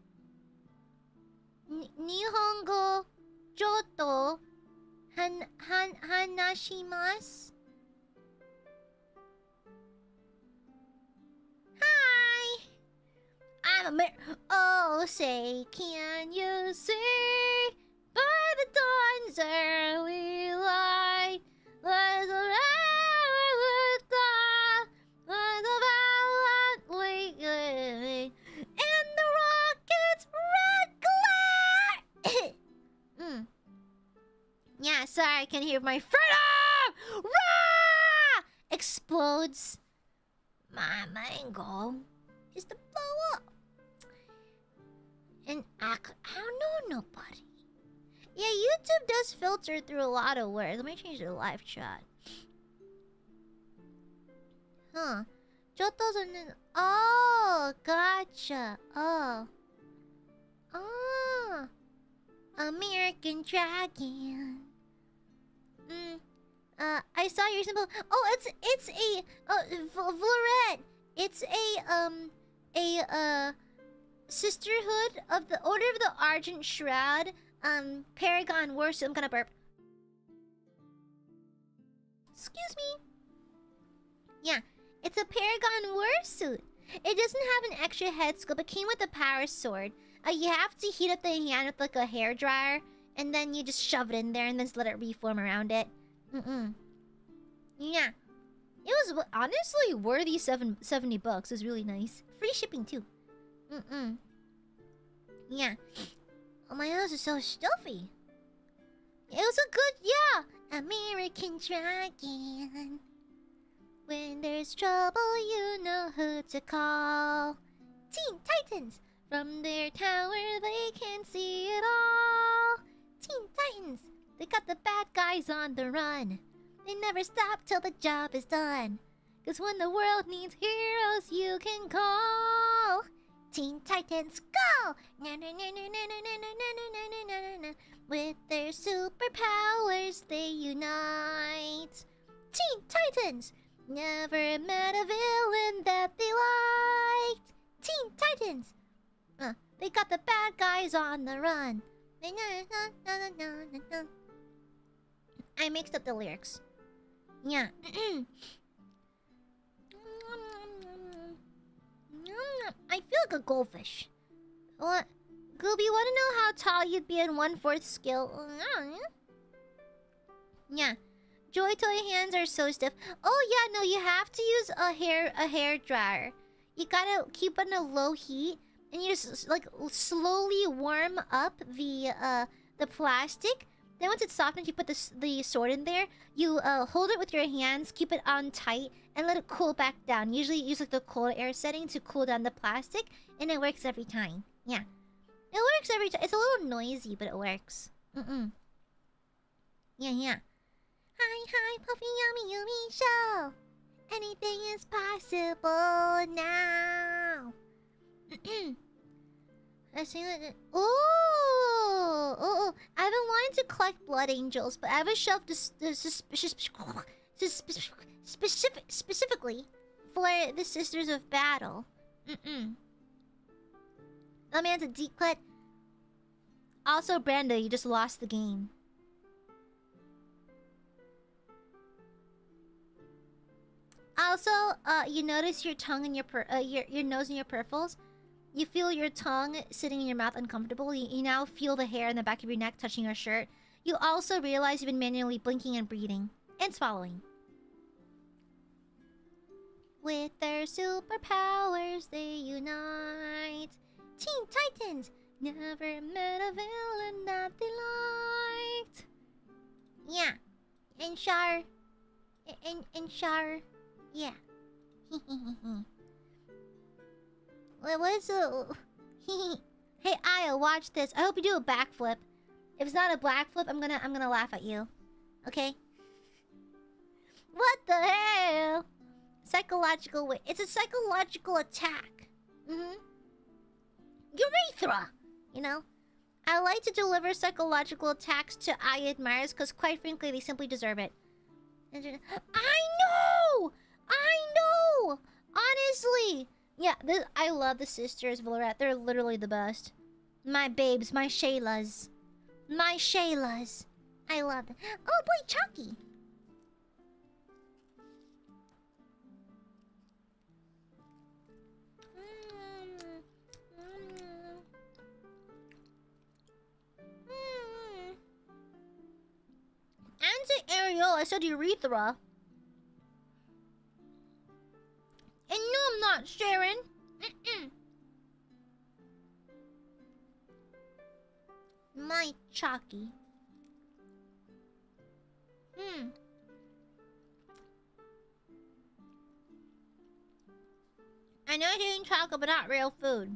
Nihongo Joto hanashimasu. Hi. I'm Amare. Oh, say, can you see by the dawn's early light? There's a and the rocket's red glare. Yeah, sorry, I can hear my freedom! Rah! Explodes. My main goal is to blow up. And I don't know nobody. Yeah, YouTube does filter through a lot of words. Let me change the live chat. Huh. Joto's an... Oh, gotcha. Oh. American Dragon. I saw your symbol. Oh, it's a Vloret. It's a Sisterhood of the Order of the Argent Shroud. Paragon Warsuit. I'm gonna burp. Excuse me. Yeah, it's a Paragon Warsuit. It doesn't have an extra head scope. It came with a power sword. You have to heat up the hand with like a hair dryer, and then you just shove it in there and then just let it reform around it. Yeah. It was honestly worthy $70. It was really nice. Free shipping too. Yeah. Oh, my nose is so stuffy. It was a good, yeah. American Dragon. When there's trouble, you know who to call. Teen Titans. From their tower, they can see it all. Teen Titans. They got the bad guys on the run. They never stop till the job is done. 'Cause when the world needs heroes, you can call. Teen Titans, go! Na, na, na, na, na, na, na, na, na, na, na, na. With their superpowers, they unite. Teen Titans never met a villain that they liked. Teen Titans. They got the bad guys on the run. I mixed up the lyrics. Yeah. I feel like a goldfish. What? Gooby, wanna know how tall you'd be in 1/4 scale? Yeah. Joy toy hands are so stiff. Oh yeah, no, you have to use a hair dryer. You gotta keep it in a low heat, and you just like slowly warm up the plastic. Then once it's softened, you put the sword in there. You hold it with your hands, keep it on tight, and let it cool back down. Usually use like the cold air setting to cool down the plastic, and it works every time. Yeah. It works every time. It's a little noisy, but it works. Yeah. Hi, Puffy Yummy Yummy Show. Anything is possible now. I see that. Oh! I've been wanting to collect blood angels, but I have a shelf specifically for the Sisters of Battle. That man's a deep cut. Also, Brando, you just lost the game. Also, you notice your tongue and your nose and your peripherals. You feel your tongue sitting in your mouth uncomfortable. You now feel the hair in the back of your neck touching your shirt. You also realize you've been manually blinking and breathing. And swallowing. With their superpowers, they unite. Teen Titans! Never met a villain that they liked. Yeah. And Char. And Char. Yeah. What's a... Hey, Aya, watch this. I hope you do a backflip. If it's not a backflip, I'm gonna laugh at you. Okay? What the hell? Psychological way. It's a psychological attack. Urethra! You know? I like to deliver psychological attacks to Aiadmirers because quite frankly, they simply deserve it. I know! I know! Honestly! Yeah, I love the sisters, Valorant. They're literally the best. My babes, my Shaylas. My Shaylas. I love them. Oh boy, Chucky! Ariel, I said urethra. And no, I'm not, Sharon. My Chalky. I know you're eating chocolate, but not real food.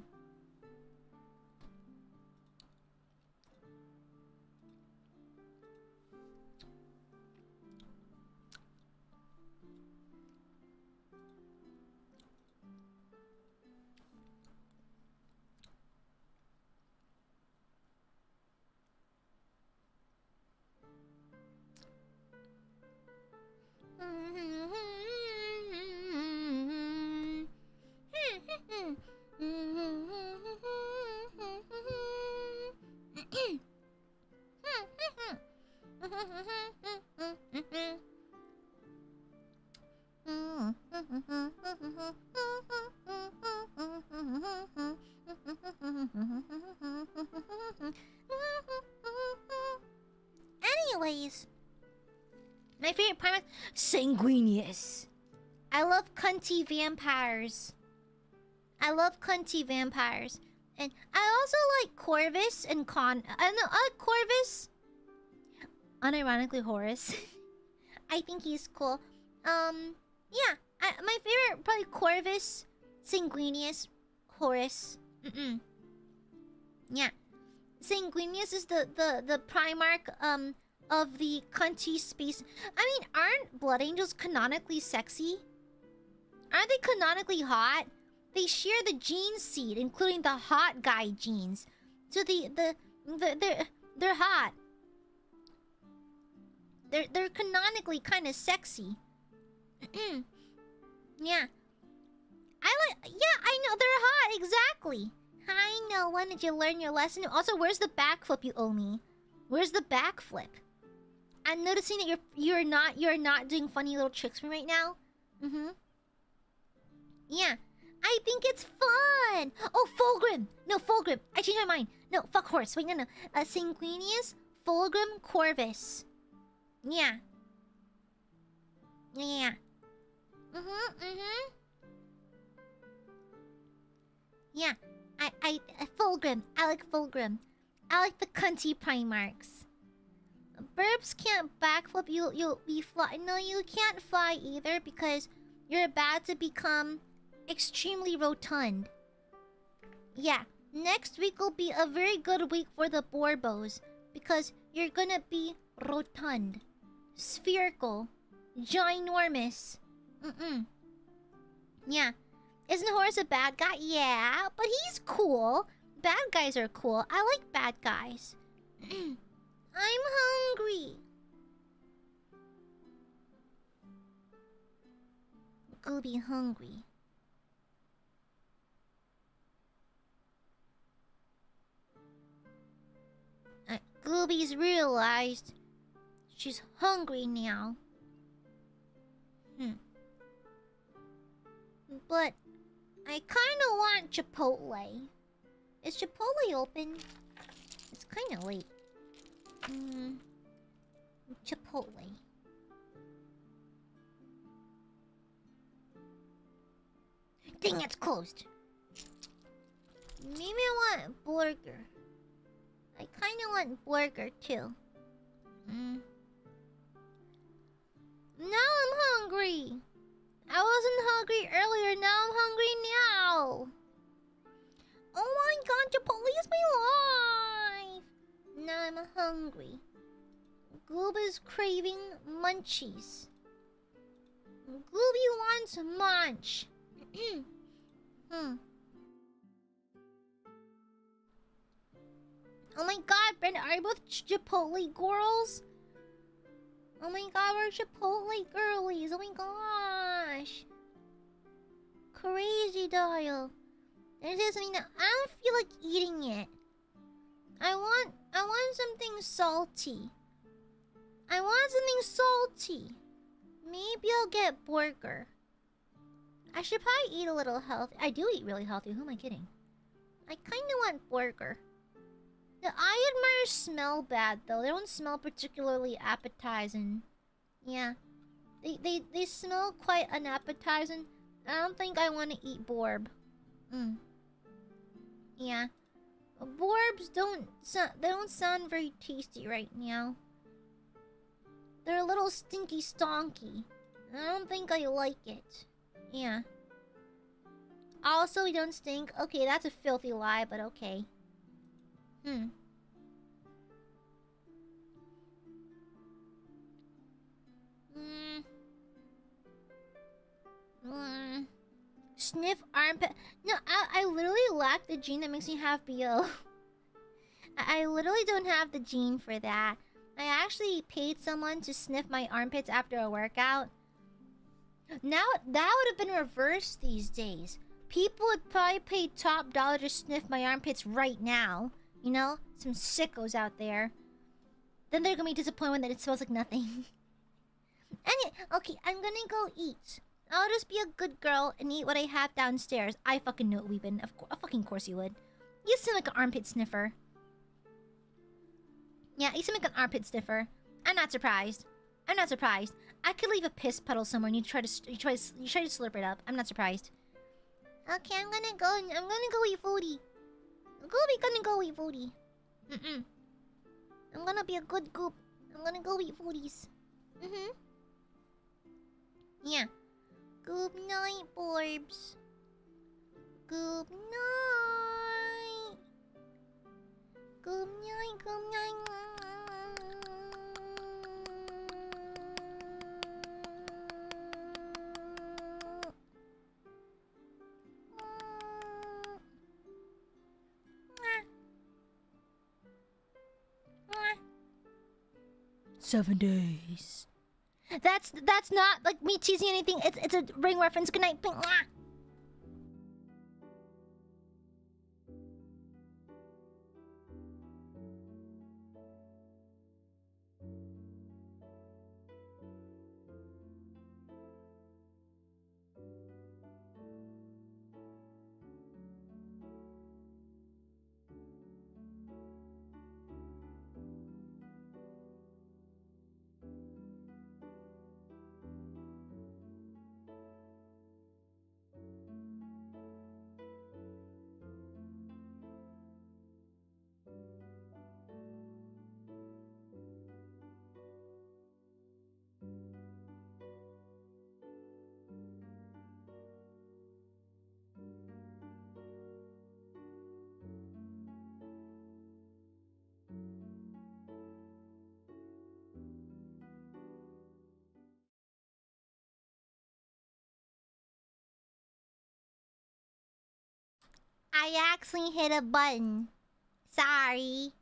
Anyways, my favorite primer, Sanguinius. I love cunty vampires. I love cunty vampires. And I also like Corvus and I like Corvus. Unironically, Horus. I think he's cool. Yeah. My favorite, probably Corvus, Sanguinius, Horus. Yeah. Sanguinius is the Primarch, of the cunty space. I mean, aren't Blood Angels canonically sexy? Aren't they canonically hot? They share the gene seed, including the hot guy genes. So they're hot. They're canonically kind of sexy. Yeah. I know they're hot, exactly. I know. When did you learn your lesson? Also, where's the backflip you owe me? Where's the backflip? I'm noticing that you're not doing funny little tricks for me right now. Yeah. I think it's fun. Oh, Fulgrim. No, Fulgrim. I changed my mind. No, fuck horse. Wait, no. Sanguinius, Fulgrim, Corvus. Yeah. Yeah. Yeah. Fulgrim. I like Fulgrim. I like the cunty Primarchs. Burbs can't backflip. You'll be fly. No, you can't fly either because you're about to become extremely rotund. Yeah. Next week will be a very good week for the Borbos because you're gonna be rotund, spherical, ginormous. Yeah. Isn't Horus a bad guy? Yeah, but he's cool. Bad guys are cool. I like bad guys. I'm hungry. Go be hungry. Gooby's realized she's hungry now. But I kind of want Chipotle. Is Chipotle open? It's kind of late. Chipotle. Dang, it's closed. Maybe I want burger. I kind of want burger too. Now I'm hungry. I wasn't hungry earlier, now I'm hungry now. Oh my god, Chipotle is my life. Now I'm hungry. Goob is craving munchies. Gooby wants munch. Oh my god, Brenda, are you both Chipotle girls? Oh my god, we're Chipotle girlies. Oh my gosh. Crazy dial. This is something that I don't feel like eating it. I want something salty. I want something salty. Maybe I'll get burger. I should probably eat a little healthy. I do eat really healthy. Who am I kidding? I kind of want burger. The Aiadmirers smell bad though. They don't smell particularly appetizing. Yeah, they smell quite unappetizing. I don't think I want to eat Borb. Yeah, Borbs don't sound very tasty right now. They're a little stinky stonky. I don't think I like it. Yeah. Also, we don't stink. Okay, that's a filthy lie, but okay. Sniff armpit. No, I literally lack the gene that makes me have BO. I literally don't have the gene for that. I actually paid someone to sniff my armpits after a workout. Now, that would have been reversed these days. People would probably pay top dollar to sniff my armpits right now. You know? Some sickos out there. Then they're gonna be disappointed that it smells like nothing. Okay, I'm gonna go eat. I'll just be a good girl and eat what I have downstairs. I fucking know it, Weebin. Of fucking course you would. You seem like an armpit sniffer. Yeah, you seem like an armpit sniffer. I'm not surprised. I'm not surprised. I could leave a piss puddle somewhere and you try to slurp it up. I'm not surprised. Okay, I'm gonna go eat foodie. Gonna go eat foodie. I'm gonna be a good goop. I'm gonna go eat foodies. Yeah. Good night, Borbs. Good night. Good night, good night. Seven days. That's not like me teasing anything. It's a ring reference. Good night. I actually hit a button. Sorry.